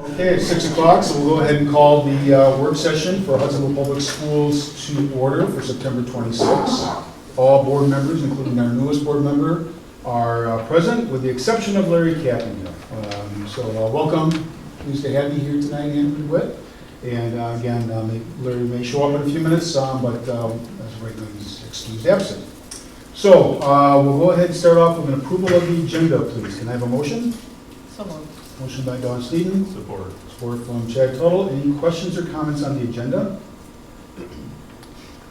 Okay, it's 6 o'clock, so we'll go ahead and call the work session for Hudsonville Public Schools to order for September 26th. All board members, including our newest board member, are present, with the exception of Larry Kaplan here. Welcome. Pleased to have you here tonight, Andrew DeWitt. And again, Larry may show up in a few minutes, but as of right now, he's excused absent. So we'll go ahead and start off with an approval of the agenda, please. Can I have a motion? So moved. Motion by Don Steeden. Support. Support from Chad Tuttle. Any questions or comments on the agenda?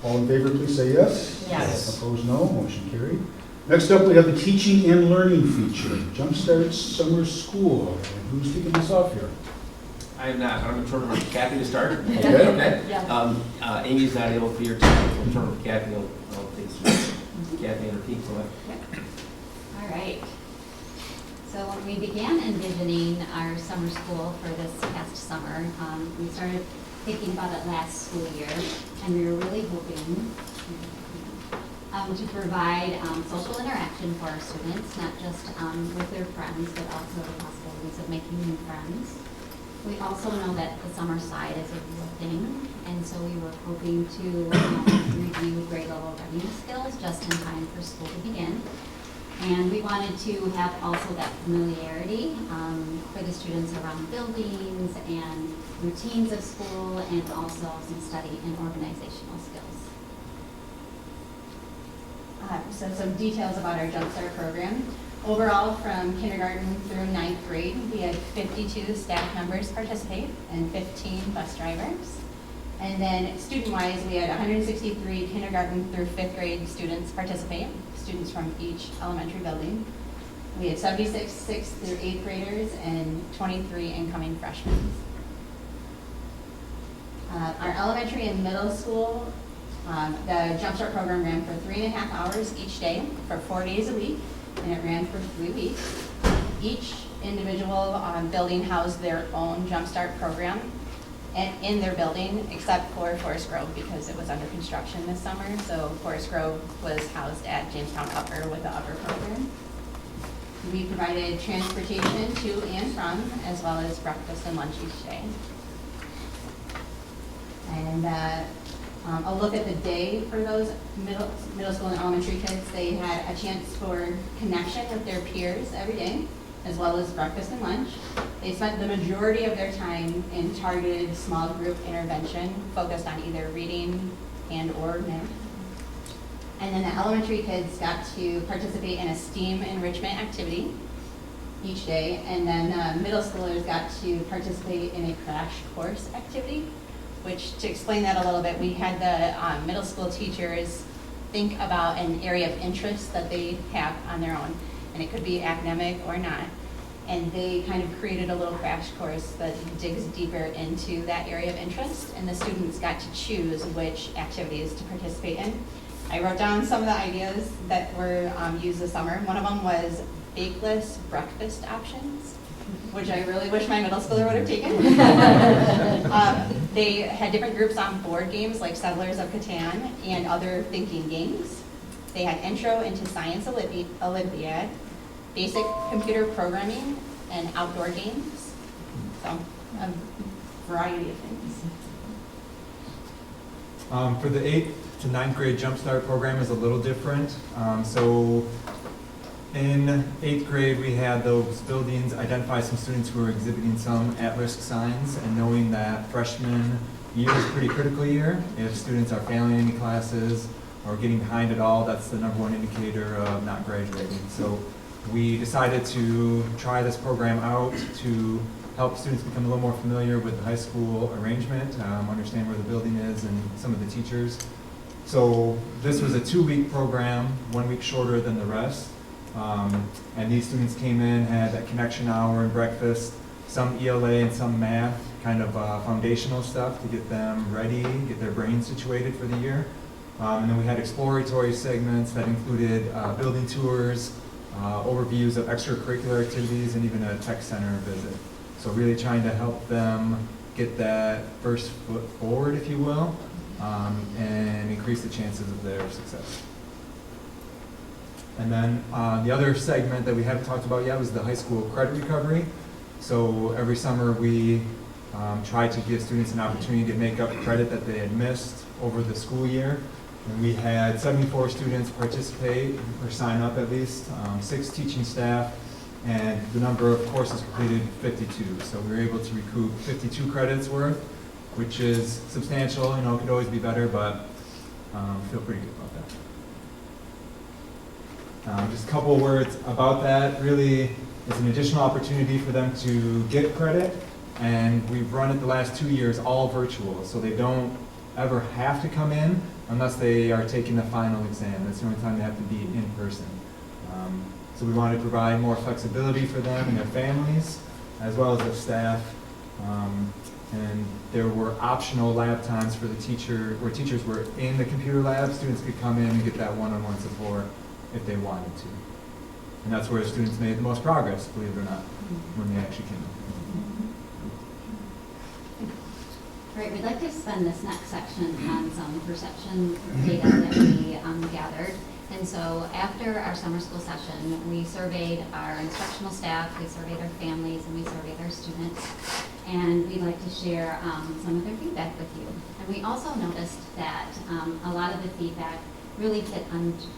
All in favor, please say yes. Yes. Opposed, no. Motion carried. Next up, we have the teaching and learning feature, Jumpstart Summer School. And who's kicking this off here? I am not. I'm going to turn over to Kathy to start. Okay. Okay. Yeah. Amy's not able to be here tonight, so I'll turn over to Kathy. I'll take this. Kathy and her team. So All right. So when we began envisioning our summer school for this past summer, we started thinking about it last school year, and we were really hoping to provide social interaction for our students, not just with their friends, but also the possibilities of making new friends. We also know that the summer side is a real thing, and so we were hoping to review grade level readiness skills just in time for school to begin. And we wanted to have also that familiarity for the students around buildings and routines of school, and also some study and organizational skills. So some details about our Jumpstart program. Overall, from kindergarten through 9th grade, we had 52 staff members participate and 15 bus drivers. And then student-wise, we had 163 kindergarten through 5th grade students participate, students from each elementary building. We had 76 6th through 8th graders and 23 incoming freshmen. Our elementary and middle school, the Jumpstart program ran for 3.5 hours each day for 4 days a week, and it ran for 3 weeks. Each individual building housed their own Jumpstart program in their building, except for Forest Grove, because it was under construction this summer. So Forest Grove was housed at Jamestown Upper with the Upper program. We provided transportation to and from, as well as breakfast and lunch each day. And a look at the day for those middle school and elementary kids. They had a chance for connection with their peers every day, as well as breakfast and lunch. They spent the majority of their time in targeted small group intervention, focused on either reading and or math. And then the elementary kids got to participate in a STEAM enrichment activity each day, and then middle schoolers got to participate in a crash course activity, which, to explain that a little bit, we had the middle school teachers think about an area of interest that they have on their own, and it could be academic or not. And they kind of created a little crash course that digs deeper into that area of interest, and the students got to choose which activities to participate in. I wrote down some of the ideas that were used this summer. One of them was bakeless breakfast options, which I really wish my middle schooler would have taken. They had different groups on board games like Settlers of Catan and other thinking games. They had Intro into Science Olympiad, basic computer programming, and outdoor games. So, a variety of things. For the 8th to 9th grade Jumpstart program is a little different. So in 8th grade, we had those buildings identify some students who were exhibiting some at-risk signs, and knowing that freshman year is a pretty critical year. If students are failing any classes or getting behind at all, that's the #1 indicator of not graduating. So we decided to try this program out to help students become a little more familiar with the high school arrangement, understand where the building is and some of the teachers. So this was a 2-week program, 1 week shorter than the rest. And these students came in, had a connection hour and breakfast, some ELA and some math, kind of foundational stuff to get them ready, get their brains situated for the year. And then we had exploratory segments that included building tours, overviews of extracurricular activities, and even a tech center visit. So really trying to help them get that first foot forward, if you will, and increase the chances of their success. And then the other segment that we haven't talked about yet was the high school credit recovery. So every summer, we try to give students an opportunity to make up credit that they had missed over the school year. And we had 74 students participate, or sign up at least, 6 teaching staff, and the number of courses completed, 52. So we were able to recoup 52 credits worth, which is substantial. You know, it could always be better, but feel pretty good about that. Just a couple of words about that. Really, it's an additional opportunity for them to get credit, and we've run it the last 2 years all virtual, so they don't ever have to come in unless they are taking the final exam. That's the only time they have to be in person. So we want to provide more flexibility for them and their families, as well as their staff. And there were optional lab times for the teacher, where teachers were in the computer lab. Students could come in and get that one-on-one support if they wanted to. And that's where students made the most progress, believe it or not, when they actually came in. Great, we'd like to spend this next section on some perception data that we gathered. And so after our summer school session, we surveyed our instructional staff, we surveyed our families, and we surveyed our students. And we'd like to share some of their feedback with you. And we also noticed that a lot of the feedback really fit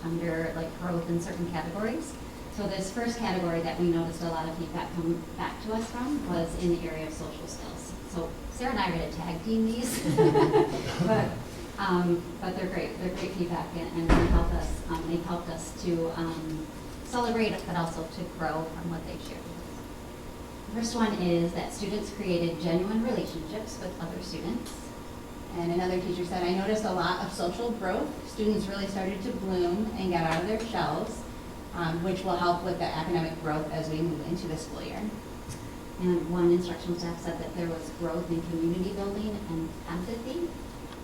under like growth in certain categories. So this first category that we noticed a lot of feedback come back to us from was in the area of social skills. So Sarah and I are going to tag team these, but they're great. They're great feedback, and they help us. They've helped us to celebrate, but also to grow from what they've shared with us. The first one is that students created genuine relationships with other students. And another teacher said, I noticed a lot of social growth. Students really started to bloom and get out of their shells, which will help with the academic growth as we move into the school year. And one instructional staff said that there was growth in community building and empathy.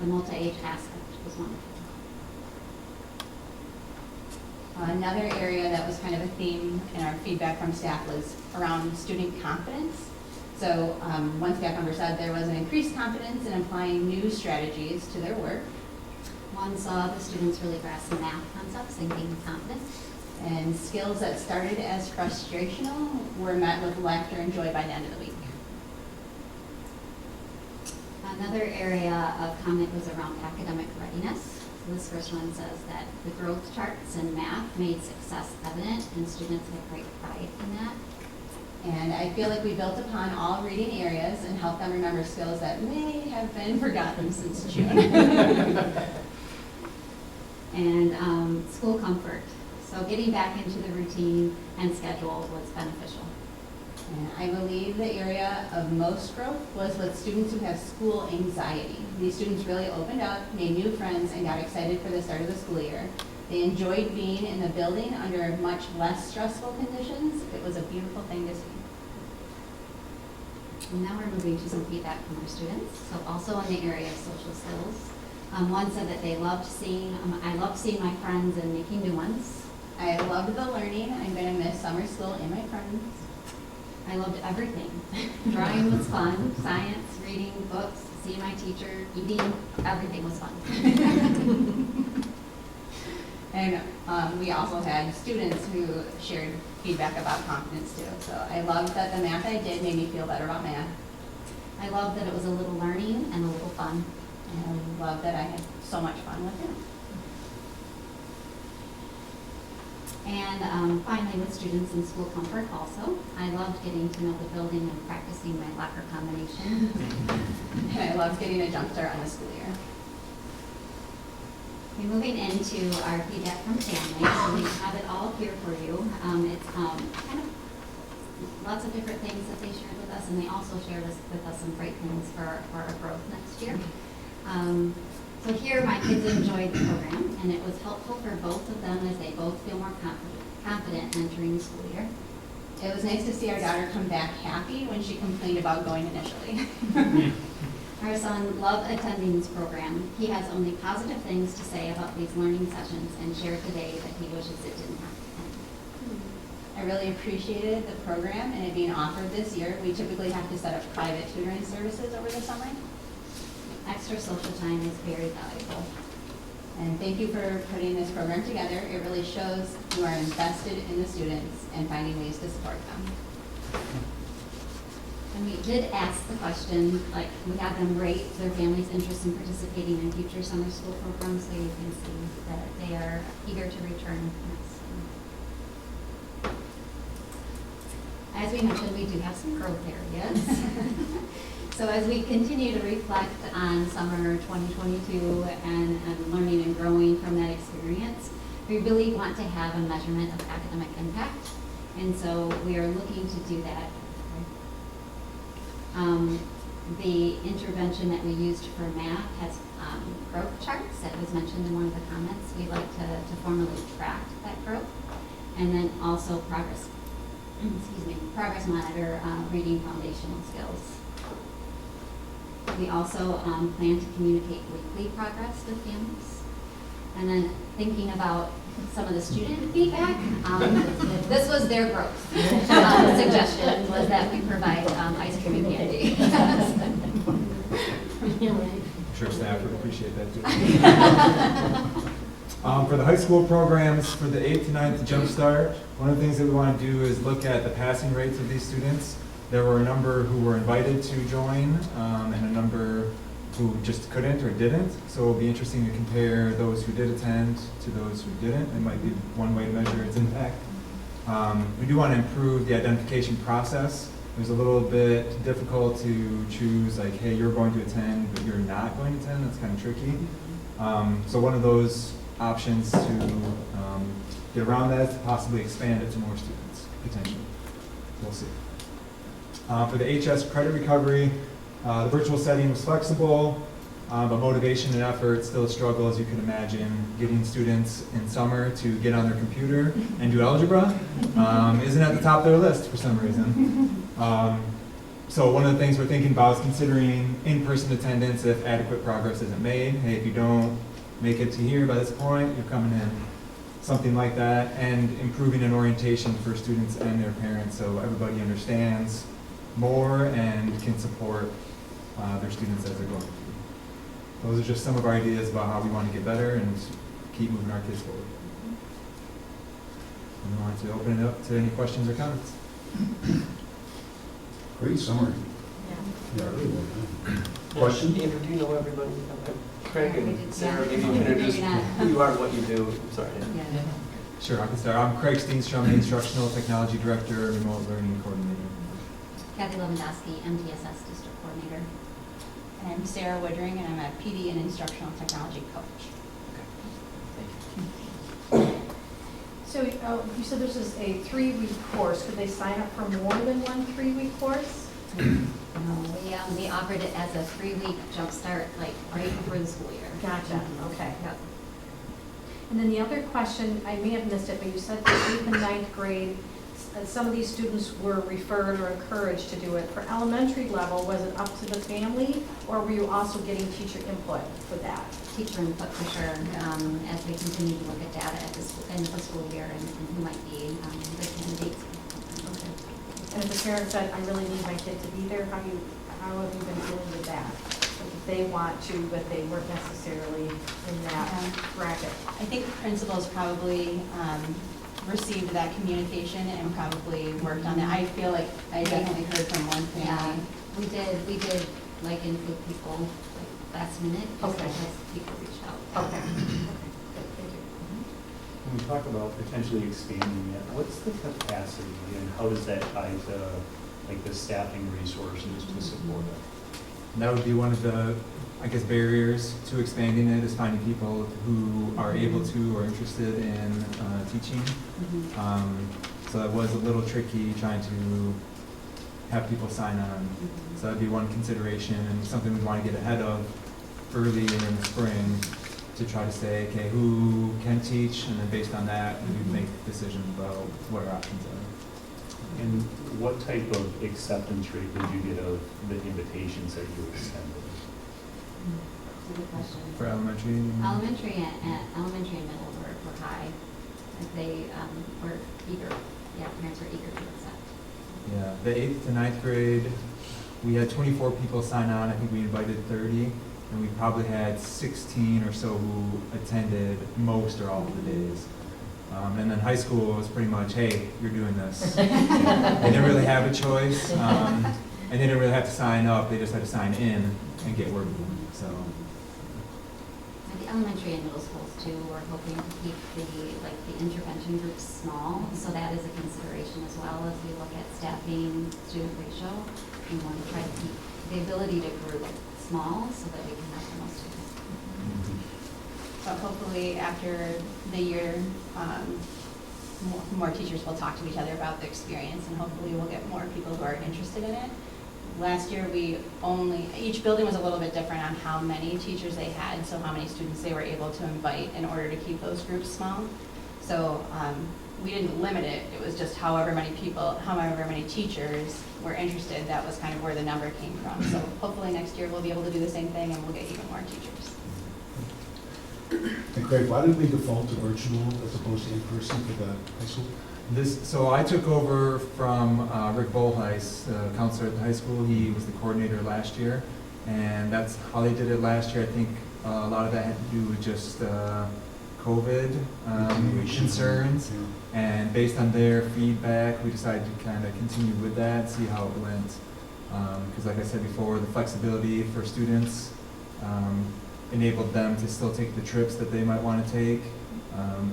The multi-age aspect was wonderful. Another area that was kind of a theme in our feedback from staff was around student confidence. So one staff member said there was an increased confidence in applying new strategies to their work. One saw the students really grasp the math concepts and gain confidence. And skills that started as frustrational were met with laughter and joy by the end of the week. Another area of comment was around academic readiness. So this first one says that the growth charts in math made success evident, and students had great pride in that. And I feel like we built upon all reading areas and helped them remember skills that may have been forgotten since June. And school comfort. So getting back into the routine and schedule was beneficial. And I believe the area of most growth was with students who have school anxiety. These students really opened up, made new friends, and got excited for the start of the school year. They enjoyed being in the building under much less stressful conditions. It was a beautiful thing to see. And now we're moving to some feedback from our students. So also in the area of social skills. One said that they loved seeing, I loved seeing my friends and making new ones. I loved the learning. I'm going to miss summer school and my friends. I loved everything. Drawing was fun. Science, reading, books, seeing my teacher, eating, everything was fun. And we also had students who shared feedback about confidence too. So I loved that the math I did made me feel better about math. I loved that it was a little learning and a little fun. And I loved that I had so much fun with it. And finally, with students in school comfort also, I loved getting to know the building and practicing my locker combination. And I loved getting a jump start on the school year. Okay, moving into our feedback from families, so we have it all here for you. It's kind of lots of different things that they shared with us, and they also shared with us some great things for our growth next year. So here, my kids enjoyed the program, and it was helpful for both of them as they both feel more confident entering the school year. It was nice to see our daughter come back happy when she complained about going initially. Our son loved attending this program. He has only positive things to say about these learning sessions and shared today that he wishes it didn't have to end. I really appreciated the program and it being offered this year. We typically have to set up private tutoring services over the summer. Extra social time is very valuable. And thank you for putting this program together. It really shows you are invested in the students and finding ways to support them. And we did ask the question, like, we have them rate their family's interest in participating in future summer school programs, so you can see that they are eager to return next summer. As we mentioned, we do have some growth areas. So as we continue to reflect on summer 2022 and learning and growing from that experience, we really want to have a measurement of academic impact. And so we are looking to do that. The intervention that we used for math has growth charts that was mentioned in one of the comments. We like to formally track that growth. And then also progress monitor reading foundational skills. We also plan to communicate weekly progress with families. And then thinking about some of the student feedback, this was their growth suggestion, was that we provide ice cream and candy. I'm sure staff would appreciate that too. For the high school programs, for the 8th to 9th Jumpstart, one of the things that we want to do is look at the passing rates of these students. There were a number who were invited to join, and a number who just couldn't or didn't. So it'll be interesting to compare those who did attend to those who didn't. It might be one way to measure its impact. We do want to improve the identification process. It was a little bit difficult to choose, like, hey, you're going to attend, but you're not going to attend. That's kind of tricky. So one of those options to get around that is to possibly expand it to more students, potentially. We'll see. For the HS credit recovery, the virtual setting was flexible, but motivation and effort still a struggle, as you can imagine. Getting students in summer to get on their computer and do algebra isn't at the top of their list for some reason. So one of the things we're thinking about is considering in-person attendance if adequate progress isn't made. Hey, if you don't make it to here by this point, you're coming in. Something like that, and improving an orientation for students and their parents so everybody understands more and can support their students as they're going through. Those are just some of our ideas about how we want to get better and keep moving our kids forward. And we want to open it up to any questions or comments. Great summary. Yeah, really well done. Question? Andrew, do you know everybody? Craig Yeah, we and did. Sarah, Yeah. maybe you can introduce who you are and what you do. Sorry. Yeah. Sure, I can start. I'm Craig Steenstrom, the Instructional Technology Director, Remote Learning Coordinator. Kathy Lewandowski, MTSS District Coordinator. And I'm Sarah Woodring, and I'm a PD and Instructional Technology Coach. So you said this is a 3-week course. Could they sign up for more than one 3-week course? We offered it as a 3-week jumpstart, like right before the school year. Gotcha, okay. Yep. And then the other question, I may have missed it, but you said for 8th and 9th grade, some of these students were referred or encouraged to do it. For elementary level, was it up to the family, or were you also getting teacher input for that? Teacher input for sure, as we continue to look at data at the end of the school year and who might be the candidates. Okay. And if the parent said, I really need my kid to be there, how have you been dealing with that? Like if they want to, but they weren't necessarily in that bracket. I think principals probably received that communication and probably worked on that. I feel like I definitely heard from one Yeah, family. we did like include people like last minute Okay. as people reached out. Okay. Good, thank you. When we talk about potentially expanding it, what's the capacity and how does that tie to like the staffing resources to support it? And that would be one of the, I guess, barriers to expanding it, is finding people who are able to or interested in teaching. So that was a little tricky trying to have people sign on. So that'd be one consideration and something we'd want to get ahead of early in the spring to try to say, okay, who can teach, and then based on that, we'd make decisions about what our options are. And what type of acceptance rate did you get of the invitations that you extended? That's a good question. For elementary? Elementary and middle were high. Like they were eager, parents were eager to accept. Yeah, the 8th to 9th grade, we had 24 people sign on. I think we invited 30, and we probably had 16 or so who attended most or all of the days. And then high school was pretty much, hey, you're doing this. They didn't really have a choice. And they didn't really have to sign up, they just had to sign in and get work done, so. At the elementary and middle schools too, we're hoping to keep the intervention groups small, so that is a consideration as well as we look at staffing, student ratio. We want to try to keep the ability to group small so that we can have the most students. So hopefully after the year, more teachers will talk to each other about the experience, and hopefully we'll get more people who are interested in it. Last year, each building was a little bit different on how many teachers they had, so how many students they were able to invite in order to keep those groups small. So we didn't limit it, it was just however many teachers were interested, that was kind of where the number came from. So hopefully next year we'll be able to do the same thing and we'll get even more teachers. And Craig, why did we default to virtual as opposed to in-person for the high school? So I took over from Rick Bolheis, counselor at the high school. He was the coordinator last year, and that's how they did it last year. I think a lot of that had to do with just COVID concerns, and based on their feedback, we decided to kind of continue with that, see how it went. Because like I said before, the flexibility for students enabled them to still take the trips that they might want to take.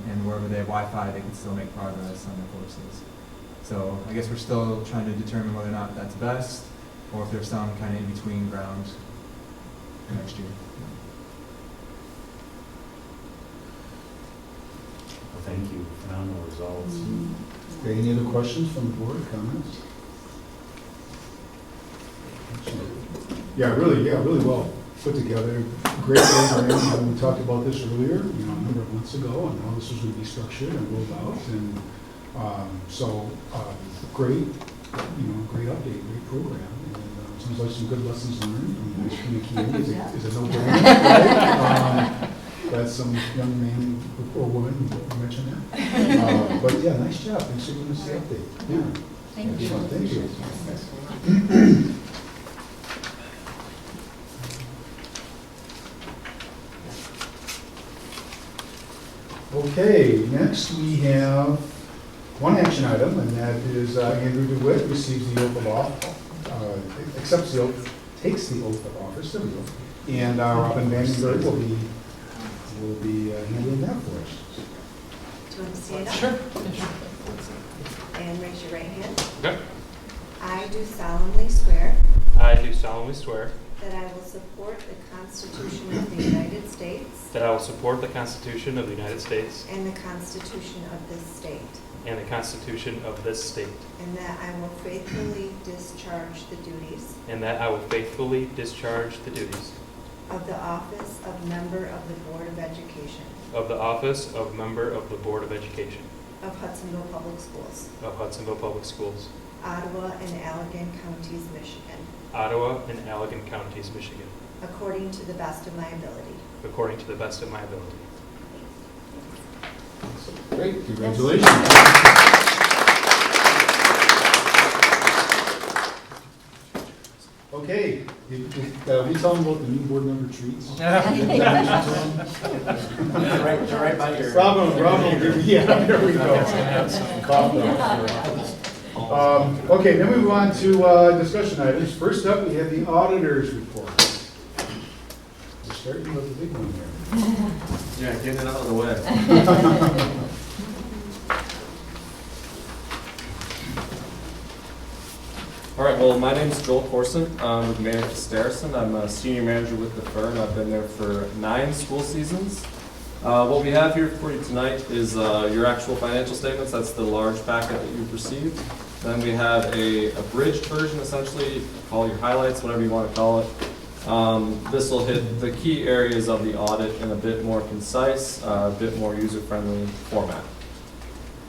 And wherever they have Wi-Fi, they can still make progress on their courses. So I guess we're still trying to determine whether or not that's best, or if there's some kind of in-between ground for next year. Well, thank you, phenomenal results. Okay, any other questions from the board, comments? Yeah, really well put together. Great program. We talked about this earlier, a number of months ago, on how this was going to be structured and rolled out. And great, great update, great program. And sounds like some good lessons learned. Ice cream and candy is a no-brainer, right? That's some young man or woman who mentioned that. But yeah, nice job. Thanks for giving us the update. Yeah. Thank you. Thank you. Okay, next we have one action item, and that is Andrew DeWitt receives the oath of office, takes the oath of office, there we go. And Robin Vandenberg will be handling that for us. Do you want to stand up? Sure. And raise your right hand. Okay. I do solemnly swear I do solemnly swear that I will support the Constitution of the United States that I will support the Constitution of the United States and the Constitution of this state, and the Constitution of this state, and that I will faithfully discharge the duties and that I will faithfully discharge the duties of the office of member of the Board of Education of the office of member of the Board of Education of Hudsonville Public Schools, of Hudsonville Public Schools, Ottawa and Allegan Counties, Michigan, Ottawa and Allegan Counties, Michigan, according to the best of my ability. according to the best of my ability. Great, congratulations. Okay, we tell them about the new board member treats. They're right by your. Bravo, yeah, there we go. Okay, then we move on to discussion items. First up, we have the Auditors Report. We're starting with the big one here. Yeah, getting it out of the way. All right, well, my name's Joel Corson. I'm with Manager Starrison. I'm a senior manager with the firm. I've been there for 9 school seasons. What we have here for you tonight is your actual financial statements. That's the large packet that you've received. Then we have a abridged version, essentially, call your highlights, whatever you want to call it. This will hit the key areas of the audit in a bit more concise, a bit more user-friendly format.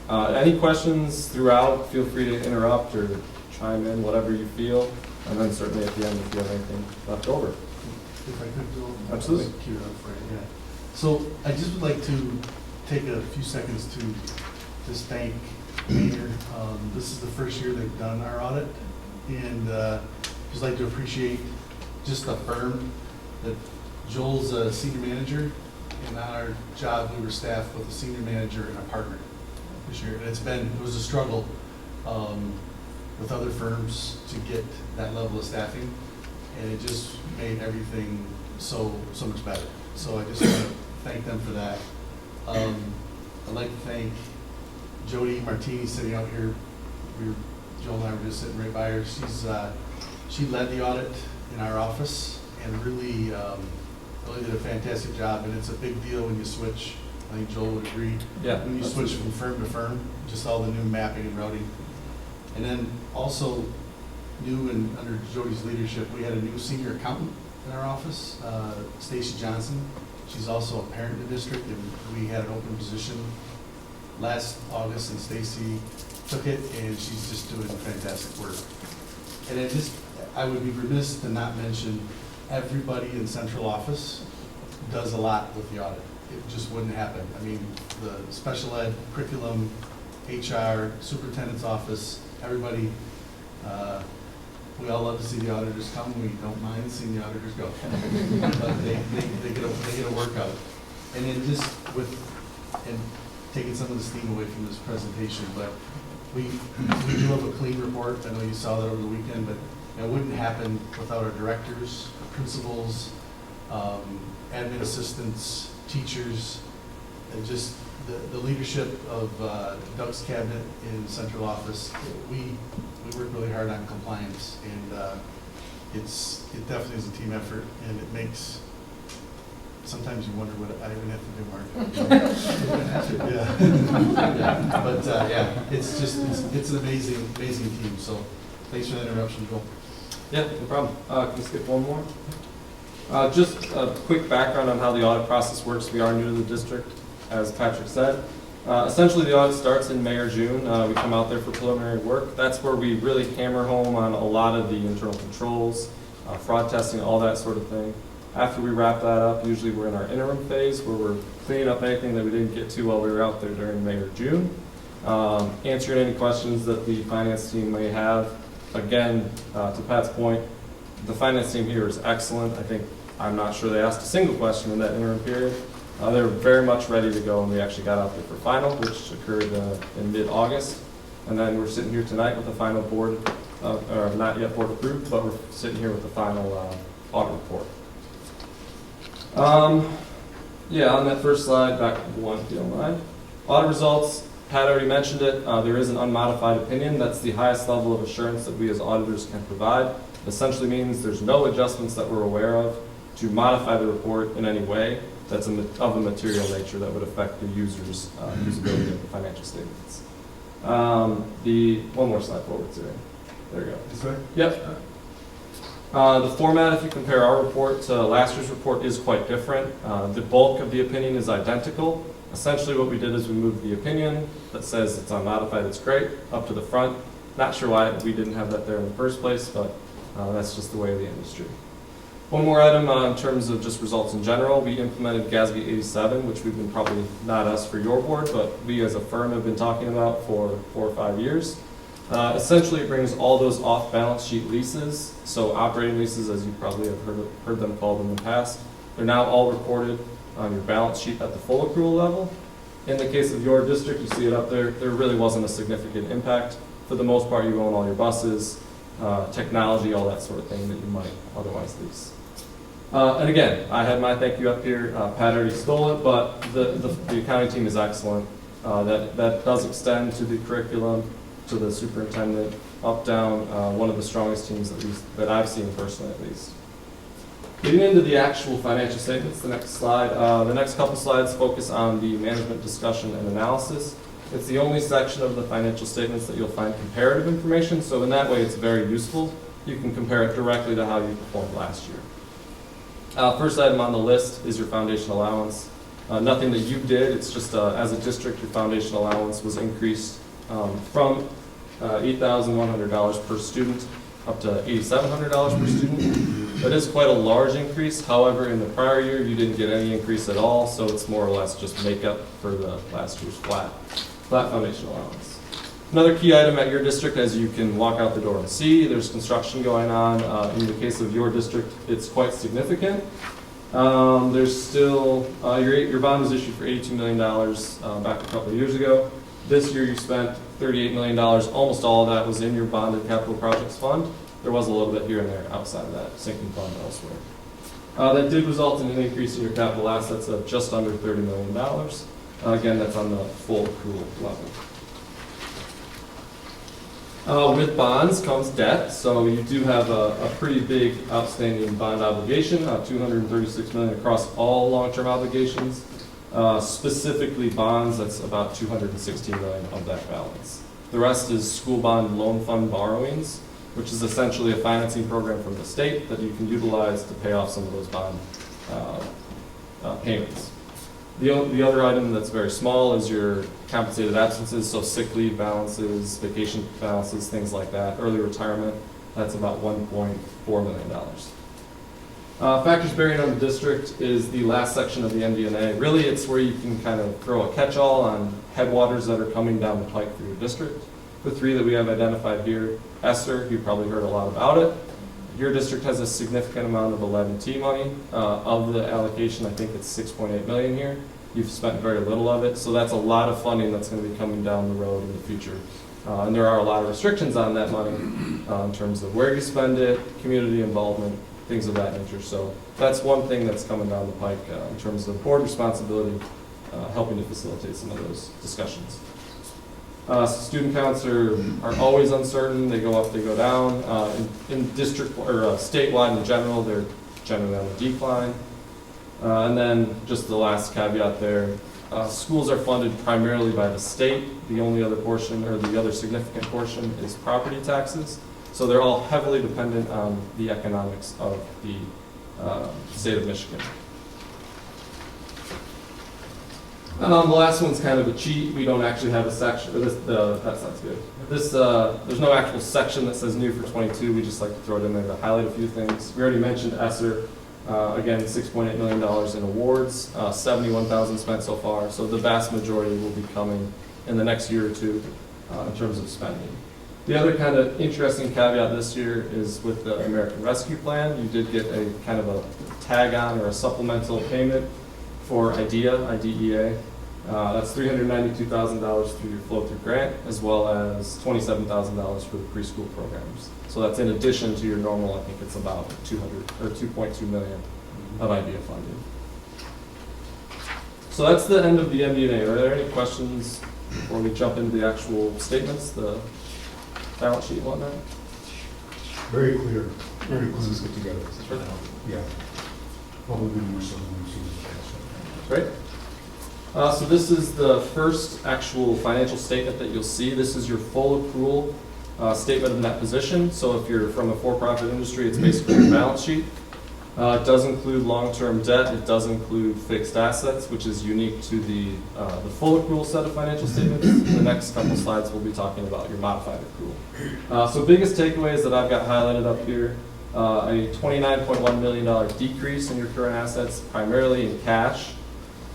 Any questions throughout, feel free to interrupt or chime in, whatever you feel, and then certainly at the end if you have anything left over. If I could, Bill? Absolutely. Queue it up for it, yeah. So I just would like to take a few seconds to just thank Maynard. This is the first year they've done our audit, and just like to appreciate just the firm that Joel's a senior manager, and on our job we were staffed with a senior manager and a partner this year. And it was a struggle with other firms to get that level of staffing, and it just made everything so much better. So I just want to thank them for that. I'd like to thank Jody Martini sitting out here. Joel and I were just sitting right by her. She led the audit in our office and really did a fantastic job. And it's a big deal when you switch. I think Joel would agree. Yeah. When you switch from firm to firm, just all the new mapping and routing. And then also new and under Jody's leadership, we had a new senior accountant in our office, Stacy Johnson. She's also a parent in the district, and we had an open position last August, and Stacy took it, and she's just doing fantastic work. And then I would be remiss to not mention everybody in central office does a lot with the audit. It just wouldn't happen. I mean, the special ed, curriculum, HR, superintendent's office, everybody, we all love to see the auditors come. We don't mind seeing the auditors go. But they get a workout. And then and taking some of the steam away from this presentation, but we do have a clean report. I know you saw that over the weekend, but it wouldn't happen without our directors, our principals, admin assistants, teachers, and just the leadership of Doug's cabinet in central office. We work really hard on compliance, and it definitely is a team effort, and it makes, sometimes you wonder what I even have to do, Mark. Yeah. But yeah, it's an amazing team. So thanks for that interruption, Joel. Yeah, no problem. Can we skip one more? Just a quick background on how the audit process works. We are new to the district, as Patrick said. Essentially, the audit starts in May or June. We come out there for preliminary work. That's where we really hammer home on a lot of the internal controls, fraud testing, all that sort of thing. After we wrap that up, usually we're in our interim phase where we're cleaning up anything that we didn't get to while we were out there during May or June. Answering any questions that the finance team may have. Again, to Pat's point, the finance team here is excellent. I'm not sure they asked a single question in that interim period. They were very much ready to go, and we actually got out there for final, which occurred in mid-August. And then we're sitting here tonight with the final board, or not yet board approved, but we're sitting here with the final audit report. Yeah, on that first slide, back to one, if you don't mind. Audit results, Pat already mentioned it. There is an unmodified opinion. That's the highest level of assurance that we as auditors can provide. It essentially means there's no adjustments that we're aware of to modify the report in any way that's of a material nature that would affect the user's usability of the financial statements. One more slide forward, Siri. There we go. This way? Yep. The format, if you compare our report to last year's report, is quite different. The bulk of the opinion is identical. Essentially what we did is we moved the opinion that says it's unmodified, it's great, up to the front. Not sure why we didn't have that there in the first place, but that's just the way of the industry. One more item in terms of just results in general. We implemented GASB 87, which we've been probably, not us for your board, but we as a firm have been talking about for 4 or 5 years. Essentially, it brings all those off-balance sheet leases, so operating leases, as you probably have heard them called in the past, they're now all recorded on your balance sheet at the full accrual level. In the case of your district, you see it up there, there really wasn't a significant impact. For the most part, you own all your buses, technology, all that sort of thing that you might otherwise lease. And again, I had my thank you up here. Pat already stole it, but the accounting team is excellent. That does extend to the curriculum, to the superintendent, up, down, one of the strongest teams that I've seen personally at least. Getting into the actual financial statements, the next slide. The next couple slides focus on the management discussion and analysis. It's the only section of the financial statements that you'll find comparative information, so in that way it's very useful. You can compare it directly to how you performed last year. First item on the list is your foundation allowance. Nothing that you did, it's just as a district, your foundation allowance was increased from $8,100 per student up to $8,700 per student. That is quite a large increase. However, in the prior year, you didn't get any increase at all, so it's more or less just makeup for the last year's flat foundation allowance. Another key item at your district, as you can walk out the door and see, there's construction going on. In the case of your district, it's quite significant. There's still, your bond was issued for $82 million back a couple of years ago. This year you spent $38 million. Almost all of that was in your bonded capital projects fund. There was a little bit here and there outside of that sinking fund elsewhere. That did result in an increase in your capital assets of just under $30 million. Again, that's on the full accrual level. With bonds comes debt, so you do have a pretty big outstanding bond obligation, $236 million across all long-term obligations. Specifically bonds, that's about $216 million of that balance. The rest is school bond loan fund borrowings, which is essentially a financing program from the state that you can utilize to pay off some of those bond payments. The other item that's very small is your compensated absences, so sick leave balances, vacation balances, things like that. Early retirement, that's about $1.4 million. Factors bearing on the district is the last section of the MD&A. Really, it's where you can kind of throw a catch-all on headwaters that are coming down the pike through your district. The three that we have identified here, ESSER, you've probably heard a lot about it. Your district has a significant amount of 11T money. Of the allocation, I think it's $6.8 million here. You've spent very little of it, so that's a lot of funding that's going to be coming down the road in the future. And there are a lot of restrictions on that money in terms of where you spend it, community involvement, things of that nature. So that's one thing that's coming down the pike in terms of board responsibility, helping to facilitate some of those discussions. Student counts are always uncertain. They go up, they go down. In district or statewide in general, they're generally on a decline. And then just the last caveat there, schools are funded primarily by the state. The only other portion, or the other significant portion, is property taxes. So they're all heavily dependent on the economics of the state of Michigan. The last one's kind of a cheat. We don't actually have a section. That sounds good. There's no actual section that says new for 22. We just like to throw it in there to highlight a few things. We already mentioned ESSER. Again, $6.8 million in awards, 71,000 spent so far. So the vast majority will be coming in the next year or two in terms of spending. The other kind of interesting caveat this year is with the American Rescue Plan. You did get a kind of a tag on or a supplemental payment for IDEA. That's $392,000 through your flow-through grant, as well as $27,000 for the preschool programs. So that's in addition to your normal, I think it's about $2.2 million of IDEA funding. So that's the end of the MD&A. Are there any questions before we jump into the actual statements, the balance sheet and whatnot? Very clear. Very clear to get together. Yeah. Probably more so than we've seen in the past. Great. So this is the first actual financial statement that you'll see. This is your full accrual statement of net position. So if you're from a for-profit industry, it's basically your balance sheet. It does include long-term debt. It does include fixed assets, which is unique to the full accrual set of financial statements. The next couple slides we'll be talking about your modified accrual. So biggest takeaways that I've got highlighted up here, a $29.1 million decrease in your current assets, primarily in cash.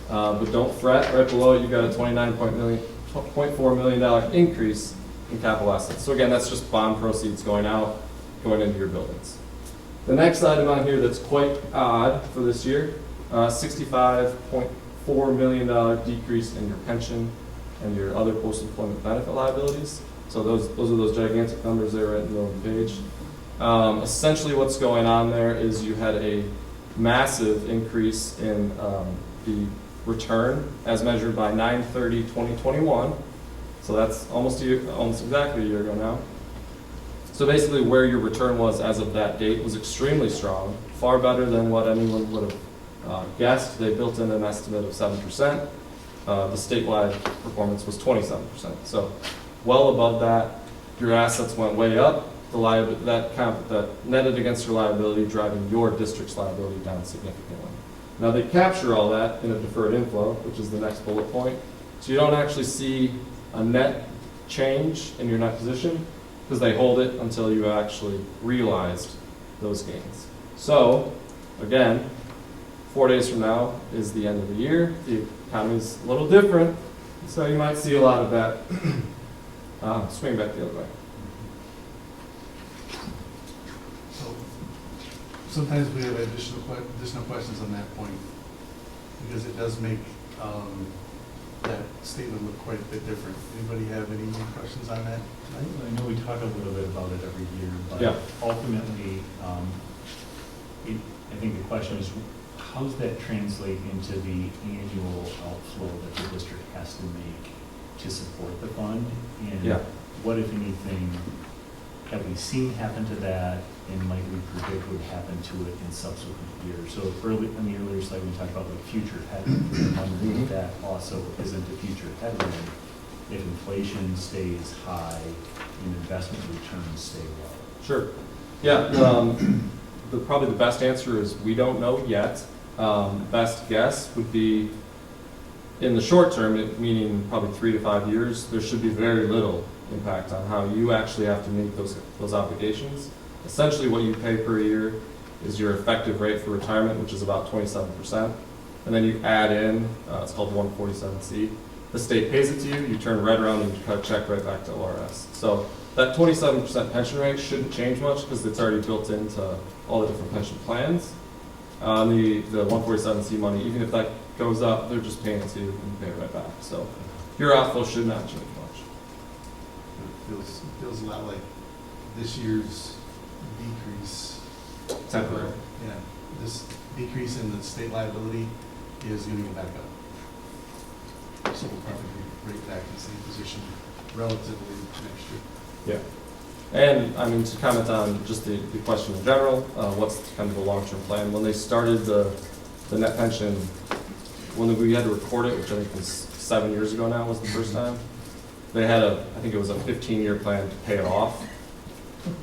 But don't fret, right below it you've got a $29.4 million increase in capital assets. So again, that's just bond proceeds going out, going into your buildings. The next item on here that's quite odd for this year, $65.4 million decrease in your pension and your other post-employment benefit liabilities. So those are those gigantic numbers there right in the middle of the page. Essentially what's going on there is you had a massive increase in the return as measured by 9/30/2021. So that's almost exactly a year ago now. So basically where your return was as of that date was extremely strong, far better than what anyone would have guessed. They built in an estimate of 7%. The statewide performance was 27%. So well above that, your assets went way up. That netted against your liability, driving your district's liability down significantly. Now they capture all that in a deferred inflow, which is the next bullet point. So you don't actually see a net change in your net position because they hold it until you actually realized those gains. So again, 4 days from now is the end of the year. The economy is a little different, so you might see a lot of that swing back the other way. So sometimes we have additional questions on that point, because it does make that statement look quite a bit different. Anybody have any questions on that tonight? I know we talk a little bit about it every year, Yeah. but ultimately, I think the question is, how does that translate into the annual outflow that the district has to make to support the fund? And Yeah. what, if anything, have we seen happen to that, and might we predict would happen to it in subsequent years? So early, in the earlier slide, we talked about like future headwind. I'm wondering if that also isn't a future headwind if inflation stays high and investment returns stay low. Sure. Yeah, probably the best answer is we don't know yet. Best guess would be in the short term, meaning probably 3 to 5 years, there should be very little impact on how you actually have to meet those obligations. Essentially what you pay per year is your effective rate for retirement, which is about 27%. And then you add in, it's called 147C. The state pays it to you, you turn right around and you cut a check right back to ORS. So that 27% pension rate shouldn't change much because it's already built into all the different pension plans. The 147C money, even if that goes up, they're just paying it to you and you pay it right back. So your outflow should not change much. It feels a lot like this year's decrease. Temporary. Yeah, this decrease in the state liability is going to go back up. So we'll probably be right back in the same position relatively next year. Yeah. And I mean, to comment on just the question in general, what's kind of the long-term plan? When they started the net pension, when we had to record it, which I think was 7 years ago now was the first time, they had I think it was a 15-year plan to pay it off.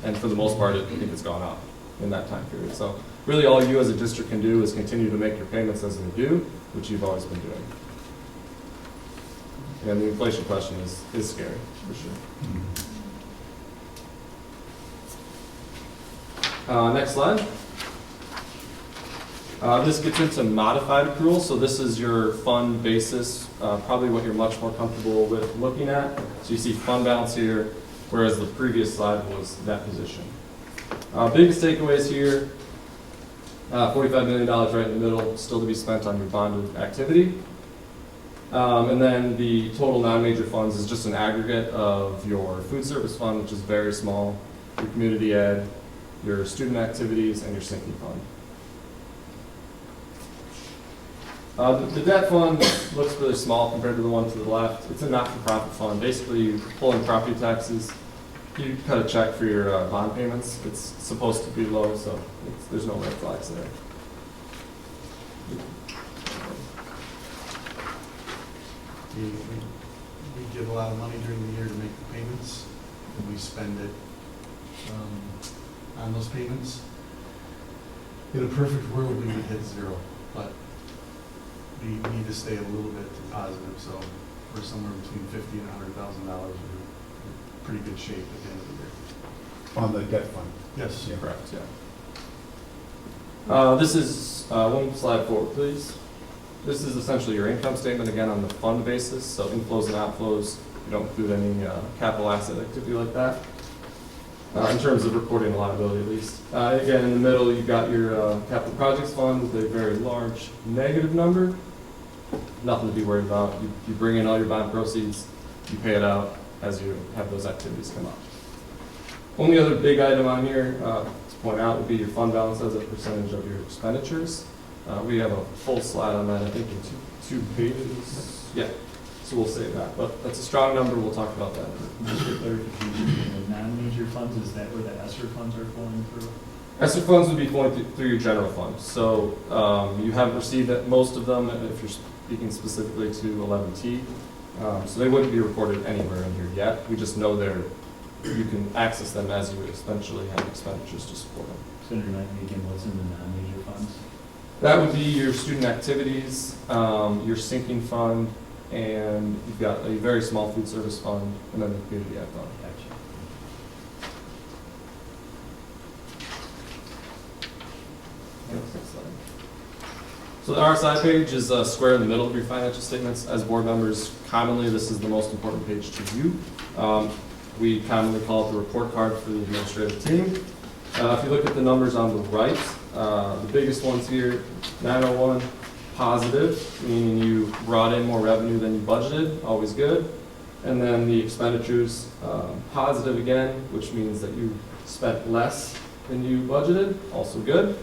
And for the most part, I think it's gone up in that time period. So really all you as a district can do is continue to make your payments as they do, which you've always been doing. And the inflation question is scary, for sure. Next slide. This gets into modified accrual. So this is your fund basis, probably what you're much more comfortable with looking at. So you see fund balance here, whereas the previous slide was net position. Biggest takeaways here, $45 million right in the middle, still to be spent on your bonded activity. And then the total non-major funds is just an aggregate of your food service fund, which is very small, your community ed, your student activities, and your sinking fund. The debt fund looks really small compared to the one to the left. It's a not-for-profit fund. Basically, you pull in property taxes, you cut a check for your bond payments. It's supposed to be low, so there's no red flags there. We get a lot of money during the year to make the payments, and we spend it on those payments. In a perfect world, we would hit zero, but we need to stay a little bit positive, so we're somewhere between $50,000 and $100,000. We're in pretty good shape at the end of the year. On the debt fund. Yes. Yeah. Correct, yeah. This is, one slide forward, please. This is essentially your income statement, again, on the fund basis, so inflows and outflows. You don't include any capital asset activity like that, in terms of recording a liability at least. Again, in the middle, you've got your capital projects fund with a very large negative number. Nothing to be worried about. You bring in all your bond proceeds, you pay it out as you have those activities come up. Only other big item on here to point out would be your fund balance as a percentage of your expenditures. We have a full slide on that, I think, in two pages. Yeah, so we'll save that. But that's a strong number. We'll talk about that. Just for clarification, the non-major funds, is that where the ESSER funds are flowing through? ESSER funds would be flowing through your general fund. So you haven't received most of them if you're speaking specifically to 11T. So they wouldn't be recorded anywhere in here yet. We just know you can access them as you eventually have expenditures to support them. So remind me again, what's in the non-major funds? That would be your student activities, your sinking fund, and you've got a very small food service fund, and then the community ed fund. Gotcha. So the RSI page is square in the middle of your financial statements. As board members, commonly this is the most important page to you. We commonly call it the report card for the administrative team. If you look at the numbers on the right, the biggest ones here, 901, positive, meaning you brought in more revenue than you budgeted, always good. And then the expenditures, positive again, which means that you spent less than you budgeted, also good.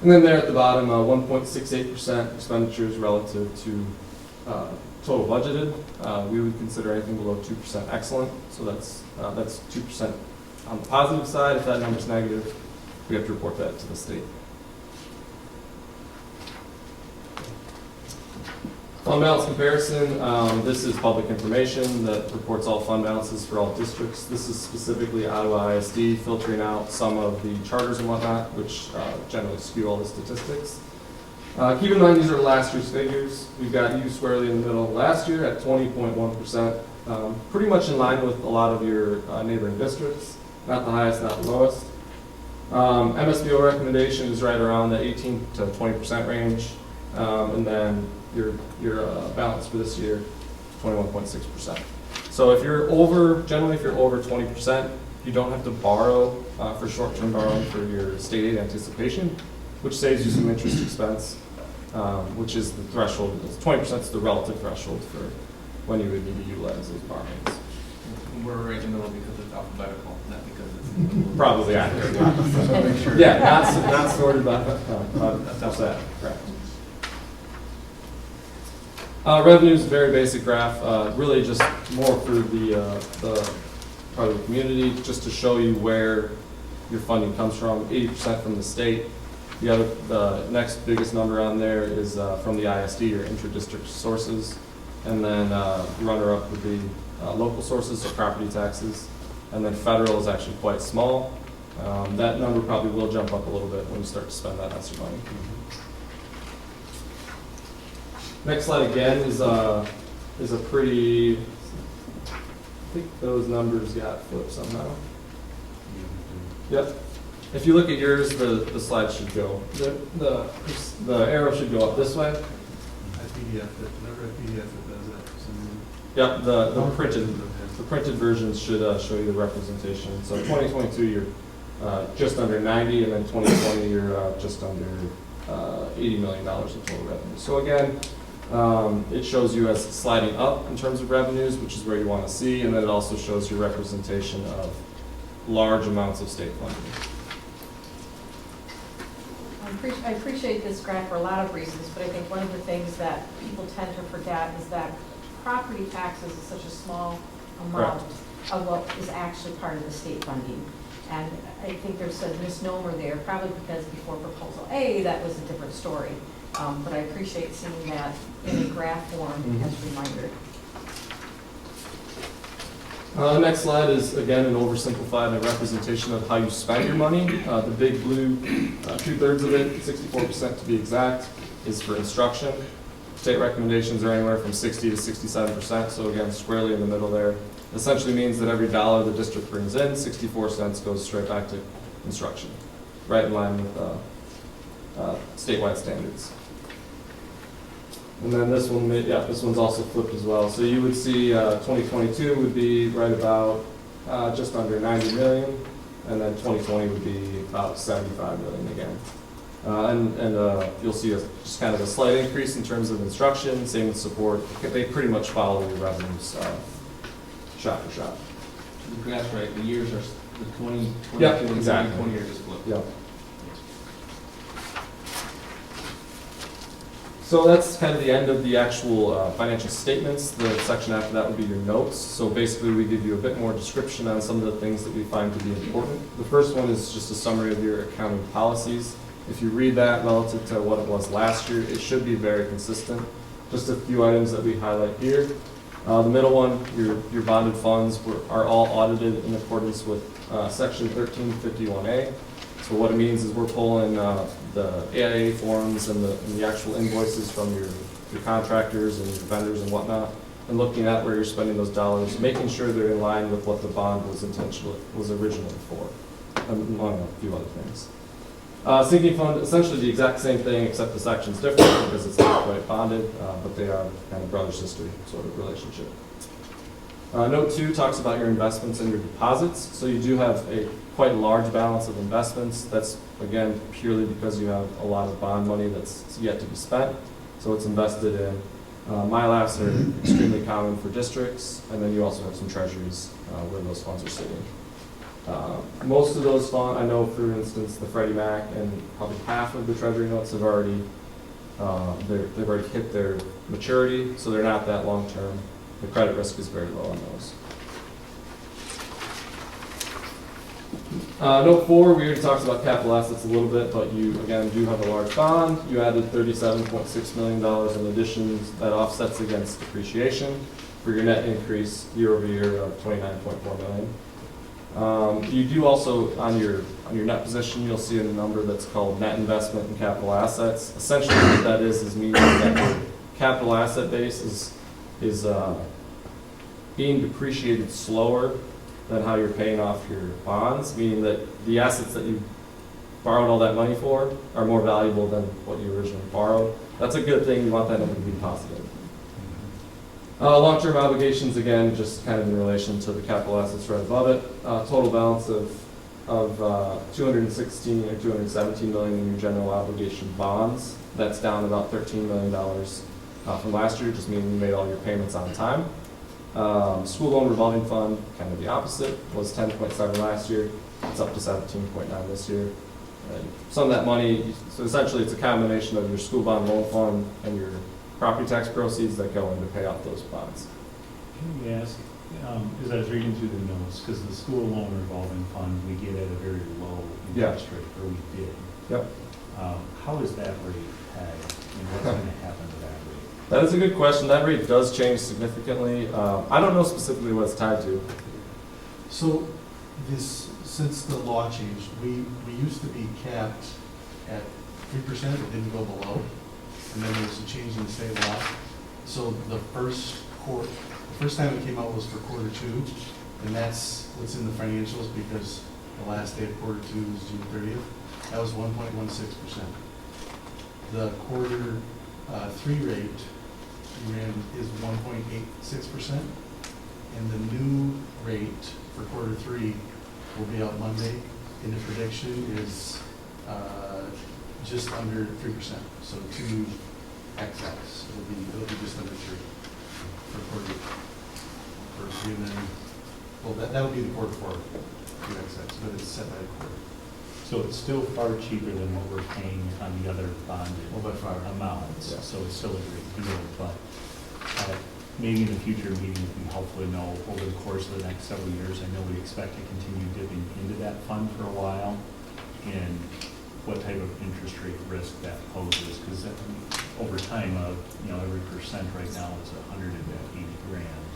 And then there at the bottom, 1.68% expenditures relative to total budgeted. We would consider anything below 2% excellent, so that's 2% on the positive side. If that number's negative, we have to report that to the state. Fund balance comparison, this is public information that reports all fund balances for all districts. This is specifically Ottawa ISD, filtering out some of the charters and whatnot, which generally skew all the statistics. Keep in mind these are last year's figures. We've got you squarely in the middle last year at 20.1%, pretty much in line with a lot of your neighboring districts. Not the highest, not the lowest. MSBO recommendation is right around the 18 to 20% range, and then your balance for this year, 21.6%. So if you're over, generally if you're over 20%, you don't have to borrow for short-term borrowing for your state aid anticipation, which saves you some interest expense, which is the threshold. 20% is the relative threshold for when you would need to utilize those borrowings. We're right in the middle because it's alphabetical, not because it's Probably accurate. So make sure. Yeah, not sorted by that's that, correct. Revenues, very basic graph, really just more for the part of the community, just to show you where your funding comes from. 80% from the state. The next biggest number on there is from the ISD, or inter-district sources, and then runner-up would be local sources, so property taxes, and then federal is actually quite small. That number probably will jump up a little bit when you start to spend that extra money. Next slide again is a pretty, I think those numbers got flipped somehow. Yep. If you look at yours, the slide should go, the arrow should go up this way. PDF, whenever I PDF it does that for some reason. Yep, the printed versions should show you the representation. So 2022, you're just under 90, and then 2020, you're just under $80 million of total revenue. So again, it shows you as sliding up in terms of revenues, which is where you want to see, and then it also shows you representation of large amounts of state funding. I appreciate this graph for a lot of reasons, but I think one of the things that people tend to forget is that property taxes is such a small amount of what is actually part of the state funding. And I think there's a misnomer there, probably because before Proposal A, that was a different story. But I appreciate seeing that in a graph form as a reminder. The next slide is, again, an oversimplified representation of how you spend your money. The big blue, 2/3 of it, 64% to be exact, is for instruction. State recommendations are anywhere from 60 to 67%, so again, squarely in the middle there. Essentially means that every dollar the district brings in, 64 cents goes straight back to instruction, right in line with statewide standards. And then this one, this one's also flipped as well. So you would see 2022 would be right about just under 90 million, and then 2020 would be about 75 million again. And you'll see just kind of a slight increase in terms of instruction, same with support. They pretty much follow your revenues shot for shot. the graph's right, the years are, the 2022 Yep, and exactly. 2020 are just flipped. Yep. So that's kind of the end of the actual financial statements. The section after that would be your notes. So basically we give you a bit more description on some of the things that we find to be important. The first one is just a summary of your accounting policies. If you read that relative to what it was last year, it should be very consistent. Just a few items that we highlight here. The middle one, your bonded funds are all audited in accordance with section 1351A. So what it means is we're pulling the AIA forms and the actual invoices from your contractors and your vendors and whatnot, and looking at where you're spending those dollars, making sure they're in line with what the bond was originally for, among a few other things. Sinking fund, essentially the exact same thing, except the section's different because it's not quite bonded, but they are kind of brother-sister sort of relationship. Note 2 talks about your investments and your deposits. So you do have a quite large balance of investments. That's, again, purely because you have a lot of bond money that's yet to be spent. So it's invested in MILAFs are extremely common for districts, and then you also have some treasuries where those funds are sitting. Most of those funds, I know for instance, the Freddie Mac and probably half of the treasury notes have already, they've already hit their maturity, so they're not that long term. The credit risk is very low on those. Note 4, we already talked about capital assets a little bit, but you, again, do have a large bond. You added $37.6 million in additions that offsets against depreciation for your net increase year over year of $29.4 million. You do also, on your net position, you'll see a number that's called net investment in capital assets. Essentially what that is meaning that your capital asset base is being depreciated slower than how you're paying off your bonds, meaning that the assets that you borrowed all that money for are more valuable than what you originally borrowed. That's a good thing. You want that number to be positive. Long-term obligations, again, just kind of in relation to the capital assets right above it. Total balance of 216 or 217 million in your general obligation bonds. That's down about $13 million from last year, just meaning you made all your payments on time. School loan revolving fund, kind of the opposite, was 10.7 last year. It's up to 17.9 this year. And some of that money, so essentially it's a combination of your school bond loan fund and your property tax proceeds that go in to pay off those bonds. Can we ask, as I was reading through the notes, because the school loan revolving fund, we get at a very low interest rate, or we did. Yep. How is that rate pegged, and what's going to happen to that rate? That is a good question. That rate does change significantly. I don't know specifically what it's tied to. So since the law changed, we used to be capped at 3%, it didn't go below. And then there was a change in the state law. So the first time it came out was for quarter 2, and that's what's in the financials because the last day of quarter 2 is June 30th. That was 1.16%. The quarter 3 rate we ran is 1.86%, and the new rate for quarter 3 will be out Monday, and the prediction is just under 3%. So 2XX. It'll be just under 3 for quarter 3, and then that'll be the quarter 4 2XX, but it's set by a quarter. So it's still far cheaper than what we're paying on the other bond By far. amounts. Yeah. So it's still a great deal, but maybe in a future meeting, we can hopefully know over the course of the next several years. I know we expect to continue dipping into that fund for a while, and what type of interest rate risk that poses, because over time, every percent right now is 180 grand.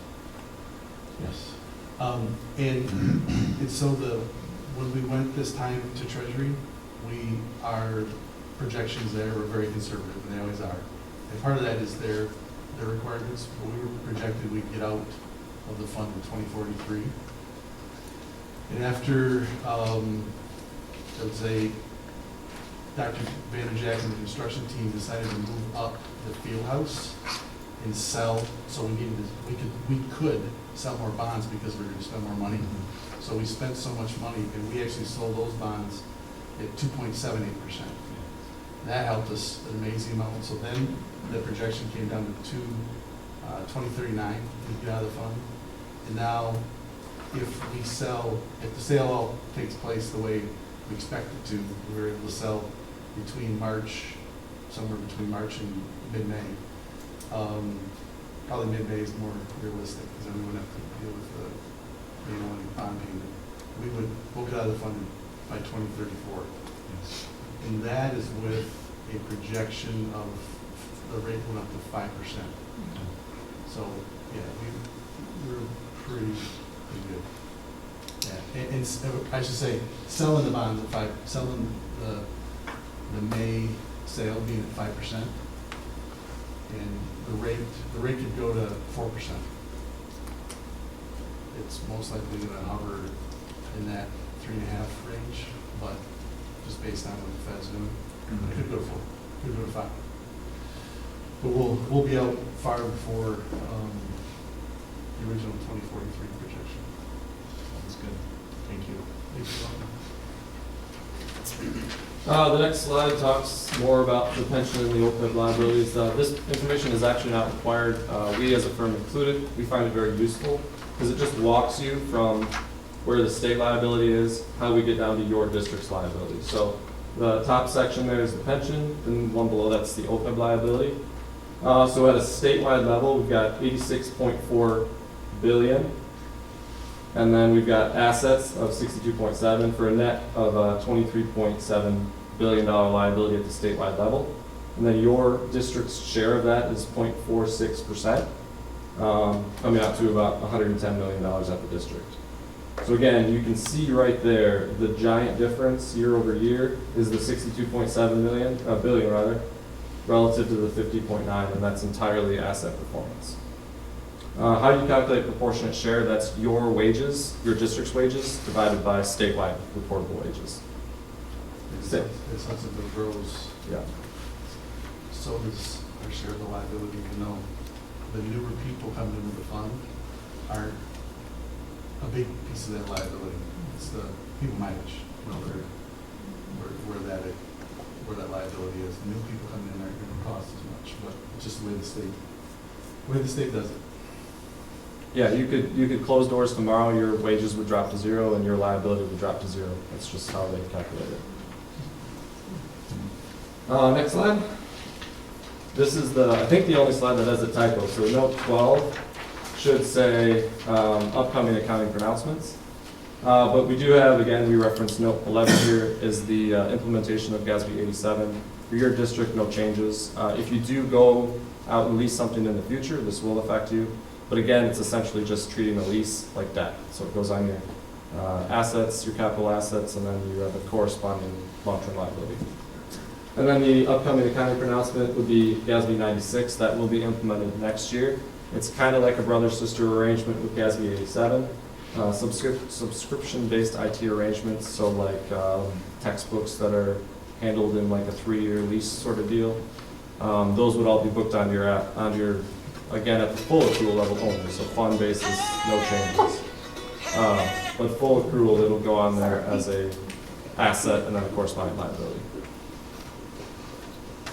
Yes. And so when we went this time to Treasury, our projections there were very conservative, and they always are. And part of that is their requirements, but we were projected we'd get out of the fund in 2043. And after, I would say, Dr. Vanderjack and the construction team decided to move up the field house and sell, so we could sell more bonds because we were going to spend more money. So we spent so much money, and we actually sold those bonds at 2.78%. That helped us an amazing amount. So then the projection came down to 2039 to get out of the fund. And now, if the sale all takes place the way we expect it to, we're able to sell somewhere between March and mid-May. Probably mid-May is more realistic, because then we wouldn't have to deal with the annual bond payment. We'll get out of the fund by 2034. Yes. And that is with a projection of the rate going up to 5%. So, yeah, we're pretty good. Yeah, and I should say, selling the bonds at 5%, selling the May sale being at 5%, and the rate could go to 4%. It's most likely going to hover in that 3.5 range, but just based on what the Fed's doing, it could go to 4, could go to 5. But we'll be out far before the original 2043 projection. That's good. Thank you. Thank you. The next slide talks more about the pension and the OPEB liabilities. This information is actually not required. We as a firm include it. We find it very useful because it just walks you from where the state liability is, how we get down to your district's liability. So the top section there is the pension, and one below that's the OPEB liability. So at a statewide level, we've got 86.4 billion. And then we've got assets of 62.7 for a net of $23.7 billion liability at the statewide level. And then your district's share of that is 0.46%, coming out to about $110 million at the district. So again, you can see right there, the giant difference year over year is the 62.7 billion rather, relative to the 50.9, and that's entirely asset performance. How do you calculate proportionate share? That's your wages, your district's wages, divided by statewide reportable wages. As Hudsonville grows, Yeah. so does our share of the liability. You know, the newer people coming into the fund are a big piece of that liability. It's the people mileage, you know, where that liability is. The new people coming in aren't going to cost as much, but it's just the way the state does it. Yeah, you could close doors tomorrow, your wages would drop to zero and your liability would drop to zero. That's just how they calculate it. Next slide. This is I think the only slide that has a typo. So note 12 should say upcoming accounting pronouncements. But we do have, again, we reference note 11 here is the implementation of GASB 87. For your district, no changes. If you do go out and lease something in the future, this will affect you. But again, it's essentially just treating a lease like debt. So it goes on your assets, your capital assets, and then you have a corresponding long-term liability. And then the upcoming accounting pronouncement would be GASB 96. That will be implemented next year. It's kind of like a brother-sister arrangement with GASB 87. Subscription-based IT arrangements, so like textbooks that are handled in like a 3-year lease sort of deal. Those would all be booked onto your again, at the full accrual level only, so fund basis, no changes. But full accrual, it'll go on there as a asset and then a corresponding liability.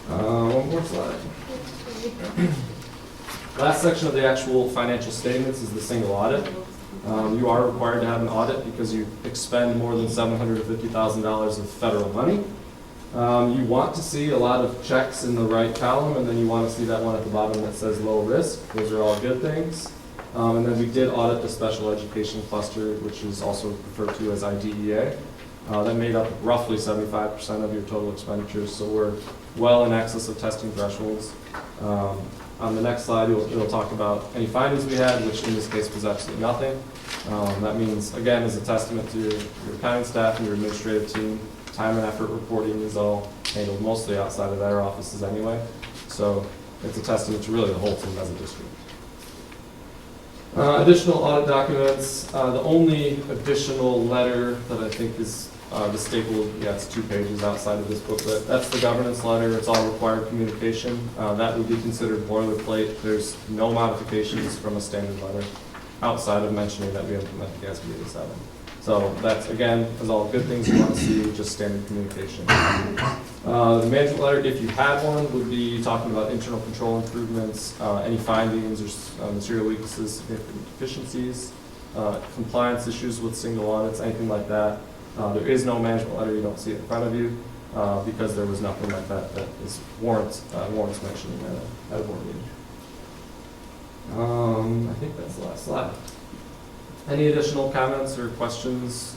One more slide. Last section of the actual financial statements is the single audit. You are required to have an audit because you expend more than $750,000 of federal money. You want to see a lot of checks in the right column, and then you want to see that one at the bottom that says low risk. Those are all good things. And then we did audit the special education cluster, which is also referred to as IDEA. That made up roughly 75% of your total expenditures, so we're well in excess of testing thresholds. On the next slide, it'll talk about any findings we had, which in this case was absolutely nothing. That means, again, as a testament to your accounting staff and your administrative team, time and effort reporting is all handled mostly outside of their offices anyway. So it's a testament to really the whole team as a district. Additional audit documents. The only additional letter that I think is the staple, it's 2 pages outside of this booklet. That's the governance letter. It's all required communication. That would be considered boilerplate. There's no modifications from a standard letter outside of mentioning that we implemented GASB 87. So that's, again, is all good things you want to see, just standard communication. The management letter, if you had one, would be talking about internal control improvements, any findings or material weaknesses, significant deficiencies, compliance issues with single audits, anything like that. There is no management letter, you don't see it in front of you, because there was nothing like that that is warrants mentioning at a board meeting. I think that's the last slide. Any additional comments or questions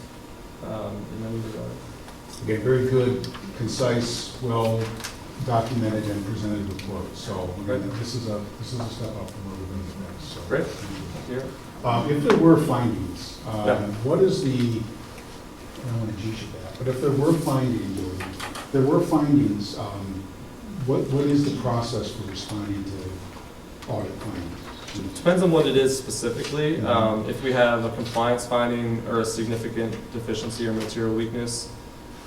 in any regard? Again, very good, concise, well documented and presented report. So again, this is a step up from where we're going to go next. So, Great. Thank you. if there were findings, Yeah. what is the? I don't want to teach you that, but if there were findings, what is the process for responding to audit findings? Depends on what it is specifically. If we have a compliance finding or a significant deficiency or material weakness,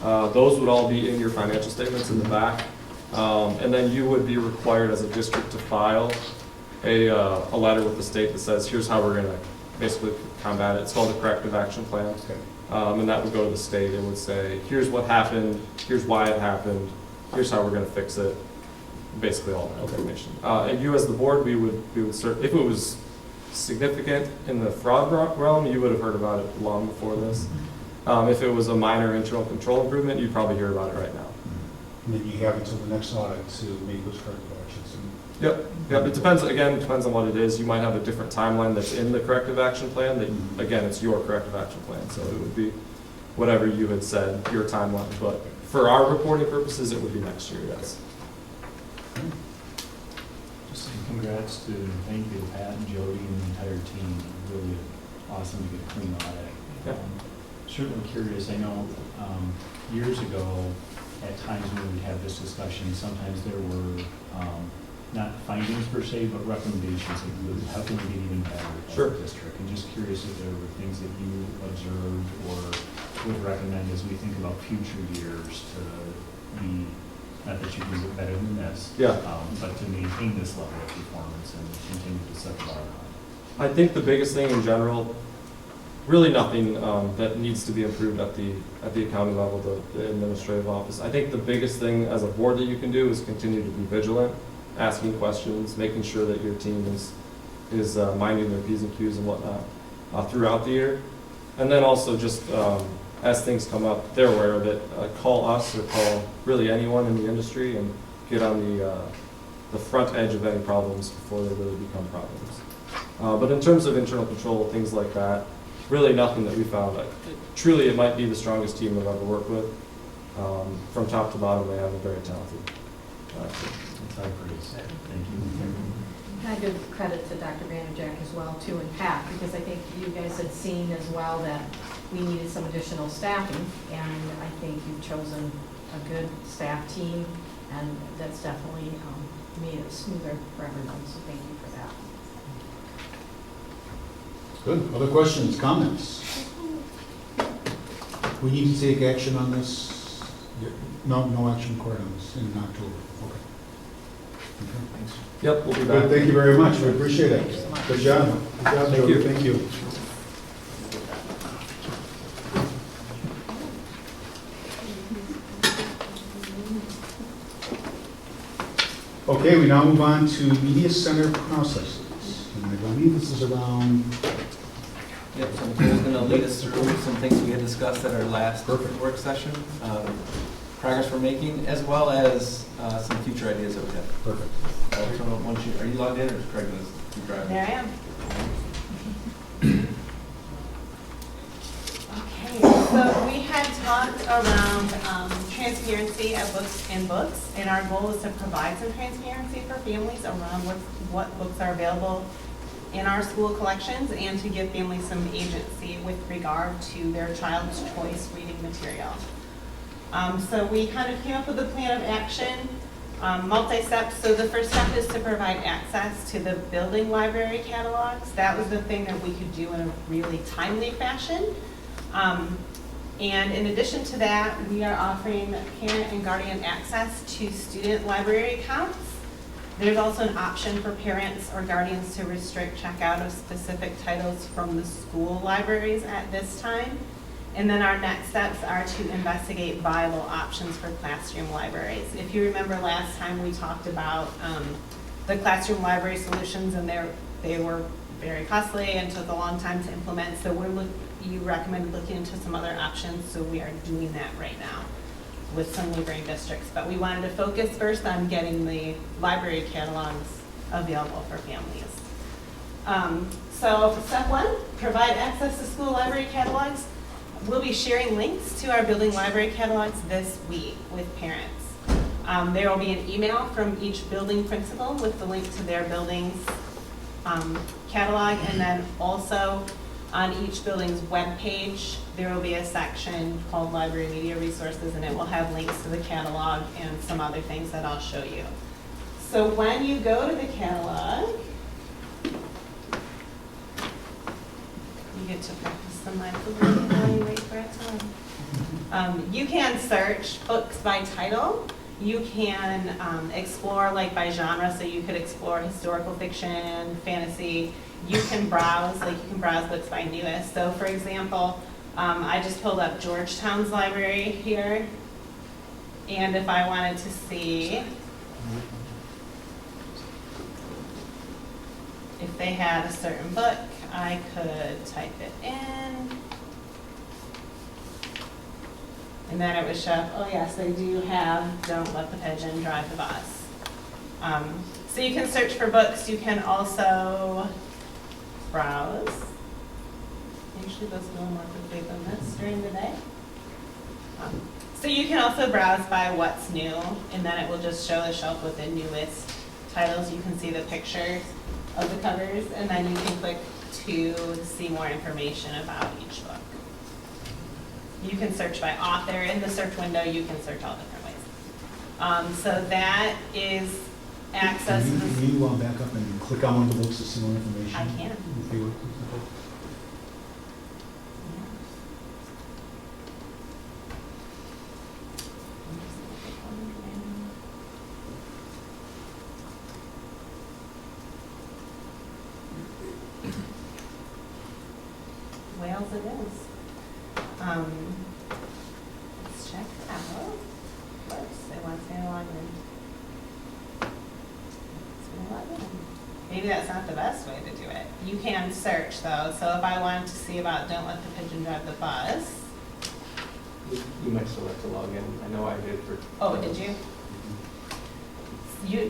those would all be in your financial statements in the back. And then you would be required as a district to file a letter with the state that says, here's how we're going to basically combat it. It's called a corrective action plan. And that would go to the state. It would say, here's what happened, here's why it happened, here's how we're gonna fix it, basically all that information. And you as the board, we would if it was significant in the fraud realm, you would have heard about it long before this. If it was a minor internal control improvement, you'd probably hear about it right now. And then you have until the next audit to make those corrective actions. Yep, it depends, again, depends on what it is. You might have a different timeline that's in the corrective action plan that, again, it's your corrective action plan. So it would be whatever you had said, your timeline. But for our reporting purposes, it would be next year, yes. Just say congrats to, thank you to Pat and Jody and the entire team. Really awesome to get a clean audit. Yep. Certainly curious, I know years ago, at times when we had this discussion, sometimes there were not findings per se, but recommendations included. How can we get even better as Sure. a district? And just curious if there were things that you observed or would recommend as we think about future years to be, not that you can get better than this, Yeah. but to maintain this level of performance and continue to set the bar high. I think the biggest thing in general, really nothing that needs to be improved at the accounting level, the administrative office. I think the biggest thing as a board that you can do is continue to be vigilant, asking questions, making sure that your team is minding their P's and Q's and whatnot throughout the year. And then also just as things come up, they're aware of it. Call us or call really anyone in the industry and get on the front edge of any problems before they really become problems. But in terms of internal control, things like that, really nothing that we found. Truly, it might be the strongest team I've ever worked with. From top to bottom, they have a very talented team. That's high praise. Thank you. And I give credit to Dr. Vanderjack as well, too, and Pat, because I think you guys had seen as well that we needed some additional staffing, and I think you've chosen a good staff team, and that's definitely made it smoother for everyone, so thank you for that. Good. Other questions, comments? We need to take action on this? No action required on this in October. Okay. Thanks. Yep, we'll be Good, back. thank you very much. We appreciate it. Good job. Good job, Thank Jody. you. Thank you. Okay, we now move on to media center processes. And I believe this is around, Yep, so Nicole's going to lead us through some things we had discussed at our last Perfect. work session, progress we're making, as well as some future ideas that we have. perfect. Are you logged in or is Craig going to keep driving? There I am. Okay, so we had talked around transparency of books in books, and our goal is to provide some transparency for families around what books are available in our school collections and to give families some agency with regard to their child's choice reading material. So we kind of came up with a plan of action, multi-step. So the first step is to provide access to the building library catalogs. That was the thing that we could do in a really timely fashion. And in addition to that, we are offering parent and guardian access to student library accounts. There's also an option for parents or guardians to restrict checkout of specific titles from the school libraries at this time. And then our next steps are to investigate viable options for classroom libraries. If you remember last time we talked about the classroom library solutions, and they were very costly and took a long time to implement. So you recommended looking into some other options, so we are doing that right now with some neighboring districts. But we wanted to focus first on getting the library catalogs available for families. So step one, provide access to school library catalogs. We'll be sharing links to our building library catalogs this week with parents. There will be an email from each building principal with the link to their building's catalog, and then also on each building's webpage, there will be a section called Library Media Resources, and it will have links to the catalog and some other things that I'll show you. So when you go to the catalog, you get to practice the mindful reading while you wait for it to you can search books by title. You can explore like by genre, so you could explore historical fiction, fantasy. You can browse, books by newest. So for example, I just pulled up Georgetown's library here. And if I wanted to see if they had a certain book, I could type it in. And then it would show up, oh yes, they do have Don't Let the Pigeon Drive the Bus. So you can search for books. You can also browse. Usually goes a little more quickly than this during the day. So you can also browse by what's new, and then it will just show the shelf with the newest titles. You can see the pictures of the covers, and then you can click to see more information about each book. You can search by author. In the search window, you can search all different ways. So that is access. Can you back up and click on one of the books to see more information? I can. Wales it is. Let's check it out. Oops, it wants me to log in. Maybe that's not the best way to do it. You can search though, so if I wanted to see about Don't Let the Pigeon Drive the Bus. You might still have to log in. I know I did for. Oh, did you?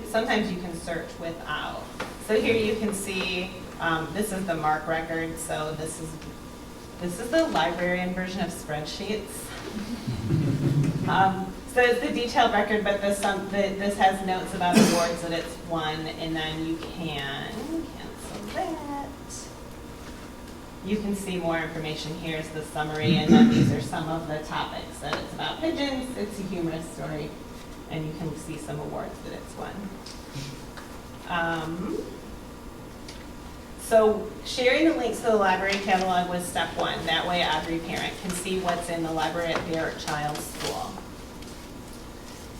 Sometimes you can search without. So here you can see, this is the MARC record, so this is the librarian version of spreadsheets. So it's the detailed record, but this has notes about awards that it's won, and then you can cancel that. You can see more information. Here's the summary, and then these are some of the topics. That it's about pigeons, it's a humorous story, and you can see some awards that it's won. So sharing the links to the library catalog was step one. That way every parent can see what's in the library at their child's school.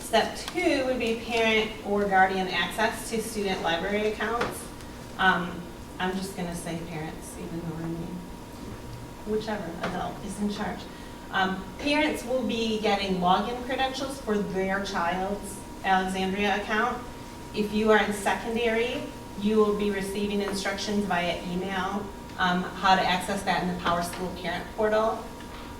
Step two would be parent or guardian access to student library accounts. I'm just going to say parents, even though I mean whichever adult is in charge. Parents will be getting login credentials for their child's Alexandria account. If you are in secondary, you will be receiving instructions via email how to access that in the PowerSchool parent portal.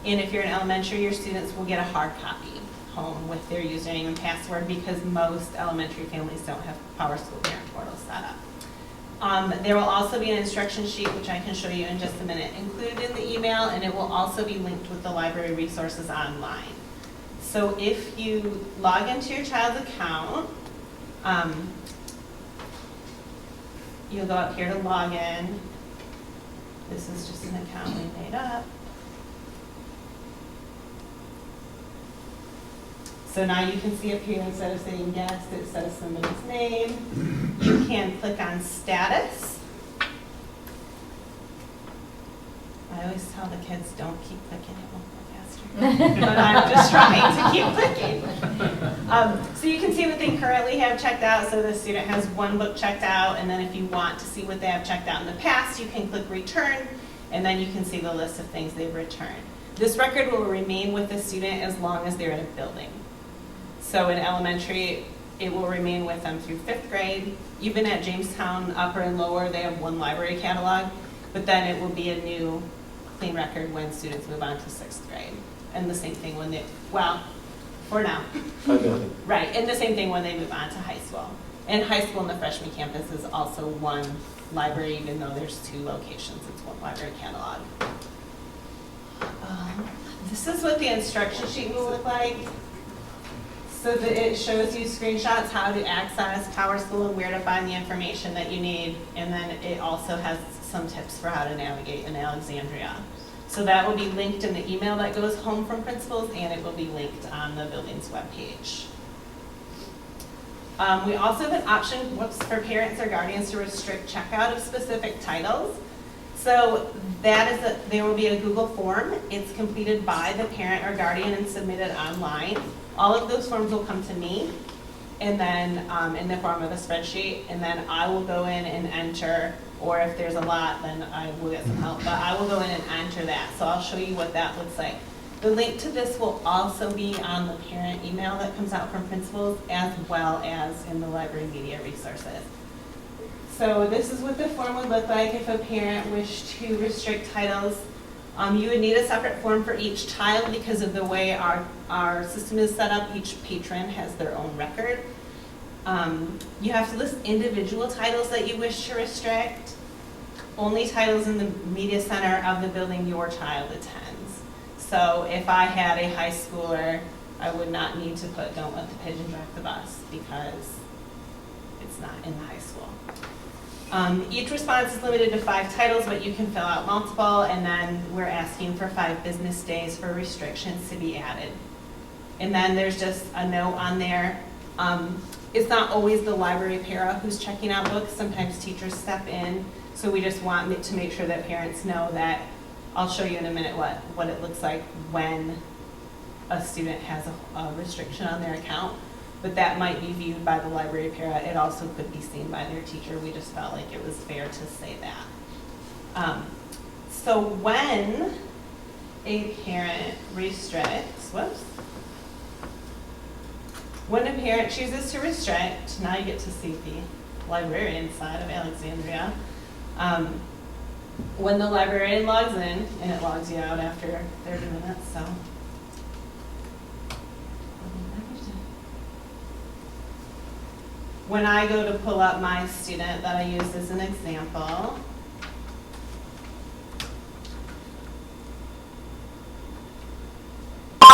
And if you're in elementary, your students will get a hard copy home with their username and password because most elementary families don't have PowerSchool parent portal set up. There will also be an instruction sheet, which I can show you in just a minute, included in the email, and it will also be linked with the library resources online. So if you log into your child's account, you'll go up here to log in. This is just an account we made up. So now you can see up here, instead of saying guest, it says somebody's name. You can click on status. I always tell the kids, don't keep clicking, it won't go faster. But I'm just trying to keep clicking. So you can see what they currently have checked out. So the student has one book checked out, and then if you want to see what they have checked out in the past, you can click return, and then you can see the list of things they've returned. This record will remain with the student as long as they're in a building. So in elementary, it will remain with them through 5th grade. Even at Jamestown Upper and Lower, they have one library catalog, but then it will be a new clean record when students move on to 6th grade. And the same thing when they, well, for now. Right, and the same thing when they move on to high school. In high school, and the freshman campus is also one library, even though there's 2 locations, it's one library catalog. This is what the instruction sheet will look like. So that it shows you screenshots how to access PowerSchool and where to find the information that you need. And then it also has some tips for how to navigate in Alexandria. So that will be linked in the email that goes home from principals, and it will be linked on the building's webpage. We also have an option for parents or guardians to restrict checkout of specific titles. So that is there will be a Google form. It's completed by the parent or guardian and submitted online. All of those forms will come to me, and then in the form of a spreadsheet, and then I will go in and enter, or if there's a lot, then I will get some help, but I will go in and enter that. So I'll show you what that looks like. The link to this will also be on the parent email that comes out from principals, as well as in the library media resources. So this is what the form would look like if a parent wished to restrict titles. You would need a separate form for each child because of the way our system is set up. Each patron has their own record. You have to list individual titles that you wish to restrict, only titles in the media center of the building your child attends. So if I had a high schooler, I would not need to put "Don't let the pigeon drive the bus" because it's not in the high school. Each response is limited to 5 titles, but you can fill out multiple, and then we're asking for 5 business days for restrictions to be added. And then there's just a note on there. It's not always the library para who's checking out books. Sometimes teachers step in, so we just want to make sure that parents know that. I'll show you in a minute what it looks like when a student has a restriction on their account. But that might be viewed by the library para. It also could be seen by their teacher. We just felt like it was fair to say that. So when a parent restricts, when a parent chooses to restrict, now you get to see the librarian side of Alexandria. When the librarian logs in, and it logs you out after 30 minutes, so. When I go to pull up my student that I used as an example, that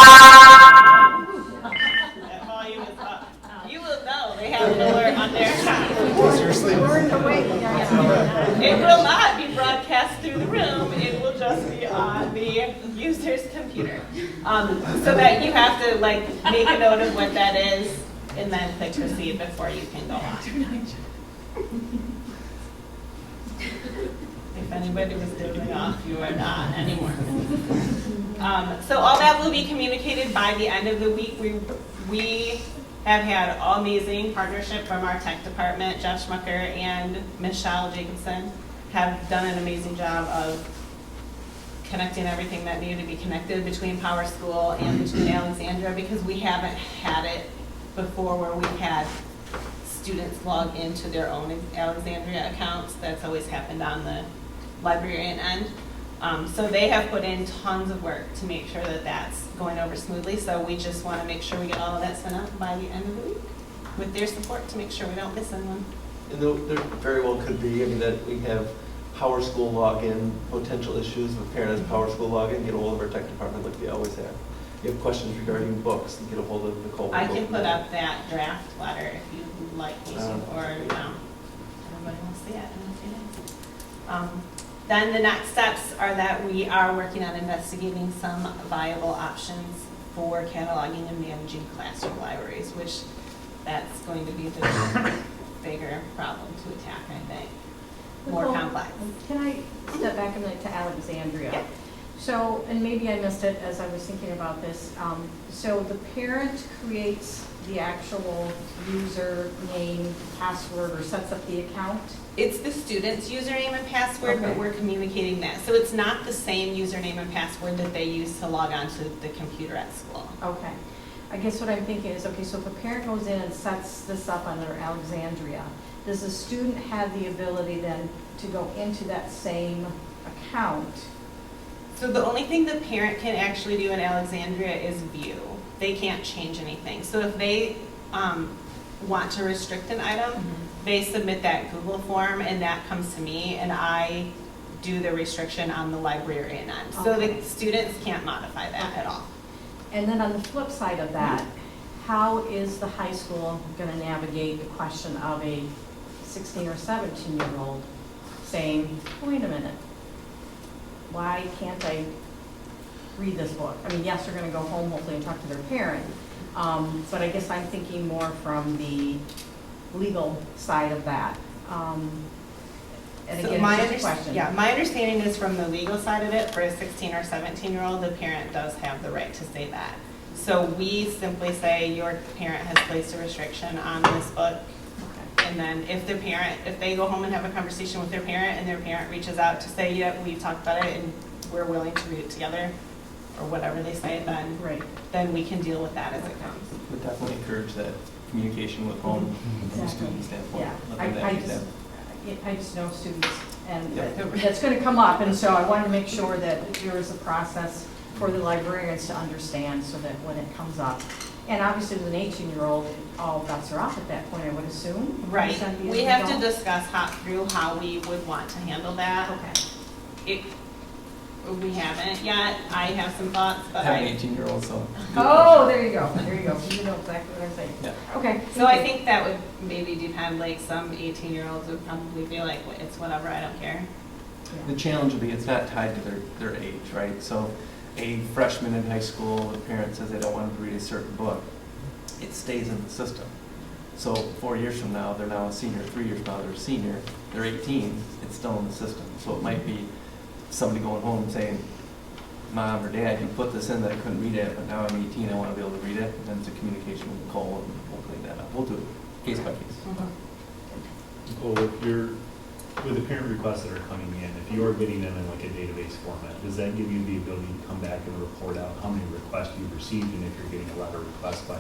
volume is up. You will know they have an alert on their account. Seriously? It will not be broadcast through the room. It will just be on the user's computer. So that you have to make a note of what that is, and then click proceed before you can go on. If anybody was dozing off, you are not anymore. So all that will be communicated by the end of the week. We have had amazing partnership from our tech department. Jeff Schmucker and Michelle Jacobson have done an amazing job of connecting everything that needed to be connected between Power School and between Alexandria, because we haven't had it before where we've had students log into their own Alexandria accounts. That's always happened on the librarian end. So they have put in tons of work to make sure that that's going over smoothly. So we just want to make sure we get all of that sent out by the end of the week with their support to make sure we don't miss anyone. And there very well could be, that we have Power School login, potential issues with parent has Power School login, get a hold of our tech department like we always have. You have questions regarding books, get a hold of Nicole. I can put up that draft letter if you'd like me to, or everybody will see it in a few days. Then the next steps are that we are working on investigating some viable options for cataloging and managing classroom libraries, which that's going to be the bigger problem to attack, I think. More complex. Can I step back a minute to Alexandria? Yeah. So, and maybe I missed it as I was thinking about this. So the parent creates the actual username, password, or sets up the account? It's the student's username and password, Okay. but we're communicating that. So it's not the same username and password that they use to log on to the computer at school. Okay. I guess what I'm thinking is, okay, so if a parent goes in and sets this up on their Alexandria, does the student have the ability then to go into that same account? So the only thing the parent can actually do in Alexandria is view. They can't change anything. So if they want to restrict an item, they submit that Google form, and that comes to me, and I do the restriction on the librarian end. So Okay. the students can't modify that at all. And then on the flip side of that, how is the high school going to navigate the question of a 16 or 17-year-old saying, wait a minute, why can't I read this book? I mean, yes, they're going to go home hopefully and talk to their parent, but I guess I'm thinking more from the legal side of that. And So again, it's just a question. Yeah, my understanding is from the legal side of it, for a 16 or 17-year-old, the parent does have the right to say that. So we simply say your parent has placed a restriction on this book. And then if they go home and have a conversation with their parent and their parent reaches out to say, yeah, we've talked about it and we're willing to read it together, or whatever they say, then we can deal with that as it comes. Would definitely encourage that communication with home from the student standpoint. Yeah, Let them navigate that. I just know students, and Yep. that's going to come up, and so I want to make sure that there is a process for the librarians to understand, so that when it comes up, and obviously with an 18-year-old, all bets are off at that point, I would assume. Right. Send the We have to adult. discuss how we would want to handle that. Okay. We haven't yet. I have some thoughts, I but have an 18-year-old, so. Oh, there you go, there you go. You know exactly what I'm saying. Yeah. Okay. So I think that would maybe depend, like some 18-year-olds would probably be like, it's whatever, I don't care. The challenge would be, it's not tied to their age, right? So a freshman in high school, the parent says they don't want them to read a certain book, it stays in the system. So 4 years from now, they're now a senior, 3 years from now, they're a senior, they're 18, it's still in the system. So it might be somebody going home saying, Mom or Dad, you put this in that I couldn't read it, but now I'm 18, I want to be able to read it. And then it's a communication with Nicole, and we'll clean that up. We'll do it case by case. Nicole, with the parent requests that are coming in, if you're getting them in like a database format, does that give you the ability to come back and report out how many requests you've received, and if you're getting a lot of requests by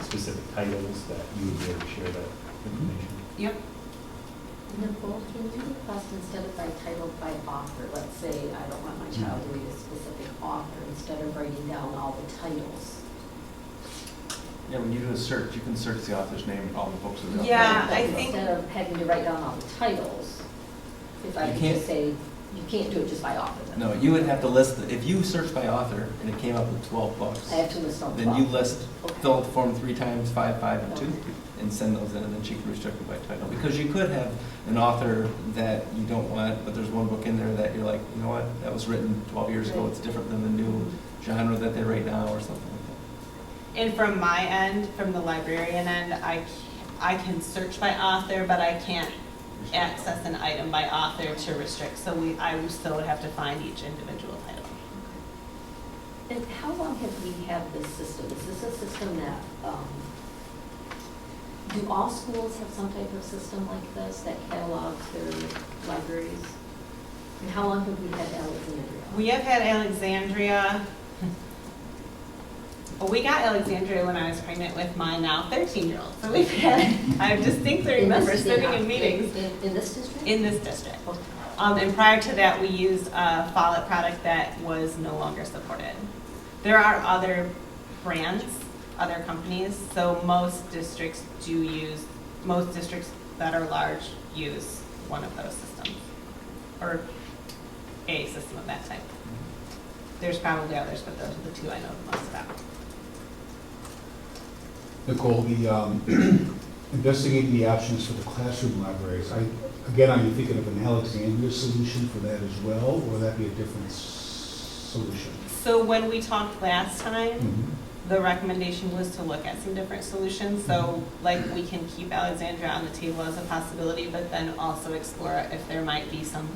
specific titles, that you would be able to share that information? Yep. Nicole, can you request instead of by title, by author? Let's say I don't want my child to read a specific author, instead of writing down all the titles. Yeah, when you do a search, you can search the author's name and all the books that are out Yeah, there. I think- Instead of having to write down all the titles, if I You could can't- just say, you can't do it just by author then. No, you would have to list, if you search by author and it came up with 12 books, I have to list all the then you authors. list, Okay. fill out the form 3 times, 5, 5, and 2, Okay. and send those in, and then she can restrict it by title. Because you could have an author that you don't want, but there's one book in there that you're like, you know what, that was written 12 years ago, it's different than the new genre that they write now, or something like And from my end, from the librarian end, I can search by author, but I can't that. access an item by author to restrict. So I still would have to find each individual title. And how long have we had this system? Is this a system that, do all schools have some type of system like this that catalogs their libraries? And how long have we had Alexandria? We have had Alexandria. Well, we got Alexandria when I was pregnant with my now 13-year-old. So we've had, I distinctly remember sitting in meetings In this district? in this district. Okay. And prior to that, we used a Follett product that was no longer supported. There are other brands, other companies, so most districts that are large use one of those systems, or a system of that type. There's probably others, but those are the two I know the most about. Nicole, the investigating the options for the classroom libraries, again, are you thinking of an Alexandria solution for that as well, or would that be a different solution? So when we talked last time, Mhm. the recommendation was to look at some different solutions. So like we can keep Alexandria on the table as a possibility, but then also explore if there might be some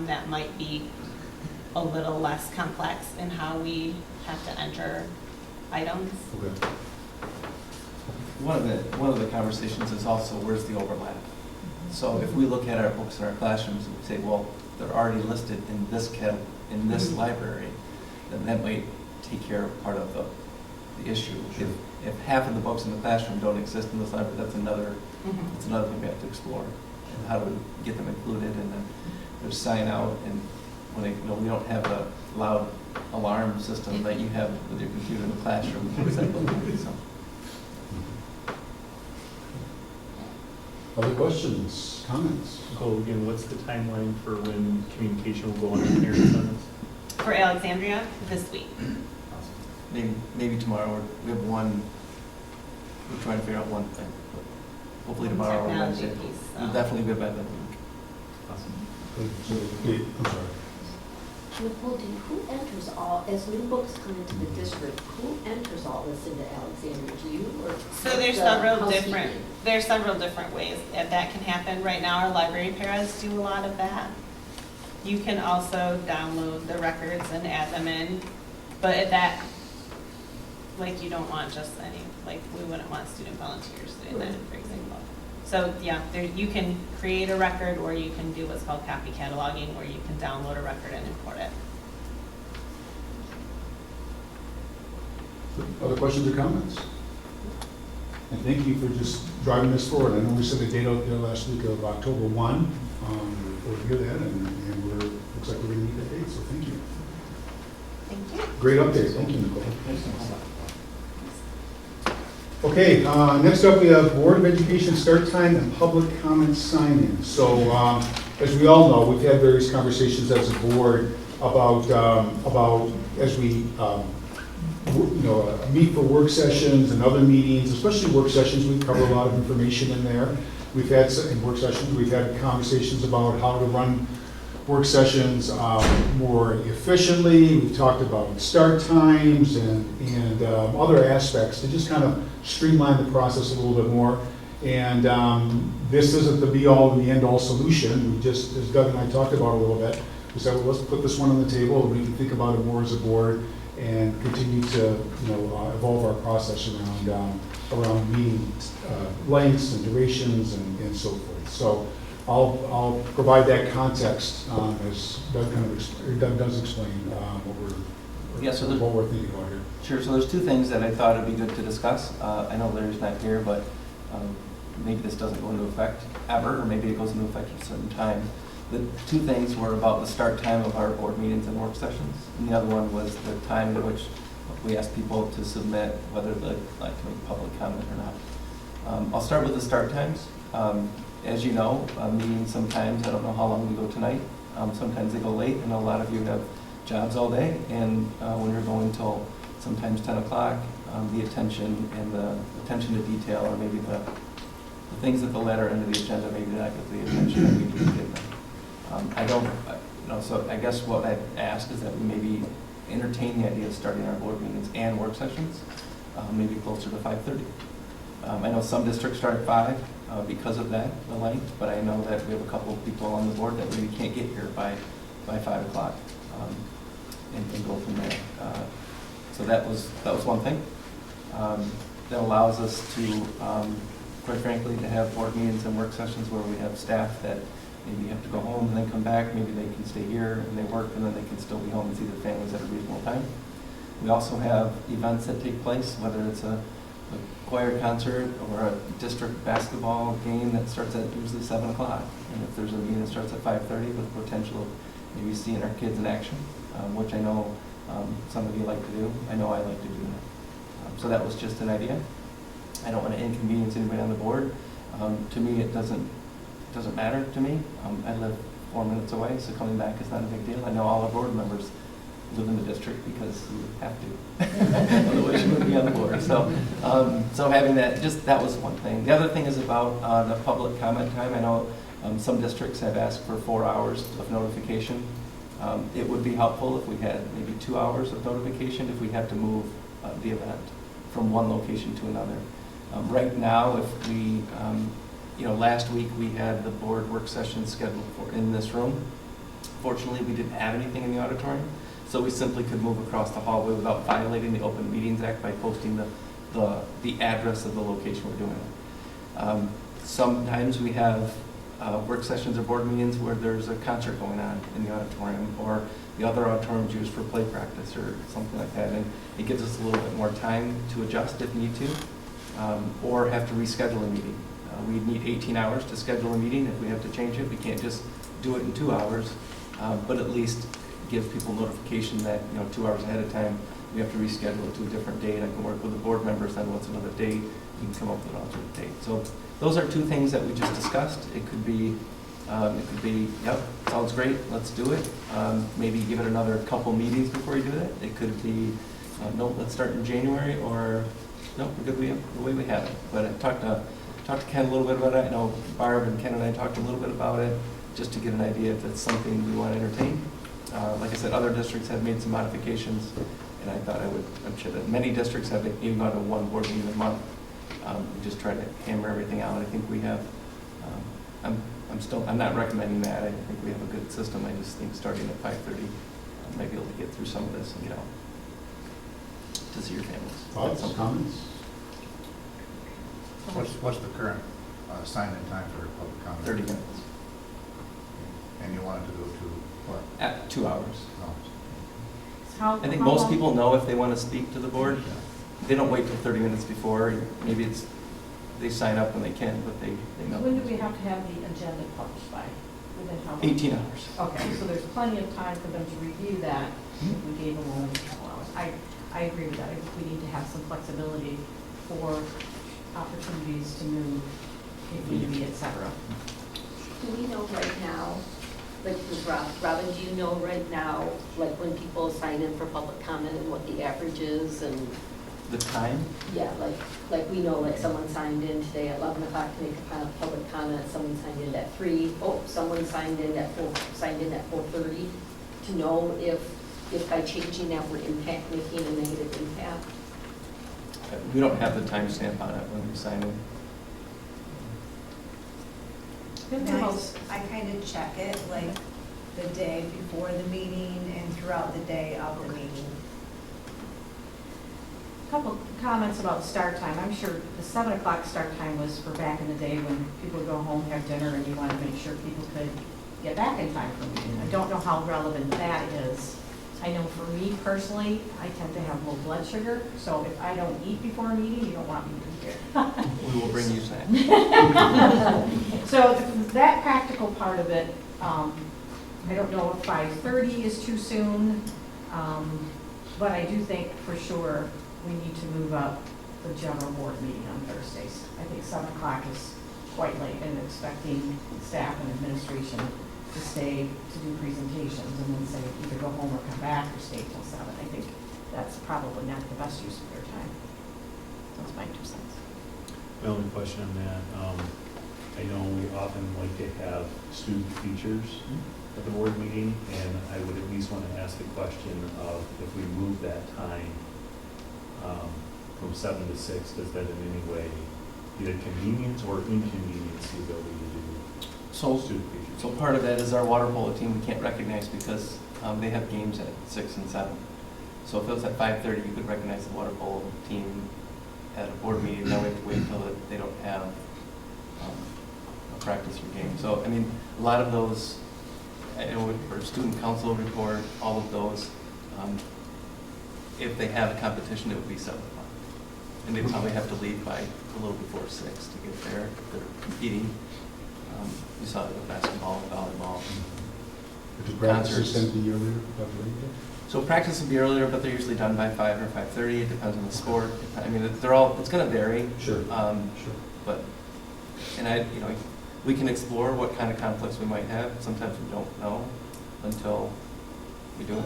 that might be a little less complex in how we have to enter items. Okay. One of the conversations is also, where's the overlap? So if we look at our books in our classrooms and we say, well, they're already listed in this library, then that might take care of part of the issue. Sure. If half of the books in the classroom don't exist in this library, that's another thing we have to explore. And how do we get them included, and then there's sign out, and when we don't have a loud alarm system that you have with your computer in the classroom, things like that. So. Other questions, comments? Nicole, again, what's the timeline for when communication will go on to parents on this? For Alexandria, this week. Maybe tomorrow. We have one. We're trying to figure out one thing. But hopefully tomorrow or Technology Wednesday. piece, so. We'll definitely be by the week. Awesome. So, I'm sorry. Nicole, who enters all, as new books come into the district, who enters all this into Alexandria? Do you or? So there's the several different ways that can happen. Right now, our library paras do a lot of that. You can also download the records and add them in, but like you don't want just any, like we wouldn't want student volunteers doing that, for example. So yeah, there, you can create a record or you can do what's called copy cataloging, where you can download a record and import it. Other questions or comments? And thank you for just driving this forward. I know we set the date out there last week of October 1, we'll hear that, and we're, looks like we're gonna meet that date, so thank you. Thank you. Great update, thank you, Nicole. Okay, next up we have Board of Education start time and public comment sign-in. So, as we all know, we've had various conversations as a board about as we meet for work sessions and other meetings, especially work sessions, we cover a lot of information in there. We've had, in work sessions, we've had conversations about how to run work sessions more efficiently. We've talked about start times and other aspects to just kind of streamline the process a little bit more. And this isn't the be-all and the end-all solution. We just, as Doug and I talked about a little bit, we said, well, let's put this one on the table and we can think about it more as a board and continue to evolve our process around meeting lengths and durations and so forth. So I'll provide that context as Doug does explain what we're thinking about here. Sure, so there's two things that I thought would be good to discuss. I know Larry's not here, but maybe this doesn't go into effect ever, or maybe it goes into effect at a certain time. The two things were about the start time of our board meetings and work sessions, and the other one was the time at which we ask people to submit whether they'd like to make public comment or not. I'll start with the start times. As you know, meetings sometimes, I don't know how long we go tonight, sometimes they go late, and a lot of you have jobs all day, and when you're going till sometimes 10 o'clock, the attention and the attention to detail, or maybe the things at the latter end of the agenda, maybe not get the attention that we need to give them. So I guess what I'd ask is that we maybe entertain the idea of starting our board meetings and work sessions, maybe closer to 5:30. I know some districts start at 5 because of that, the length, but I know that we have a couple of people on the board that maybe can't get here by 5 o'clock and go from there. So that was one thing. That allows us to, quite frankly, to have board meetings and work sessions where we have staff that maybe have to go home and then come back. Maybe they can stay here and they work, and then they can still be home and see their families at a reasonable time. We also have events that take place, whether it's a choir concert or a district basketball game that starts at usually 7 o'clock. And if there's a meeting that starts at 5:30 with the potential of maybe seeing our kids in action, which I know some of you like to do. I know I like to do that. So that was just an idea. I don't want to inconvenience anybody on the board. To me, it doesn't matter to me. I live 4 minutes away, so coming back is not a big deal. I know all our board members live in the district because you have to. Otherwise, you wouldn't be on the board. So having that, that was one thing. The other thing is about the public comment time. I know some districts have asked for 4 hours of notification. It would be helpful if we had maybe 2 hours of notification if we had to move the event from one location to another. Right now, if we, last week we had the board work session scheduled for in this room. Fortunately, we didn't have anything in the auditorium, so we simply could move across the hallway without violating the Open Meetings Act by posting the address of the location we're doing it. Sometimes we have work sessions or board meetings where there's a concert going on in the auditorium, or the other auditorium is used for play practice or something like that, and it gives us a little bit more time to adjust if need to, or have to reschedule a meeting. We need 18 hours to schedule a meeting. If we have to change it, we can't just do it in 2 hours, but at least gives people notification that 2 hours ahead of time we have to reschedule it to a different date. I can work with the board members, then what's another date, you can come up with an alternate date. So those are two things that we just discussed. It could be, yep, sounds great, let's do it. Maybe give it another couple meetings before you do it. It could be, no, let's start in January, or no, we're good the way we have it. But I talked to Ken a little bit about it. I know Barb and Ken and I talked a little bit about it, just to get an idea if it's something we want to entertain. Like I said, other districts have made some modifications, and I thought I'm sure that many districts have even gone to one board meeting a month. We just try to hammer everything out. I think we have, I'm not recommending that. I think we have a good system. I just think starting at 5:30, I might be able to get through some of this and get out. to see your families. Thoughts, comments? What's the current sign-in time for public comment? 30 minutes. And you want it to go to what? At 2 hours. No. How- I think how most long- people know if they want to speak to the board. They don't wait till 30 minutes before. Maybe it's, they sign up when they can, but they know. When do we have to have the agenda published by? Within how long? 18 hours. Okay, so there's plenty of time for them to review that if we gave them only a couple hours. I agree with that. I think we need to have some flexibility for opportunities to move if need be, et cetera. Do we know right now, like with Robin, do you know right now, like when people sign in for public comment and what the average is and? The time? Yeah, like we know, like someone signed in today at 11 o'clock to make a public comment, someone signed in at 3, someone signed in at 4:30, to know if by changing that we're making a negative impact. We don't have the timestamp on it when we sign in. I kind of check it like the day before the meeting and throughout the day of the meeting. Couple comments about start time. I'm sure the 7 o'clock start time was for back in the day when people would go home, have dinner, and you want to make sure people could get back in time for a meeting. I don't know how relevant that is. I know for me personally, I tend to have low blood sugar, so if I don't eat before a meeting, you don't want me to be here. We will bring you snacks. So that practical part of it, I don't know if 5:30 is too soon, but I do think for sure we need to move up the general board meeting on Thursdays. I think 7 o'clock is quite late, and expecting staff and administration to stay to do presentations and then say either go home or come back or stay till 7. I think that's probably not the best use of their time. That's my 2 cents. My only question on that, I know we often like to have student features at the board meeting, and I would at least want to ask the question of if we move that time from 7 to 6, does that in any way either convenience or inconvenience the ability to do student features? So part of that is our water polo team we can't recognize because they have games at 6 and 7. So if it was at 5:30, you could recognize the water polo team at a board meeting. Now we have to wait until they don't have a practice or game. So I mean, a lot of those, for student council report, all of those, if they have a competition, it would be 7 o'clock. And they probably have to leave by a little before 6 to get there if they're competing. You saw it with basketball and volleyball. If the practices Concerts. tend to be earlier, about the weekend? So practice will be earlier, but they're usually done by 5 or 5:30. It depends on the sport. I mean, they're all, it's going to vary. Sure. Sure. But, and we can explore what kind of conflicts we might have. Sometimes we don't know until we do it.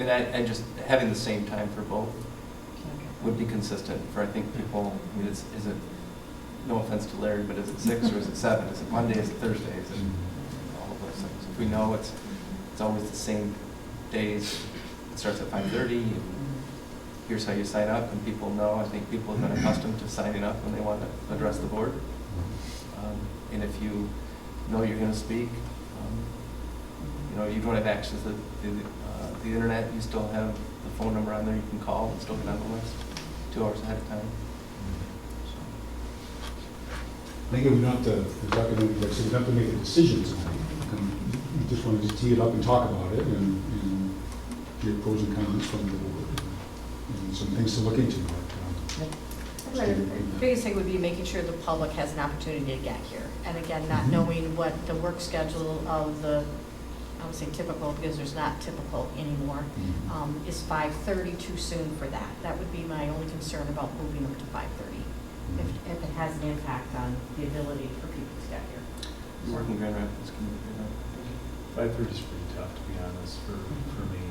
And just having the same time for both would be consistent for, I think, people. I mean, is it, no offense to Larry, but is it 6 or is it 7? Is it Monday? Is it Thursday? Is it all of those things? If we know it's always the same days, it starts at 5:30, and here's how you sign up, and people know. I think people have been accustomed to signing up when they want to address the board. And if you know you're going to speak, you don't have access to the internet, you still have the phone number on there you can call and still get on the list 2 hours ahead of time. I think we don't have to, we don't have to make a decision tonight. We just wanted to tee it up and talk about it and hear pros and cons from the board and some things to look into. The biggest thing would be making sure the public has an opportunity to get here. And again, not knowing what the work schedule of the, I would say typical, because there's not typical anymore, is 5:30 too soon for that? That would be my only concern about moving them to 5:30, if it has an impact on the ability for people to get here. You're working Grand Rapids, can you do that? 5:30 is pretty tough, to be honest, for me.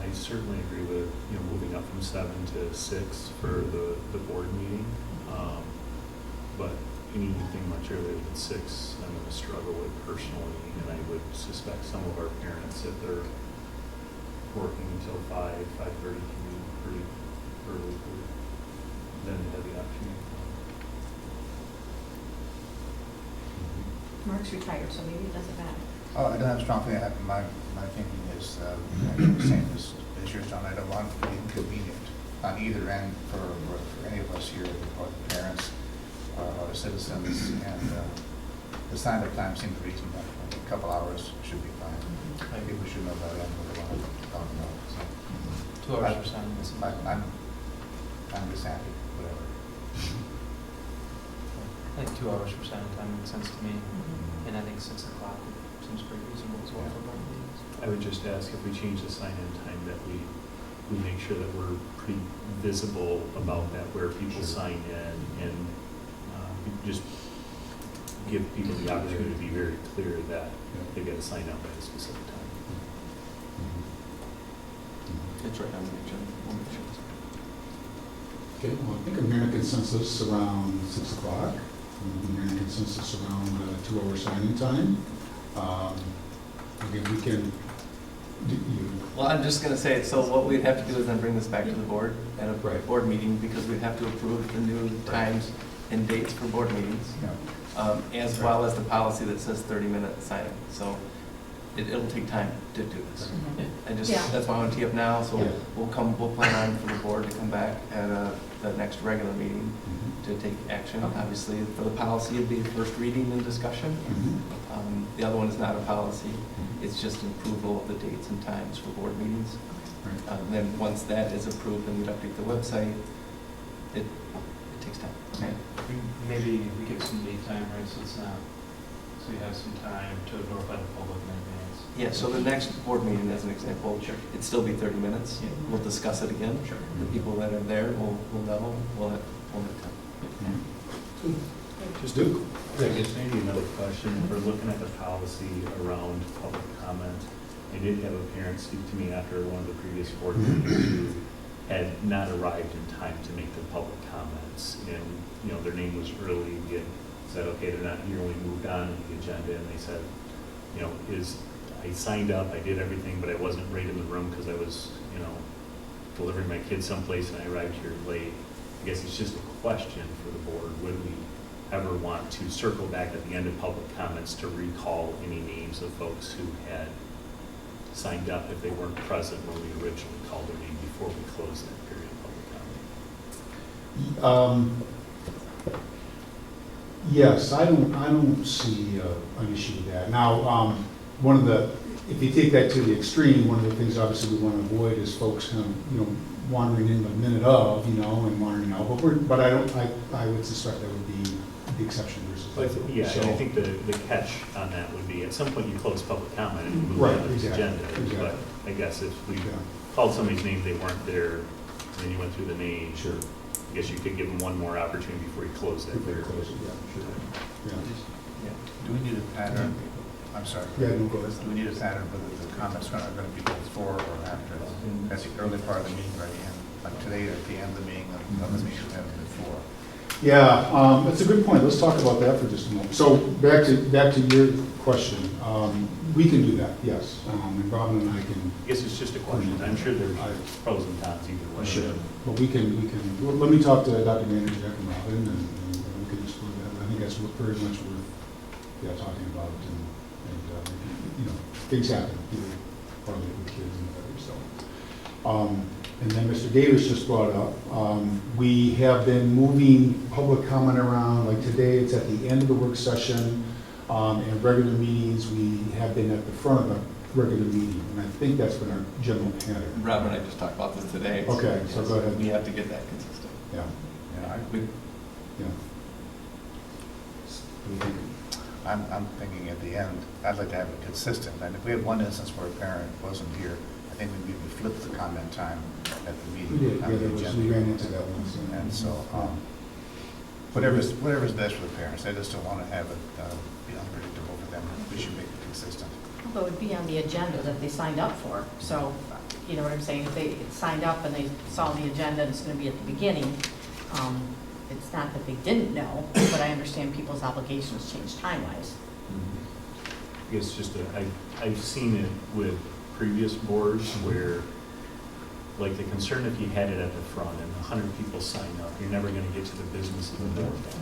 I certainly agree with, moving up from 7 to 6 for the board meeting. But anything much earlier than 6, I'm going to struggle with personally, and I would suspect some of our parents, if they're working until 5:30 can be pretty early for them to have the opportunity. Mark's retired, so maybe it doesn't matter. I don't have a strong feeling. My thinking is actually the same as this year's done, I don't want it to be inconvenient on either end for any of us here, or the parents, or the citizens, and the sign-up time seems reasonable. I think a couple hours should be fine. I think we should know by then what we want to talk about. So 2 hours for signing this. I'm just happy, whatever. I think 2 hours for signing time makes sense to me, and I think 6 o'clock seems pretty reasonable as well for both meetings. I would just ask if we change the sign-in time that we make sure that we're pretty visible about that, where people sign in, and just give people the opportunity to be very clear that they've got to sign up at a specific time. It's right on the agenda. We'll make sure. Okay, well, I think I'm hearing a consensus around 6 o'clock. I'm hearing a consensus around 2 hour signing time. Again, we can, Well, I'm just going to say, so what we'd have to do is then bring this back to the board at a Right. board meeting, because we'd have to approve the new times and dates for board meetings, as well as the policy that says 30-minute signing. So it'll take time to do this. Yeah. That's why I want to tee up now, so Yeah. we'll plan on for the board to come back at the next regular meeting to take action. Okay. Obviously, for the policy, it'd be a first reading and discussion. The other one is not a policy. It's just an approval of the dates and times for board meetings. Right. Then once that is approved, then we'd update the website. It takes time. Okay. Maybe we give some lead time, right, so it's not, so you have some time to notify the public in advance. Yeah, so the next board meeting, as an example, Sure. it'd still be 30 minutes. Yeah. We'll discuss it again. Sure. The people that are there will know, we'll have time. Just do. I guess maybe another question, if we're looking at the policy around public comment, I did have a parent speak to me after one of the previous board meetings who had not arrived in time to make the public comments, and, you know, their name was early, we had said, okay, they're not here, we moved on to the agenda, and they said, you know, I signed up, I did everything, but I wasn't right in the room because I was, you know, delivering my kids someplace and I arrived here late. I guess it's just a question for the board, would we ever want to circle back at the end of public comments to recall any names of folks who had signed up if they weren't present when we originally called their name before we closed that period of public comment? Yes, I don't see an issue with that. Now, if you take that to the extreme, one of the things obviously we want to avoid is folks kind of, wandering in the minute of, and wandering out. But I would suspect that would be the exception versus. Yeah, So- and I think the catch on that would be, at some point you close public comment and move Right, on to the exactly, agenda. exactly. But I guess if we Yeah. called somebody's name, they weren't there, and then you went through the name, Sure. I guess you could give them one more opportunity before you close that. Very close, yeah, sure. Yeah. Do we need a pattern? I'm sorry. Yeah, no, go ahead. Do we need a pattern whether the comments are going to be before or after? That's the early part of the meeting or the end? Like today or at the end of the meeting, the other meeting should have it before. Yeah, that's a good point. Let's talk about that for just a moment. So back to your question. We can do that, yes. And Robin and I can. I guess it's just a question. I'm sure there's pros and cons either way. Sure. But we can, well, let me talk to Dr. Manager Jack and Robin, and we can explore that. I think that's very much worth talking about. And things happen, partly with kids and whatever. So, and then Mr. Davis just brought up, we have been moving public comment around. Like today, it's at the end of the work session. And regular meetings, we have been at the front of the regular meeting, and I think that's been our general pattern. Rob and I just talked about this today. Okay, so go ahead. We have to get that consistent. Yeah. Yeah. What do you think? I'm thinking at the end, I'd like to have it consistent. And if we have one instance where a parent wasn't here, I think we flipped the comment time at the meeting. We did, on the agenda. we ran into that once. And so, whatever's best for the parents, I just don't want to have it be unpredictable for them. We should make it consistent. Although it would be on the agenda that they signed up for. So, you know what I'm saying? If they signed up and they saw the agenda and it's going to be at the beginning, it's not that they didn't know, but I understand people's obligations change time-wise. I guess just I've seen it with previous boards where, like, the concern if you had it at the front and 100 people sign up, you're never going to get to the business of the board that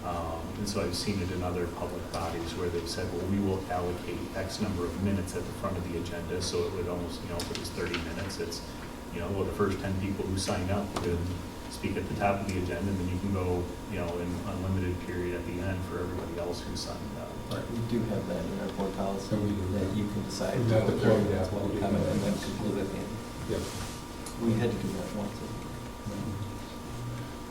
night. And so I've seen it in other public bodies where they've said, well, we will allocate X number of minutes at the front of the agenda, so it would almost, if it was 30 minutes, it's, well, the first 10 people who sign up would speak at the top of the agenda, and then you can go, in unlimited period at the end for everybody else who signed up. Right, we do have that in our board policy, So we do that that. you can decide We to have go to through plug that that. public comment and then conclude at the end. Yep. We had to do that once.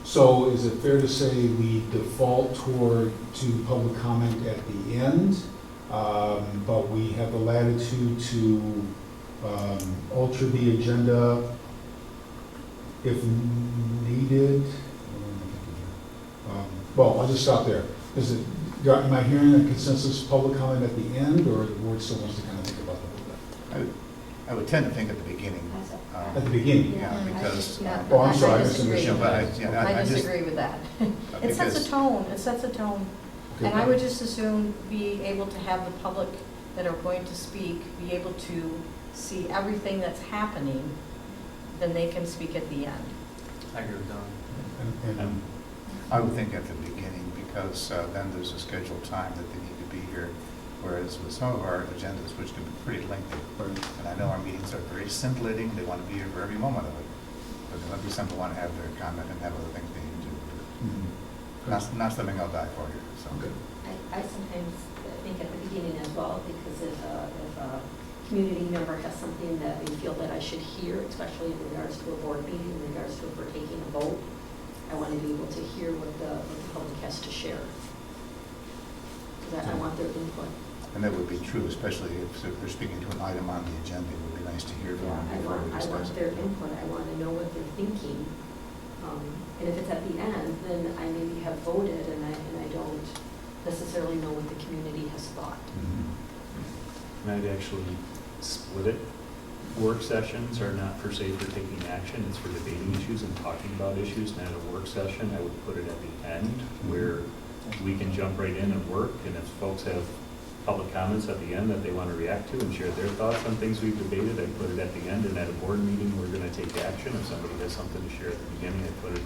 So is it fair to say we default to public comment at the end, but we have the latitude to alter the agenda if needed? Well, I'll just stop there. Am I hearing a consensus public comment at the end, or the board still wants to kind of think about that a little bit? I would tend to think at the beginning. At the beginning? Yeah, because. Oh, I'm sorry, I I disagree. misunderstood. But I just- disagree with that. It sets because- a tone, it sets a tone. Okay. And I would just as soon be able to have the public that are going to speak be able to see everything that's happening, then they can speak at the end. I agree with Don. And- I would think at the beginning, because then there's a scheduled time that they need to be here, whereas with some of our agendas, which can be pretty lengthy, and I know our meetings are very scintillating, they want to be here for every moment of it, but there might be some who want to have their comment and have other things they need to do. Mhm. Not something I'll die for here, so. Okay. I sometimes think at the beginning as well, because if a community member has something that they feel that I should hear, especially in regards to a board meeting, in regards to if we're taking a vote, I want to be able to hear what the public has to share. Because I want their input. And that would be true, especially if they're speaking to an item on the agenda, it would be nice to hear from Yeah, them I before we want discuss their it. input, I want to know what they're thinking. And if it's at the end, then I maybe have voted and I don't necessarily know what the community has thought. Mhm. And I'd actually split it. Work sessions are not per se for taking action, it's for debating issues and talking about issues. And at a work session, I would put it at the end where we can jump right in and work. And if folks have public comments at the end that they want to react to and share their thoughts on things we've debated, I put it at the end. And at a board meeting, we're going to take action. If somebody has something to share at the beginning, I put it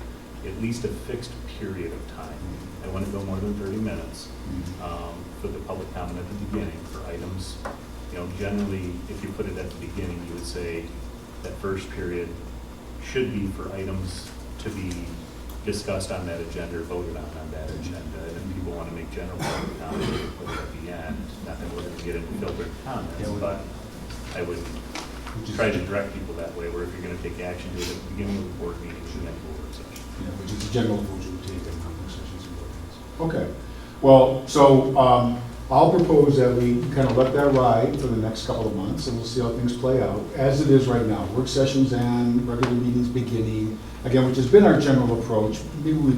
at least a fixed period of time. I want to go more than 30 minutes for the public comment at the beginning for items. Generally, if you put it at the beginning, you would say that first period should be for items to be discussed on that agenda or voted on that agenda. And if people want to make general public comments, they put it at the end. Not that we're going to get into filtered comments, but I would try to direct people that way, where if you're going to take action, do it at the beginning of the board meeting and then the work session. Yeah, which is the general approach we take in public sessions and board meetings. Okay, well, so I'll propose that we kind of let that ride for the next couple of months, and we'll see how things play out, as it is right now. Work sessions and regular meetings beginning, again, which has been our general approach. Maybe we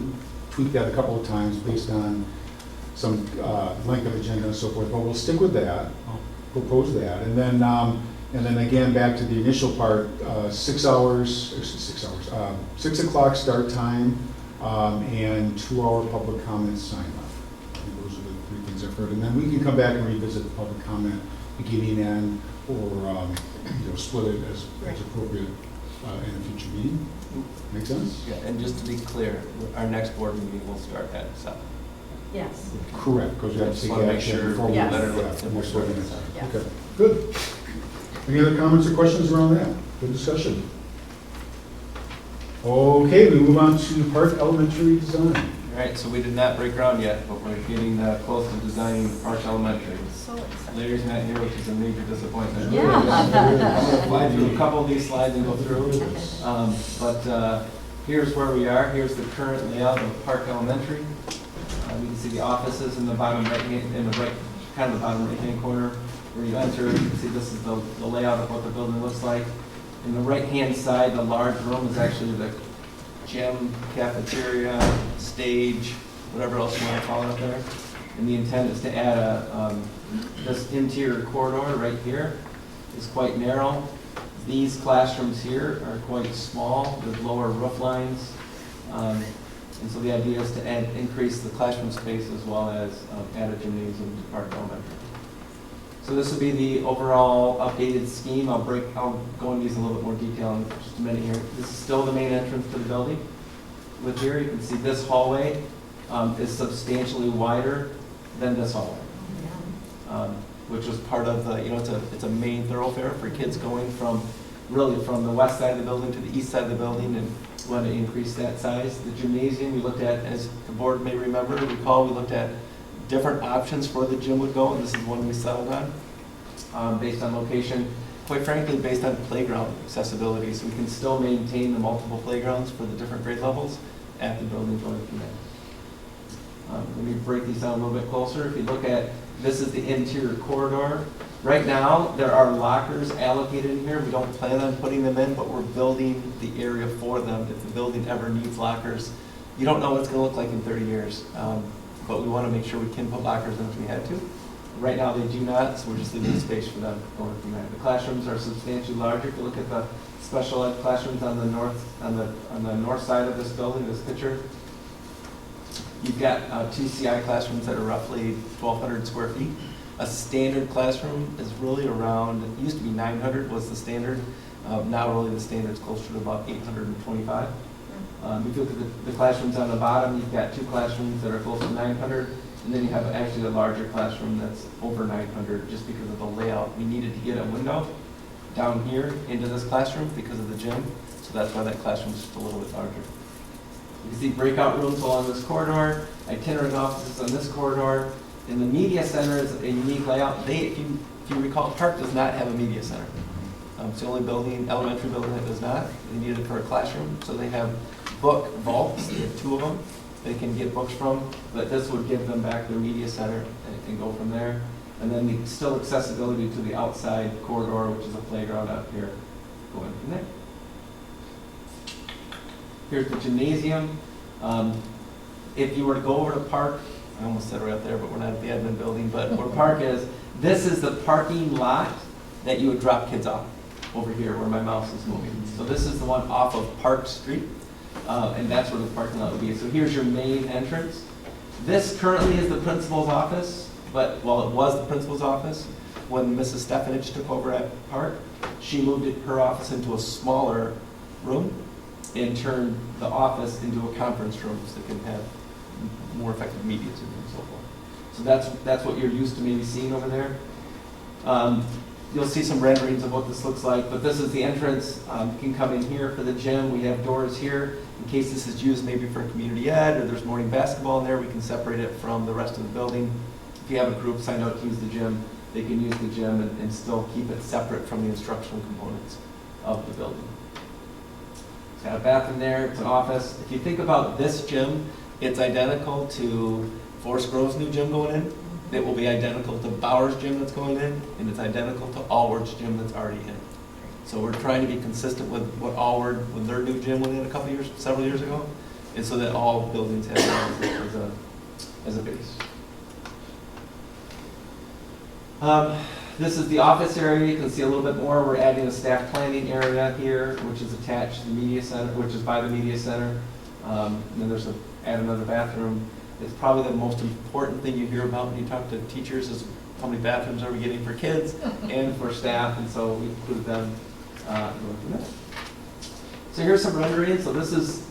tweak that a couple of times based on some length of agenda and so forth, but we'll stick with that. I'll propose that, and then again, back to the initial part, 6 hours, 6 o'clock start time, and 2-hour public comment sign up. I think those are the 3 things I've heard, and then we can come back and revisit the public comment beginning and, or, split it as appropriate in a future meeting. Make sense? Yeah, and just to be clear, our next board meeting will start at 7. Yes. Correct, because we have to Just take wanna make action sure before we. Yes. let her Yeah, look at we're the sorting board. it out. Yes. Okay, good. Any other comments or questions around that? Good discussion. Okay, we move on to Park Elementary Design. All right, so we did not break ground yet, but we're getting close to designing Park Elementary. So excited. Larry's not here, which is a major disappointment. Yeah. I'm gonna fly through a couple of these slides and go through. But here's where we are. Here's the current layout of Park Elementary. You can see the offices in the bottom right hand, in the right, kind of the bottom right hand corner where you enter. You can see this is the layout of what the building looks like. In the right hand side, the large room is actually the gym, cafeteria, stage, whatever else you want to call it up there. And the intent is to add this interior corridor right here is quite narrow. These classrooms here are quite small with lower roof lines. And so the idea is to increase the classroom space as well as add a gymnasium to Park Elementary. So this will be the overall updated scheme. I'll go into these in a little bit more detail in just a minute here. This is still the main entrance to the building. With here, you can see this hallway is substantially wider than this hallway. Which was part of the, it's a main thoroughfare for kids going from the west side of the building to the east side of the building, and we want to increase that size. The gymnasium, we looked at, as the board may recall, we looked at different options for where the gym would go, and this is one we settled on, based on location, quite frankly, based on playground accessibility, so we can still maintain the multiple playgrounds for the different grade levels at the building going from there. Let me break these down a little bit closer. If you look at, this is the interior corridor. Right now, there are lockers allocated in here. We don't plan on putting them in, but we're building the area for them if the building ever needs lockers. You don't know what it's going to look like in 30 years, but we want to make sure we can put lockers in if we had to. Right now, they do not, so we're just leaving the space for them going from there. The classrooms are substantially larger. If you look at the special ed classrooms on the north side of this building, this picture, you've got 2 CI classrooms that are roughly 1,200 square feet. A standard classroom is really around, it used to be 900 was the standard. Now really the standard is closer to about 825. If you look at the classrooms on the bottom, you've got 2 classrooms that are close to 900, and then you have actually a larger classroom that's over 900 just because of the layout. We needed to get a window down here into this classroom because of the gym, so that's why that classroom is just a little bit larger. You can see breakout rooms along this corridor, itinerant offices on this corridor, and the media center is a unique layout. If you recall, Park does not have a media center. It's the only elementary building that does not. They need it for a classroom, so they have book vaults. They have 2 of them they can get books from, but this would give them back their media center and go from there. And then still accessibility to the outside corridor, which is a playground out here, going from there. Here's the gymnasium. If you were to go over to Park, I almost said right up there, but we're not at the admin building, but where Park is, this is the parking lot that you would drop kids off over here where my mouse is moving. So this is the one off of Park Street, and that's where the parking lot would be. So here's your main entrance. This currently is the principal's office, but it was the principal's office. When Mrs. Stefanich took over at Park, she moved her office into a smaller room and turned the office into a conference room so they can have more effective meetings and so forth. So that's what you're used to maybe seeing over there. You'll see some renderings of what this looks like, but this is the entrance. You can come in here for the gym. We have doors here in case this is used maybe for community ed or there's morning basketball in there. We can separate it from the rest of the building. If you have a group signed up to use the gym, they can use the gym and still keep it separate from the instructional components of the building. It's got a bathroom there, it's an office. If you think about this gym, it's identical to Forest Grove's new gym going in. It will be identical to Bauer's gym that's going in, and it's identical to Allward's gym that's already in. So we're trying to be consistent with what Allward, when their new gym went in several years ago, and so that all buildings have that as a base. This is the office area. You can see a little bit more. We're adding a staff planning area here, which is attached to the media center, which is by the media center. And then there's add another bathroom. It's probably the most important thing you hear about when you talk to teachers is how many bathrooms are we getting for kids and for staff, and so we include them going through that. So here's some renderings. So this is,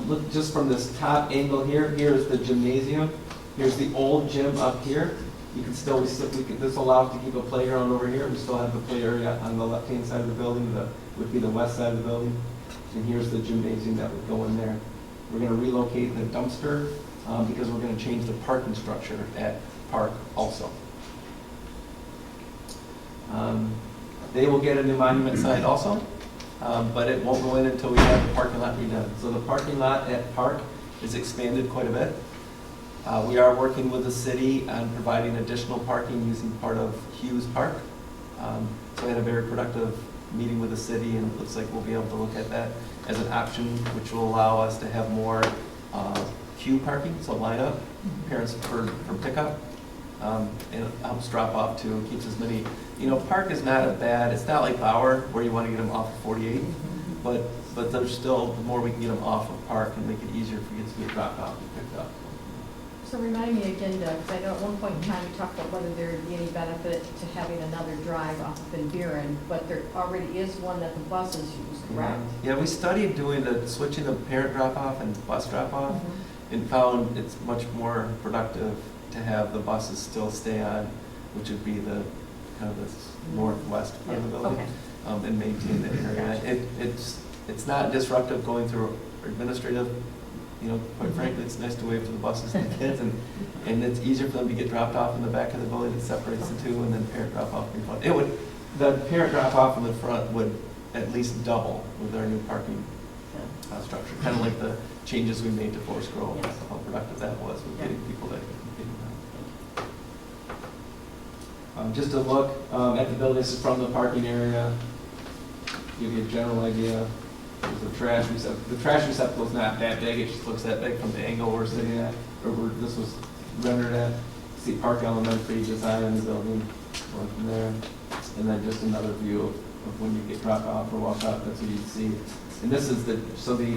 look just from this top angle here. Here's the gymnasium. Here's the old gym up here. You can still, this allows to keep a playground over here. We still have the play area on the left-hand side of the building, would be the west side of the building. And here's the gymnasium that would go in there. We're going to relocate the dumpster because we're going to change the parking structure at Park also. They will get a new monument sign also, but it won't go in until we have the parking lot redone. So the parking lot at Park is expanded quite a bit. We are working with the city on providing additional parking using part of Hughes Park. So we had a very productive meeting with the city, and it looks like we'll be able to look at that as an option, which will allow us to have more queue parking, so line up, parents for pickup, and it helps drop off too, keeps as many, Park is not a bad, it's not like Bauer where you want to get them off of 48, but there's still, the more we can get them off of Park and make it easier for kids to get dropped off and picked up. So remind me again, Doug, because I know at one point in time we talked about whether there would be any benefit to having another drive off of Van Buren, but there already is one that the buses use, correct? Yeah, we studied switching the parent drop-off and bus drop-off, and found it's much more productive to have the buses still stay on, which would be the kind of this northwest part of the building, Okay. and maintain that area. It's not disruptive going through administrative, quite frankly, it's nice to wave to the buses and the kids, and it's easier for them to get dropped off in the back of the building. It separates the two, and then parent drop off in front. The parent drop off in the front would at least double with our new parking structure, kind of like the changes we made to Forest Grove, Yes. how productive that was with getting people there. Just a look at the building, this is from the parking area, give you a general idea. There's the trash receptacle. The trash receptacle is not that big, it just looks that big from the angle we're sitting at, or where this was rendered at. See Park Elementary design in the building, going from there. And then just another view of when you get dropped off or walk up, that's what you see. And this is the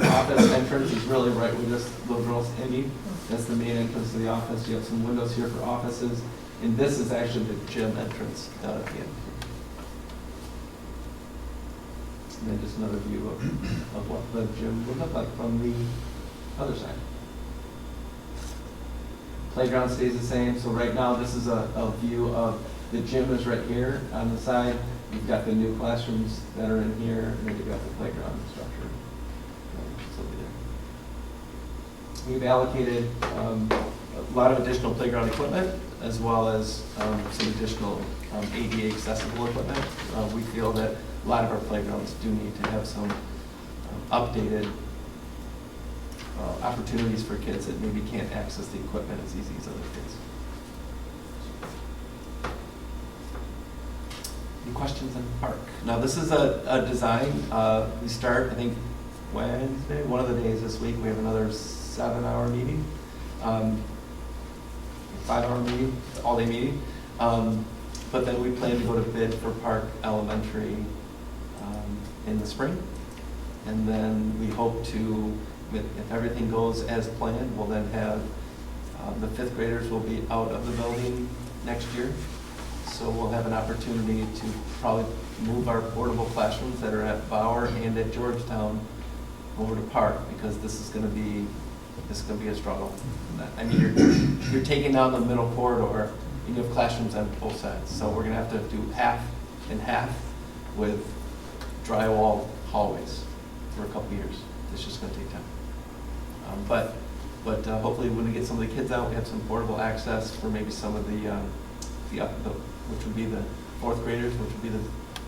office entrance is really right where this little girl's standing. That's the main entrance to the office. You have some windows here for offices. And this is actually the gym entrance down at the end. And then just another view of what the gym would look like from the other side. Playground stays the same. So right now this is a view of the gym is right here on the side. You've got the new classrooms that are in here, and then you've got the playground structure. It's over there. We've allocated a lot of additional playground equipment, as well as some additional ADA accessible equipment. We feel that a lot of our playgrounds do need to have some updated opportunities for kids that maybe can't access the equipment as easy as other kids. Any questions on the park? Now, this is a design. We start, I think, Wednesday, one of the days this week. We have another 7-hour meeting, 5-hour meeting, all-day meeting. But then we plan to go to bid for Park Elementary in the spring. And then we hope to, if everything goes as planned, we'll then have the 5th graders will be out of the building next year. So we'll have an opportunity to probably move our portable classrooms that are at Bauer and at Georgetown over to Park, because this is going to be a struggle. I mean, you're taking down the middle corridor, and you have classrooms on both sides. So we're going to have to do half and half with drywall hallways for a couple years. It's just going to take time. But hopefully when we get some of the kids out, we have some portable access for maybe some of the which would be the 4th graders, which would be the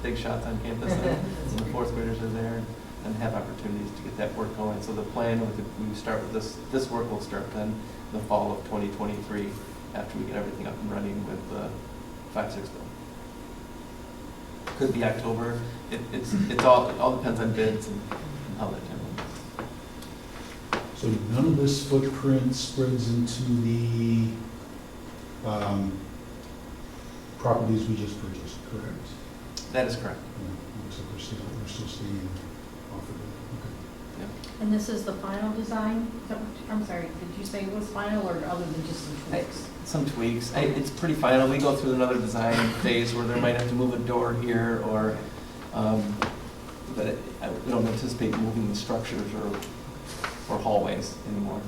big shots on campus. And the 4th graders are there and have opportunities to get that work going. So the plan, we start with this work will start then the fall of 2023 after we get everything up and running with the 5-6 building. Could be October. It all depends on bids and how that happens. So none of this footprint spreads into the properties we just purchased, correct? That is correct. Yeah, looks like we're still staying off of it. Okay. And this is the final design? I'm sorry, did you say it was final or other than just some tweaks? Some tweaks. It's pretty final. We go through another design phase where there might have to move a door here, or but we don't anticipate moving the structures or hallways anymore.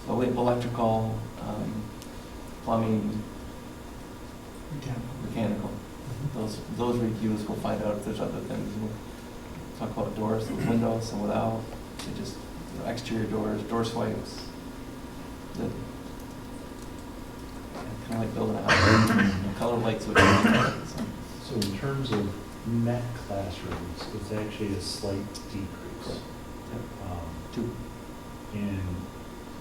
So we have electrical, plumbing, mechanical. Those reviews, we'll find out if there's other things. We'll talk about doors with windows, some without. So just exterior doors, door swipes. Kind of like building a house. Color light switches. So in terms of net classrooms, it's actually a slight decrease. Two. And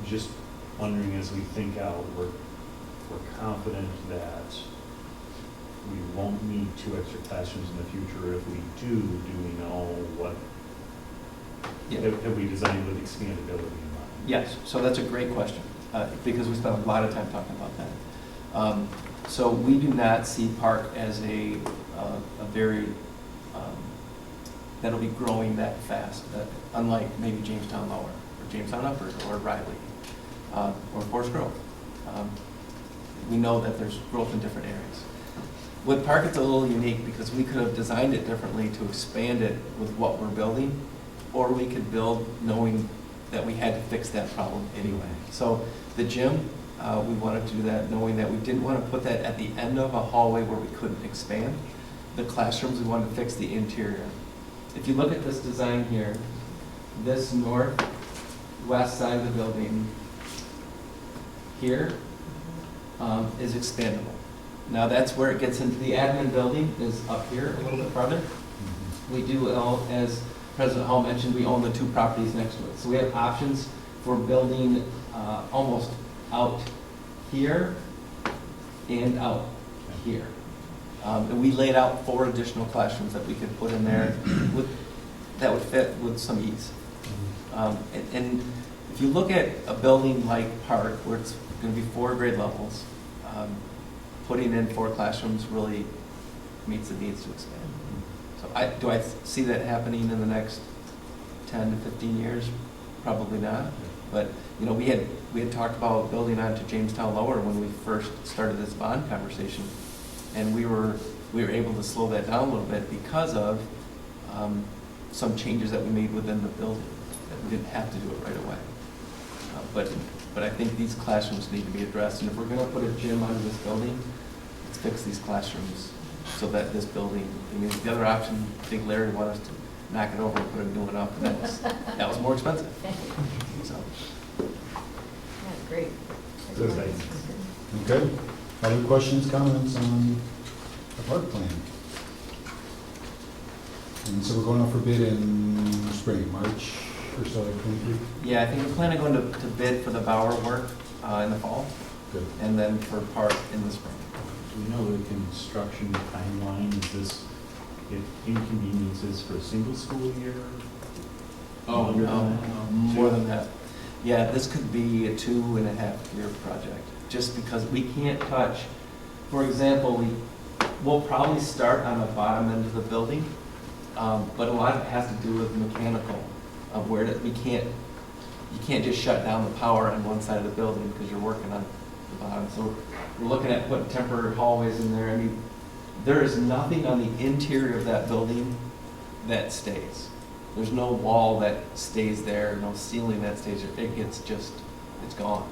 just wondering, as we think out, we're confident that we won't need 2 extra classrooms in the future. If we do we know what, have we designed with expandability in mind? Yes, so that's a great question, because we spent a lot of time talking about that. So we do not see Park as a very, that'll be growing that fast, unlike maybe Jamestown Lower, or Jamestown Upper, or Riley, or Forest Grove. We know that there's growth in different areas. With Park, it's a little unique because we could have designed it differently to expand it with what we're building, or we could build knowing that we had to fix that problem anyway. So the gym, we wanted to do that knowing that we didn't want to put that at the end of a hallway where we couldn't expand. The classrooms, we wanted to fix the interior. If you look at this design here, this northwest side of the building here is expandable. Now that's where it gets into the admin building, is up here a little bit farther. We do, as President Hall mentioned, we own the 2 properties next to it. So we have options for building almost out here and out here. And we laid out 4 additional classrooms that we could put in there that would fit with some ease. And if you look at a building like Park, where it's going to be 4 grade levels, putting in 4 classrooms really meets the needs to expand. So do I see that happening in the next 10 to 15 years? Probably not. But we had talked about building onto Jamestown Lower when we first started this bond conversation, and we were able to slow that down a little bit because of some changes that we made within the building. That we didn't have to do it right away. But I think these classrooms need to be addressed, and if we're going to put a gym onto this building, let's fix these classrooms so that this building. The other option, I think Larry wanted us to knock it over and put a new one up, and that was more expensive. So. That's great. Good. Okay. Other questions, comments on the park plan? And so we're going out for bid in spring, March or so, like 23? Yeah, I think we plan on going to bid for the Bower work in the fall. Good. And then for park in the spring. Do we know the construction timeline? Is this inconveniences for a single school year? Longer than that? More than that. Yeah, this could be a 2.5-year project, just because we can't touch. For example, we'll probably start on the bottom end of the building, but a lot of it has to do with mechanical, of where you can't just shut down the power on one side of the building because you're working on the bottom. So we're looking at putting temporary hallways in there. I mean, there is nothing on the interior of that building that stays. There's no wall that stays there, no ceiling that stays there. It's gone.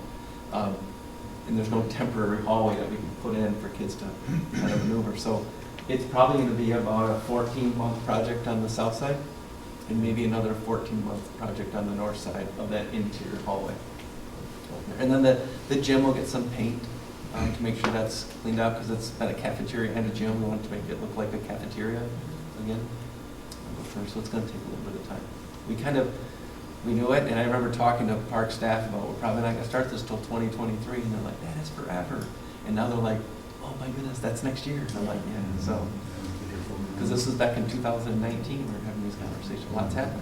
And there's no temporary hallway that we can put in for kids to kind of maneuver. So it's probably going to be about a 14-month project on the south side, and maybe another 14-month project on the north side of that interior hallway. And then the gym will get some paint to make sure that's cleaned up, because it's been a cafeteria and a gym. We want to make it look like a cafeteria again. So it's going to take a little bit of time. We knew it, and I remember talking to park staff about, we're probably not going to start this till 2023, and they're like, that is forever. And now they're like, oh my goodness, that's next year. And I'm like, yeah, so, because this was back in 2019, we were having these conversations. Lots happened.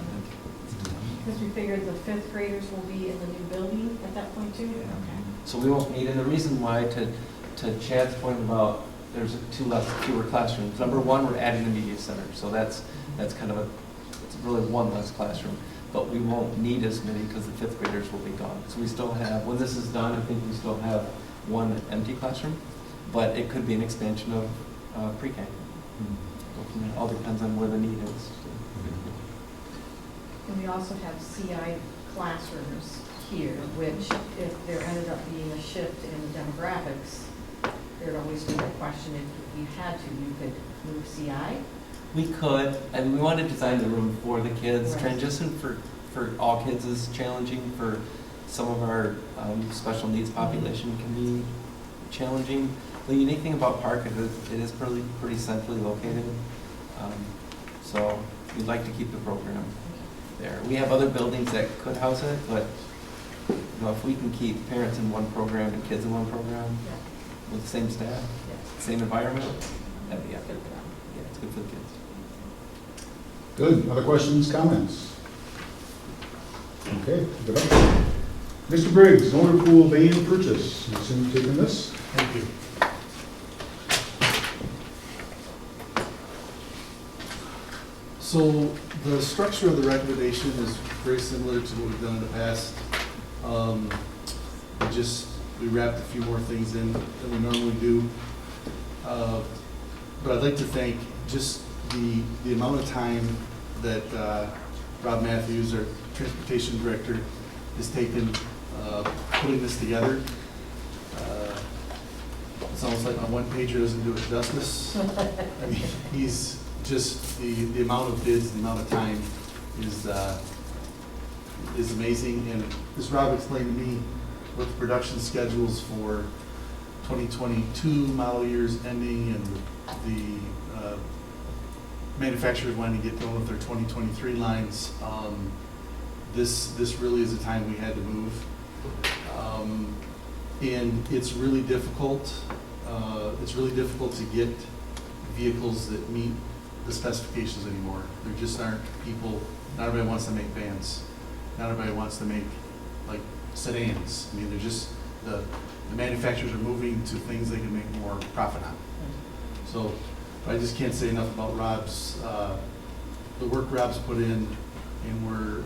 Because we figured the 5th graders will be in the new building at that point too? Okay. So we won't need, and the reason why, to Chad's point about there's fewer classrooms. Number one, we're adding a media center, so that's kind of it's really one less classroom. But we won't need as many because the 5th graders will be gone. So we still have, when this is done, I think we still have one empty classroom, but it could be an expansion of pre-K. It all depends on where the need is. And we also have CI classrooms here, which if there ended up being a shift in demographics, there'd always be the question, if you had to, you could move CI. We could, and we want to design the room for the kids. Right. Transition for all kids is challenging. For some of our special needs population can be challenging. The unique thing about Park is it is pretty centrally located. So we'd like to keep the program there. We have other buildings that could house it, but if we can keep parents in one program and kids in one program with the same staff, same environment, that'd be good for them. Yeah, it's good for the kids. Good. Other questions, comments? Okay, good. Mr. Briggs, motor pool van purchase. I assume you're taking this? Thank you. So the structure of the recommendation is very similar to what we've done in the past. We wrapped a few more things in than we normally do. But I'd like to thank just the amount of time that Rob Matthews, our transportation director, has taken putting this together. It's almost like my one pager doesn't do it justice. I mean, he's just, the amount of bids, the amount of time is amazing. And as Rob explained to me, with the production schedules for 2022 model years ending and the manufacturers wanting to get going with their 2023 lines, this really is a time we had to move. And it's really difficult. It's really difficult to get vehicles that meet the specifications anymore. There just aren't people. Not everybody wants to make vans. Not everybody wants to make like sedans. I mean, they're just the manufacturers are moving to things they can make more profit on. So I just can't say enough about Rob's the work Rob's put in, and we're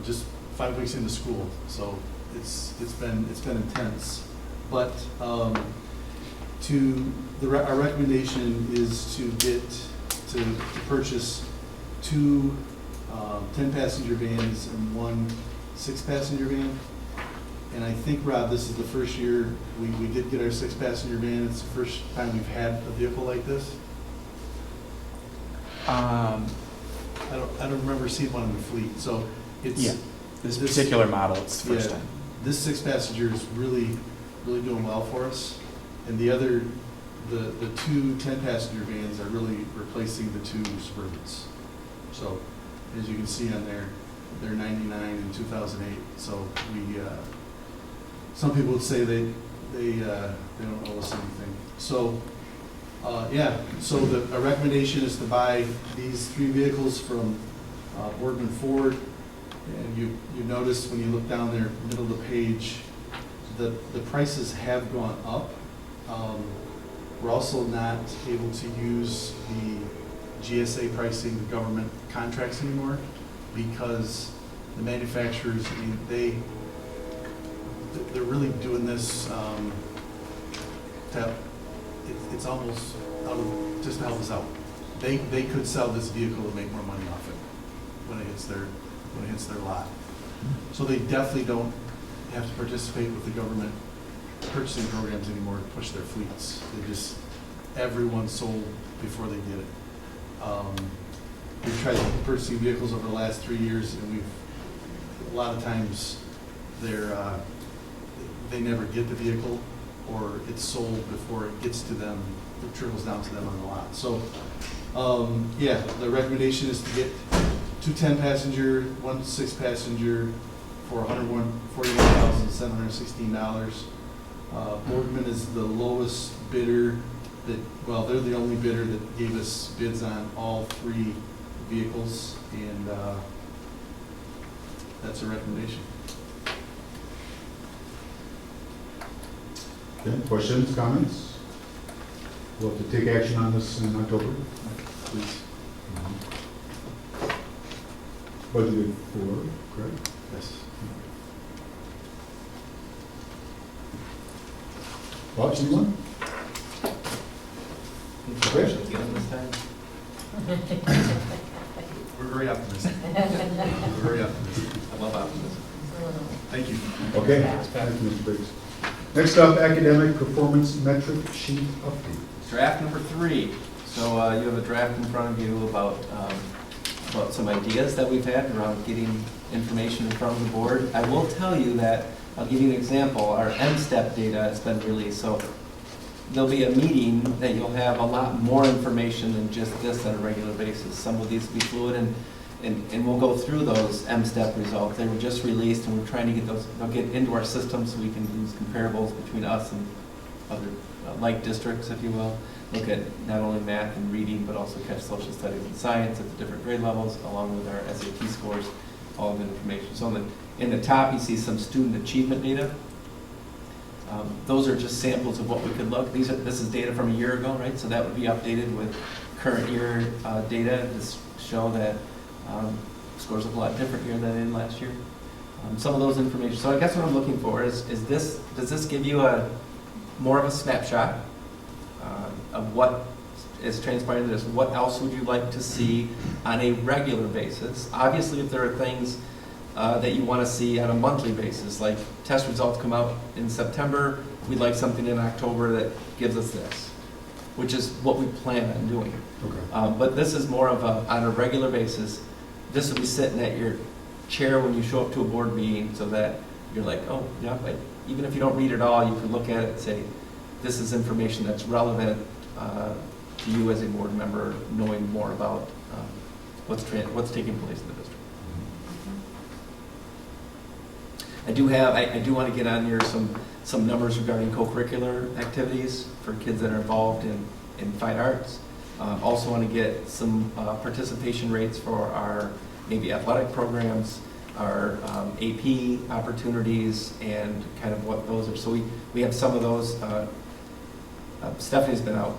just 5 weeks into school, so it's been intense. But our recommendation is to purchase 2 10-passenger vans and 1 6-passenger van. And I think, Rob, this is the first year we did get our 6-passenger van. It's the first time we've had a vehicle like this. I don't remember seeing one in the fleet. So it's this particular model, it's the first time. This 6-passenger is really doing well for us, and the 2 10-passenger vans are really replacing the 2 Suburbans. So as you can see on there, they're 99 and 2008. So some people would say they don't owe us anything. So so our recommendation is to buy these 3 vehicles from Boardman Ford. And you notice when you look down there, middle of the page, the prices have gone up. We're also not able to use the GSA pricing, the government contracts anymore, because the manufacturers, I mean, they're really doing this it's almost out of just to help us out. They could sell this vehicle and make more money off it when it hits their lot. So they definitely don't have to participate with the government purchasing programs anymore to push their fleets. Everyone's sold before they get it. We've tried purchasing vehicles over the last 3 years, and a lot of times they never get the vehicle, or it's sold before it gets to them, it trickles down to them on the lot. So the recommendation is to get 2 10-passenger, 1 6-passenger for $141,716. Boardman is the lowest bidder. They're the only bidder that gave us bids on all 3 vehicles, and that's a recommendation. Okay, questions, comments? We'll have to take action on this in October. Please. Budgeted for, correct? Yes. Bob, anyone? Okay. We're very optimistic. We're very optimistic. I love optimism. Thank you. Okay, thank you, Mr. Briggs. Next up, academic performance metric sheet update. Draft number 3. So you have a draft in front of you about some ideas that we've had around getting information in front of the board. I will tell you that, I'll give you an example, our M-STEP data has been released. So there'll be a meeting that you'll have a lot more information than just this on a regular basis. Some of these will be fluid, and we'll go through those M-STEP results. They were just released, and we're trying to get those, they'll get into our system so we can use comparables between us and other like districts, if you will. Look at not only math and reading, but also catch social studies and science at the different grade levels, along with our SAT scores, all of the information. So in the top, you see some student achievement data. Those are just samples of what we could look. This is data from a year ago, right? So that would be updated with current year data to show that scores look a lot different here than in last year. Some of those information. So I guess what I'm looking for is does this give you more of a snapshot of what is transpiring in this? What else would you like to see on a regular basis? Obviously, if there are things that you want to see on a monthly basis. Like test results come out in September, we'd like something in October that gives us this, which is what we plan on doing. Okay. But this is more of on a regular basis. This will be sitting at your chair when you show up to a board meeting, so that you're like, oh, yeah, but even if you don't read it all, you can look at it and say, this is information that's relevant to you as a board member, knowing more about what's taking place in the district. I do want to get on here some numbers regarding co-curricular activities for kids that are involved in fine arts. Also want to get some participation rates for our maybe athletic programs, our AP opportunities, and kind of what those are. So we have some of those. Stephanie's been out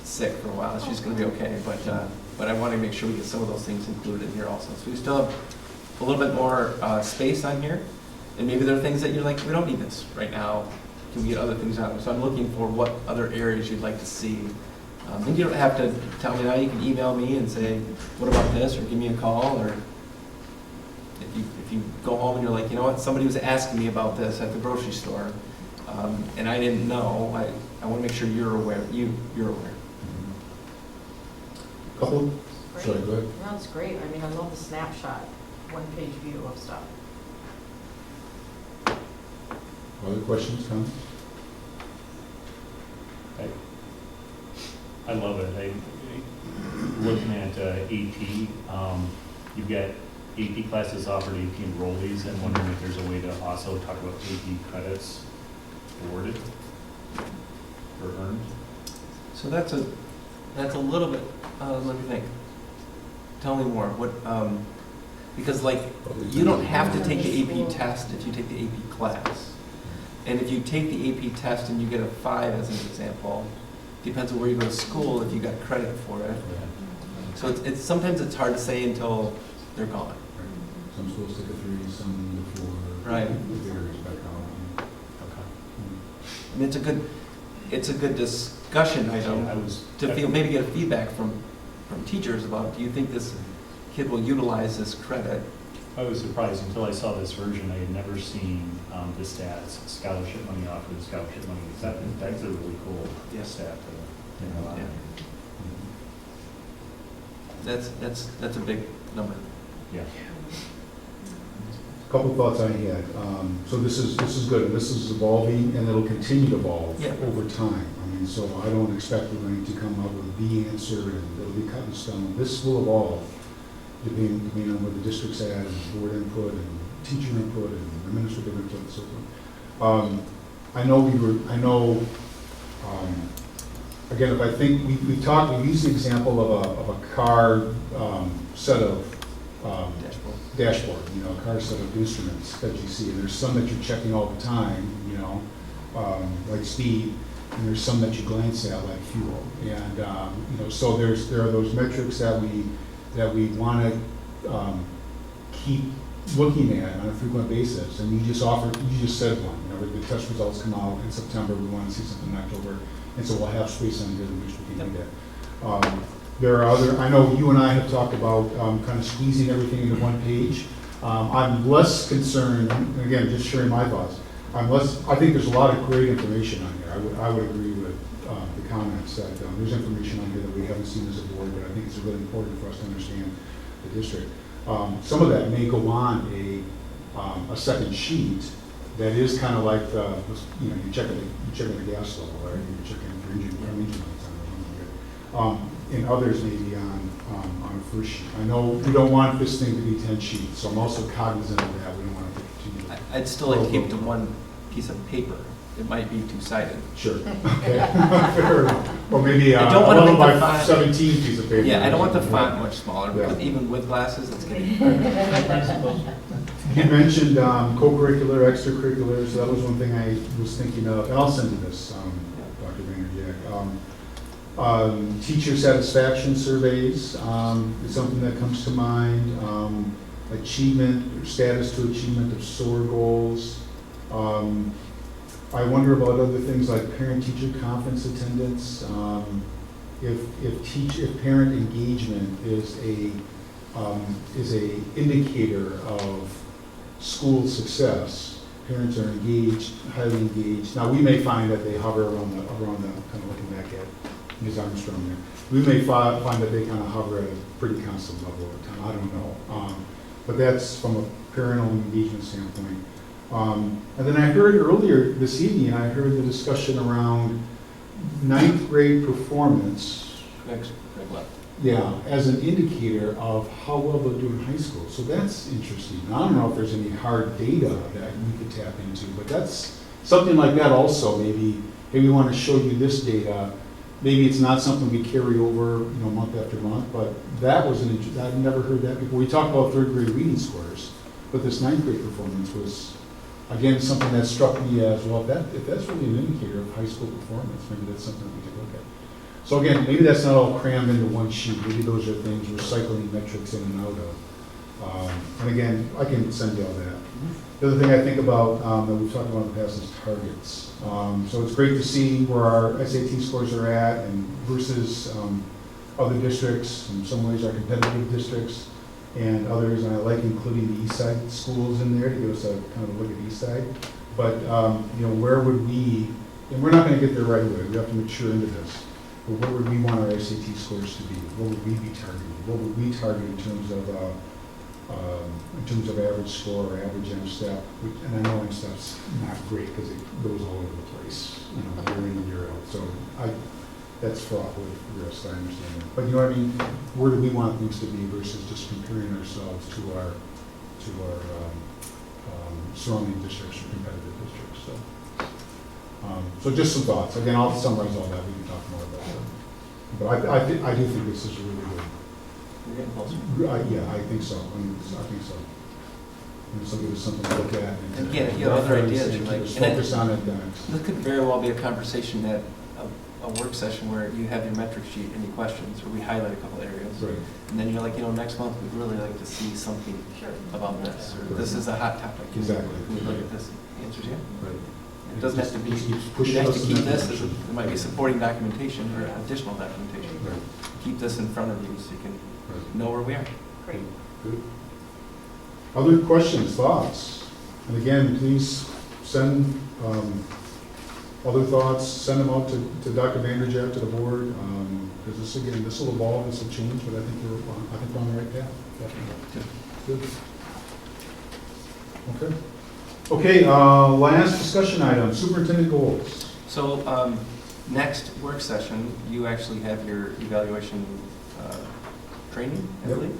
sick for a while. She's going to be okay, but I want to make sure we get some of those things included in here also. So we still have a little bit more space on here, and maybe there are things that you're like, we don't need this right now. Can we get other things out of it? So I'm looking for what other areas you'd like to see. And you don't have to tell me now. You can email me and say, what about this, or give me a call, or if you go home and you're like, you know what, somebody was asking me about this at the grocery store, and I didn't know. I want to make sure you're aware. You're aware. Couple. Great. Sorry, go ahead. No, it's great. I mean, I love the snapshot, one-page view of stuff. Other questions, comments? I love it. Looking at AP, you've got AP classes offered, AP enrollees, and wondering if there's a way to also talk about AP credits awarded or earned. So that's a little bit. Let me think. Tell me more. What? Because like you don't have to take the AP test if you take the AP class, and if you take the AP test and you get a 5 as an example, depends on where you go to school if you got credit for it. So it's sometimes it's hard to say until they're gone. Some schools take a 3, some need a 4. Right. It varies by college. I mean, it's a good discussion item to feel, maybe get feedback from teachers about, do you think this kid will utilize this credit? I was surprised until I saw this version. I had never seen the stats, scholarship money offered, scholarship money accepted. That's a really cool stat to think about. That's a big number. Yeah. Couple thoughts I had. So this is good, and this is evolving, and it'll continue to evolve over time. I mean, so I don't expect we're going to come up with the answer and it'll be cut in stone. This will evolve, depending on what the district's at, and board input, and teacher input, and administrative input, and so forth. Again, if I think we used the example of a car set of dashboard, a car set of instruments that you see, and there's some that you're checking all the time, like speed, and there's some that you glance at, like fuel, and so there are those metrics that we want to keep looking at on a frequent basis, and you just said one. The test results come out in September. We want to see something in October, and so we'll have space on here in which we can do that. There are other. I know you and I have talked about kind of squeezing everything into one page. I'm less concerned. And again, just sharing my thoughts. I think there's a lot of great information on here. I would agree with the comments that there's information on here that we haven't seen as a board, but I think it's really important for us to understand the district. Some of that may go on a second sheet that is kind of like you're checking the gas level, or you're checking for engine lights on, and others may be on a first sheet. I know we don't want this thing to be 10 sheets, so I'm also cognizant of that. We don't want to continue. I'd still like to keep it to one piece of paper. It might be two-sided. Sure. Okay. Fair enough. Or maybe I don't want to make by the font 17 piece of paper. Yeah, I don't want the font much smaller, because even with glasses, it's getting. You mentioned co-curricular, extracurricular, so that was one thing I was thinking of, and I'll send you this, Dr. Vanderjack. Teacher satisfaction surveys is something that comes to mind. Achievement, or status to achievement of SOAR goals. I wonder about other things like parent-teacher conference attendance. If parent engagement is a indicator of school success, parents are engaged, highly engaged. Now, we may find that they hover around the kind of looking back at Ms. Armstrong there. We may find that they kind of hover at a pretty constant level over time. I don't know. But that's from a parental engagement standpoint. And then I heard earlier this evening, I heard the discussion around ninth grade performance. Next, grade left. Yeah, as an indicator of how well they'll do in high school. So that's interesting. I don't know if there's any hard data that we could tap into, but that's something like that also. Maybe, hey, we want to show you this data. Maybe it's not something we carry over, month after month, but that was I've never heard that before. We talked about third grade reading scores, but this ninth grade performance was, again, something that struck me as, well, if that's really an indicator of high school performance, maybe that's something we could look at. So again, maybe that's not all crammed into one sheet. Maybe those are things we're cycling metrics in and out of. And again, I can send you all that. The other thing I think about that we've talked about in the past is targets. So it's great to see where our SAT scores are at and versus other districts, in some ways our competitive districts and others. And I like including the East Side schools in there to give us a kind of a look at East Side. But where would we, and we're not going to get there right away. We have to mature into this. But where would we want our SAT scores to be? What would we be targeting? What would we target in terms of average score or average M-step? And I know M-step's not great because it goes all over the place, year in and year out. So that's fraught with risk, I understand that. But you know what I mean? Where do we want things to be versus just comparing ourselves to our surrounding districts or competitive districts? So just some thoughts. Again, I'll summarize all that. We can talk more about that. But I do think this is really good. We're getting closer. Yeah, I think so. I think so. And this will give us something to look at. And again, if you have other ideas, you're like, focus on academics. This could very well be a conversation that, a work session where you have your metric sheet, any questions, or we highlight a couple areas. Right. And then you're like, next month we'd really like to see something about this, or this is a hot topic. Exactly. Can we look at this? The answer's yeah. Right. It doesn't have to be, you have to keep this, it might be supporting documentation or additional documentation. Right. Keep this in front of you so you can know where we are. Great. Good. Other questions, thoughts? And again, please send other thoughts, send them out to Dr. Vanderjagt, to the board, because this will evolve, this will change, but I think we're on the right path. Definitely. Good. Okay, last discussion item, superintendent goals. So next work session, you actually have your evaluation training, I believe.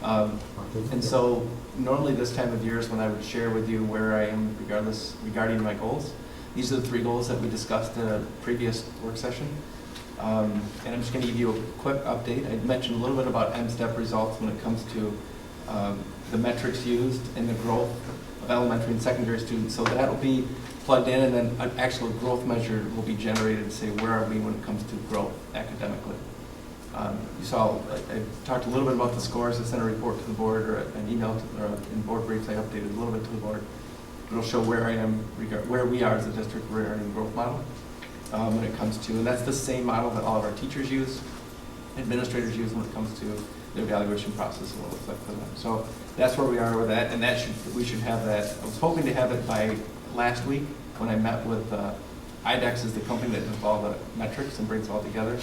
Mm-hmm. And so normally this time of year is when I would share with you where I am regarding my goals. These are the 3 goals that we discussed in a previous work session. And I'm just going to give you a quick update. I mentioned a little bit about M-STEP results when it comes to the metrics used and the growth of elementary and secondary students. So that'll be plugged in, and then an actual growth measure will be generated to say where are we when it comes to growth academically. You saw, I talked a little bit about the scores. I sent a report to the board, or an email, or in board briefs I updated a little bit to the board. It'll show where I am, where we are as a district regarding growth model when it comes to, and that's the same model that all of our teachers use, administrators use when it comes to the evaluation process and what it looks like for them. So that's where we are with that, and we should have that. I was hoping to have it by last week when I met with IDEX is the company that does all the metrics and brings it all together,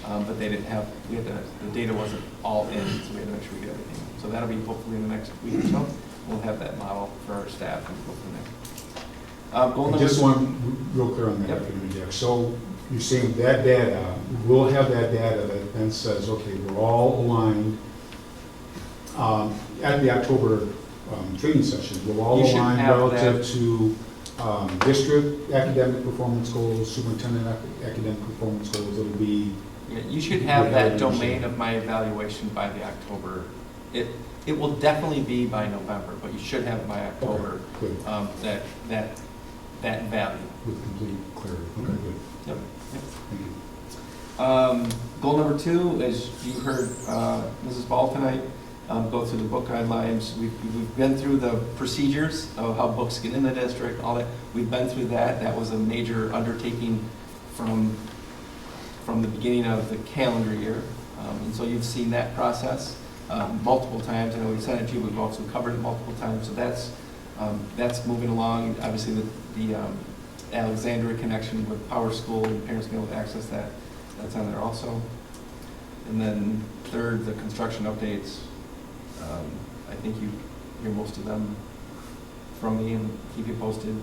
but they didn't have, the data wasn't all in, so we had to make sure we get everything. So that'll be hopefully in the next week or so. We'll have that model for our staff and go from there. Goal number Just one real clear on that. Yep. So you're saying that data, we'll have that data that then says, okay, we're all aligned at the October training session. We're all aligned relative to district academic performance goals, superintendent academic performance goals. It'll be. Yeah, you should have that domain of my evaluation by the October. It will definitely be by November, but you should have by October that value. With complete clarity. Okay, good. Yep. Thank you. Goal number 2, as you heard Mrs. Ball tonight, go through the book guidelines. We've been through the procedures of how books get in the district, all that. We've been through that. That was a major undertaking from the beginning of the calendar year. And so you've seen that process multiple times. I know we've sent it to you, we've also covered it multiple times. So that's That's moving along. Obviously, the Alexandria connection with Power School and parents being able to access that, that's on there also. And then third, the construction updates. I think you hear most of them from me and keep you posted.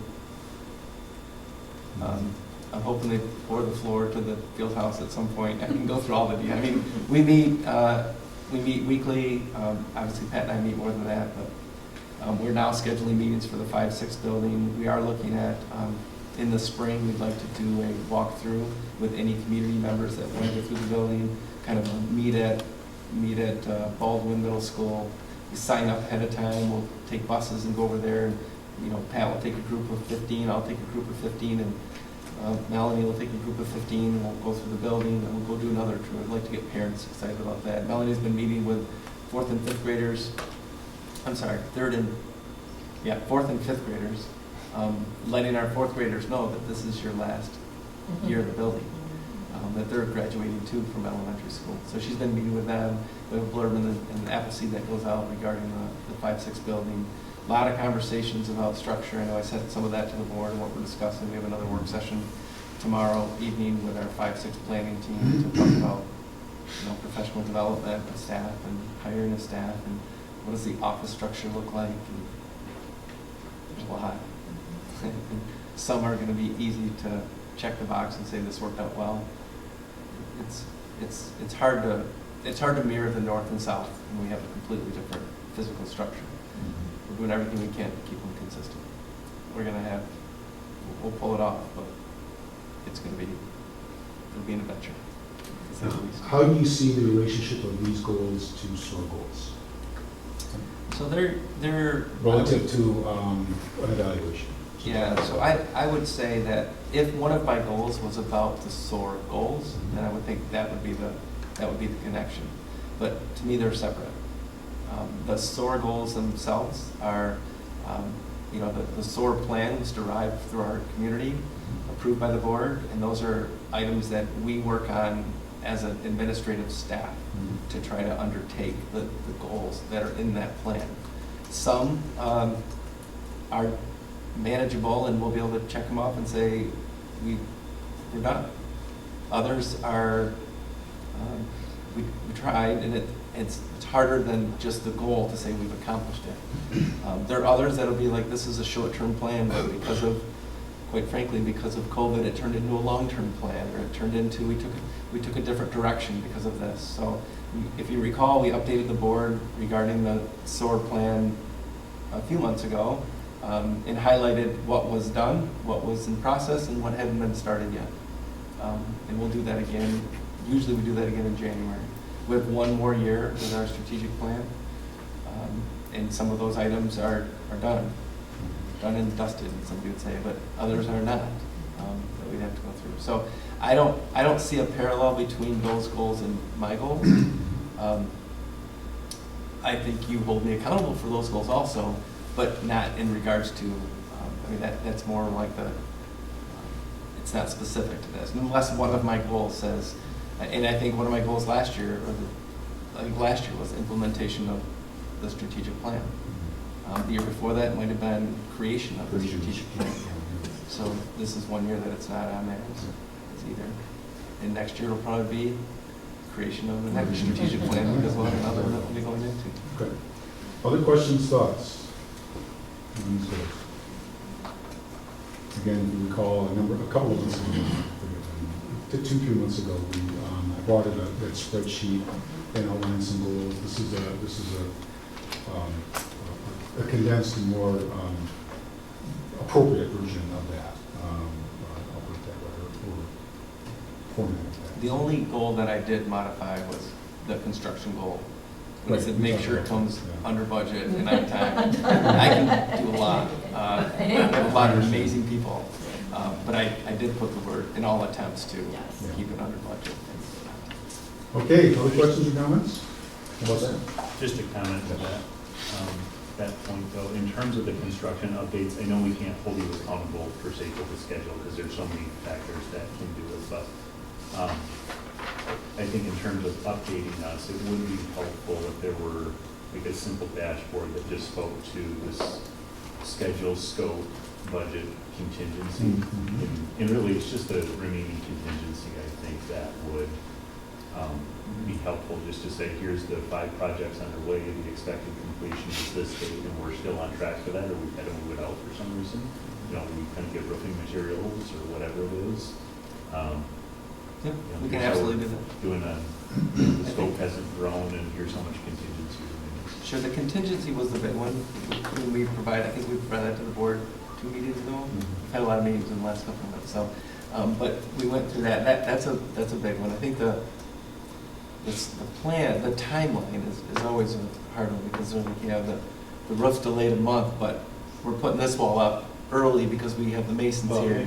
I'm hoping they pour the floor to the field house at some point. I can go through all the details. I mean, we meet weekly. Obviously, Pat and I meet more than that, but we're now scheduling meetings for the 5-6 building. We are looking at, in the spring, we'd like to do a walkthrough with any community members that want to go through the building, kind of meet at Baldwin Middle School. We sign up ahead of time. We'll take buses and go over there. And, you know, Pat will take a group of 15. I'll take a group of 15, and Melanie will take a group of 15, and we'll go through the building, and we'll go do another tour. I'd like to get parents excited about that. Melanie's been meeting with 4th and 5th graders. I'm sorry, 4th and 5th graders, letting our 4th graders know that this is your last year of the building, that they're graduating too from elementary school. So she's been meeting with them. We have a blurb in the Appleseed that goes out regarding the 5-6 building. A lot of conversations about structure. I know I sent some of that to the board and what we're discussing. We have another work session tomorrow evening with our 5-6 planning team to talk about, you know, professional development of staff and hiring of staff and what does the office structure look like. And there's a lot. Some are going to be easy to check the box and say this worked out well. It's hard to mirror the north and south when we have a completely different physical structure. We're doing everything we can to keep them consistent. We'll pull it off, but it'll be an adventure, to say the least. How do you see the relationship of these goals to SOAR goals? So they're Relative to an evaluation. Yeah, so I would say that if one of my goals was about the SOAR goals, then I would think that would be the connection. But to me, they're separate. The SOAR goals themselves are, the SOAR plan was derived through our community, approved by the board, and those are items that we work on as an administrative staff to try to undertake the goals that are in that plan. Some are manageable, and we'll be able to check them off and say, we're done. Others are, we tried, and it's harder than just the goal to say we've accomplished it. There are others that'll be like, this is a short-term plan, but quite frankly, because of COVID, it turned into a long-term plan, or it turned into, we took a different direction because of this. So if you recall, we updated the board regarding the SOAR plan a few months ago, and highlighted what was done, what was in process, and what hadn't been started yet. And we'll do that again. Usually we do that again in January. We have one more year with our strategic plan, and some of those items are done and dusted, somebody would say, but others are not, that we'd have to go through. So I don't see a parallel between those goals and my goals. I think you hold me accountable for those goals also, but not in regards to, that's more like it's not specific to this. Unless one of my goals says, and I think one of my goals last year, was implementation of the strategic plan. The year before that might have been creation of the strategic plan. So this is one year that it's not on there, it's either. And next year it'll probably be creation of the next strategic plan, because we'll have another one that we'll be going into. Okay. Other questions, thoughts? Again, if you recall, a couple of months ago, 2-3 months ago, I brought in that spreadsheet and outlined some goals. This is a condensed and more appropriate version of that. I'll put it that way, or format of that. The only goal that I did modify was the construction goal. When I Right, said we make talked sure it about comes that, yeah. under budget and on time. I can do a lot. I have a lot of amazing people. But I did put the word in all attempts to keep it under budget. Okay, other questions or comments? What's that? Just a comment to that point though, in terms of the construction updates, I know we can't hold you accountable per se for the schedule because there's so many factors that can do it, but I think in terms of updating us, it would be helpful if there were like a simple dashboard that just spoke to this schedule, scope, budget, contingency. And really, it's just a remaining contingency, I think, that would be helpful, just to say, here's the 5 projects underway, the expected completion is this date, and we're still on track for that, or we had to move it out for some reason. You know, we kind of get roofing materials or whatever it is. Yep, You know, we can here's how absolutely we're do that. Doing the scope hasn't grown, and here's how much contingency remains. Sure, the contingency was the big one. When we provide, I think we provided that to the board 2 meetings ago. We've had a lot of meetings in the last couple of months, so, but we went through that. That's a big one. I think the plan, the timeline is always a hard one, because you have the roof's delayed a month, but we're putting this wall up early because we have the masons Well, here.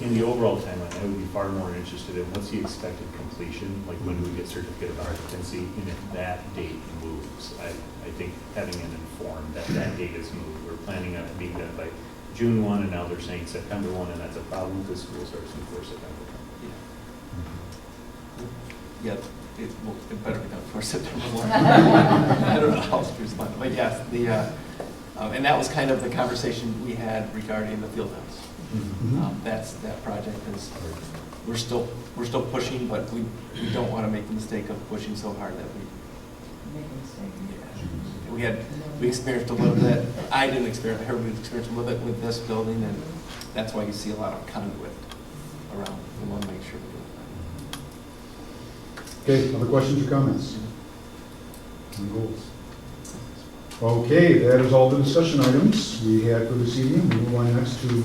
in the overall timeline, I would be far more interested in what's the expected completion, like when do we get certificate of occupancy, and if that date moves. I think having it informed that that date is moved. We're planning on it being done by June 1, and now they're saying September 1, and that's a problem because school starts before September 1. Yeah, it better be done before September 1. I don't know how else to respond, but yes, and that was kind of the conversation we had regarding the field house. That project is, we're still pushing, but we don't want to make the mistake of pushing so hard that we Make a mistake. we experienced a little bit. I didn't experience. I heard we experienced a little bit with this building, and that's why you see a lot of conduit around. We want to make sure we do it. Okay, other questions or comments? On goals? Okay, that is all the discussion items we had for this evening. We move on next to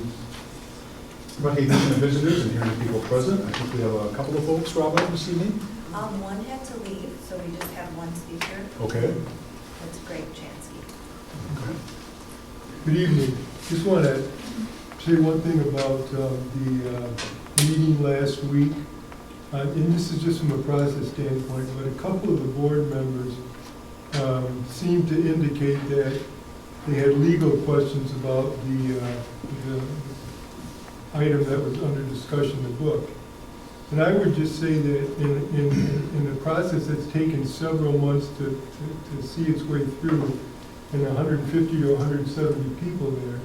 recognition of visitors and hearing people present. I think we have a couple of folks, Robin, this evening. One had to leave, so we just have one speaker. Okay. That's Greg Chansky. Okay. Good evening. Just want to say one thing about the meeting last week. And this is just from a process standpoint, but a couple of the board members seemed to indicate that they had legal questions about the item that was under discussion, the book. And I would just say that in a process that's taken several months to see its way through, and 150 or 170 people there,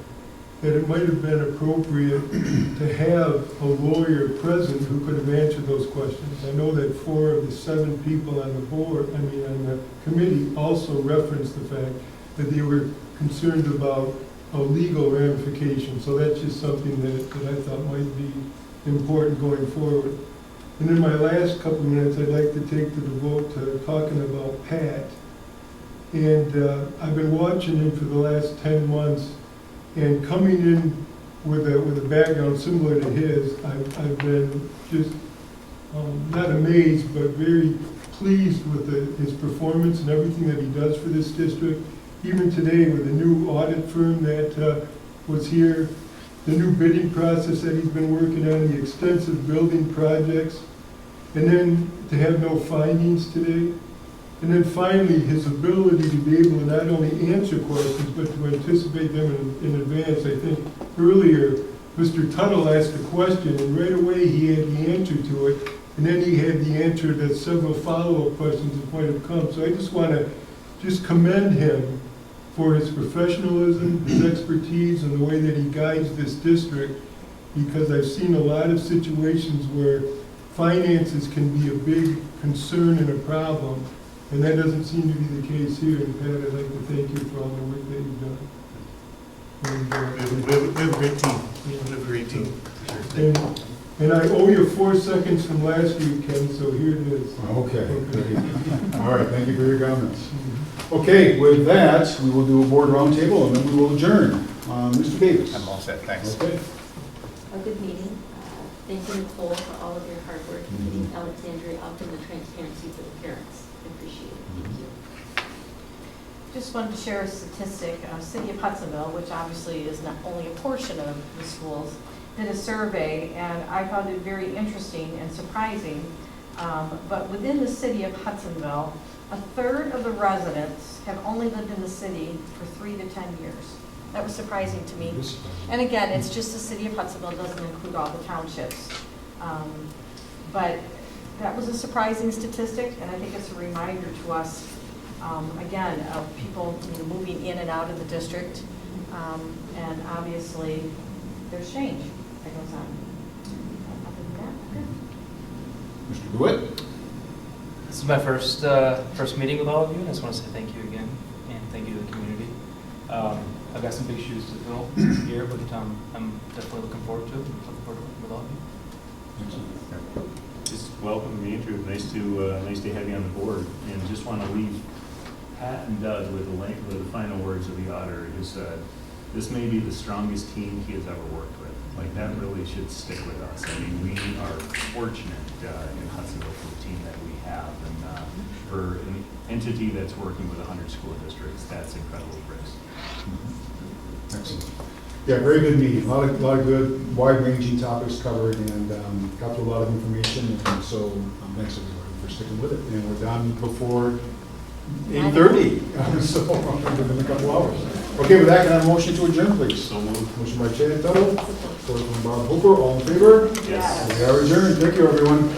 that it might have been appropriate to have a lawyer present who could have answered those questions. I know that 4 of the 7 people on the board, on the committee, also referenced the fact that they were concerned about a legal ramification. So that's just something that I thought might be important going forward. And in my last couple of minutes, I'd like to take to devote to talking about Pat. And I've been watching him for the last 10 months, and coming in with a background similar to his, I've been just not amazed, but very pleased with his performance and everything that he does for this district. Even today, with the new audit firm that was here, the new bidding process that he's been working on, the extensive building projects, and then to have no findings today. And then finally, his ability to be able to not only answer questions, but to anticipate them in advance. I think earlier, Mr. Tuttle asked a question, and right away he had the answer to it, and then he had the answer to several follow-up questions that might have come. So I just want to commend him for his professionalism, his expertise, and the way that he guides this district, because I've seen a lot of situations where finances can be a big concern and a problem, and that doesn't seem to be the case here. And Pat, I'd like to thank you for all the work that you've done. And, We have a great team. We have a great team. and I owe you 4 seconds from last week, Ken, so here it is. Okay. All right, thank you for your comments. Okay, with that, we will do a board roundtable, and then we will adjourn. Mr. Davis. I'm all set, thanks. Okay. A good meeting. Thank you, Nicole, for all of your hard work in getting Alexandria up and the transparency for the parents. I appreciate it. Thank you. Just wanted to share a statistic. City of Hudsonville, which obviously is not only a portion of the schools, did a survey, and I found it very interesting and surprising. But within the city of Hudsonville, 1/3 of the residents have only lived in the city for 3 to 10 years. That was surprising to me. And again, it's just the city of Hudsonville, it doesn't include all the townships. But that was a surprising statistic, and I think it's a reminder to us, again, of people moving in and out of the district. And obviously, there's change that goes on. Other than that, Mr. DeWitt? This is my first meeting with all of you, and I just want to say thank you again, and thank you to the community. I've got some big shoes to fill here, but I'm definitely looking forward to it, looking forward to working with all of you. Just welcome to the interview. Nice to have you on the board. And just want to leave Pat and Doug with the final words of the auditor, who said, this may be the strongest team he has ever worked with. Like, that really should stick with us. I mean, we are fortunate in Hudsonville for the team that we have. And for an entity that's working with 100 school districts, that's incredible, Chris. Excellent. Yeah, very good meeting. A lot of good, wide-ranging topics covered, and got through a lot of information. And so, thanks everybody for sticking with it. And we're done before 8:30. So within a couple hours. Okay, with that, can I have a motion to adjourn, please? So moved. Motion by Chad Tuttle, support from Bob Hooper. All in favor? Yes. We are adjourned. Thank you, everyone.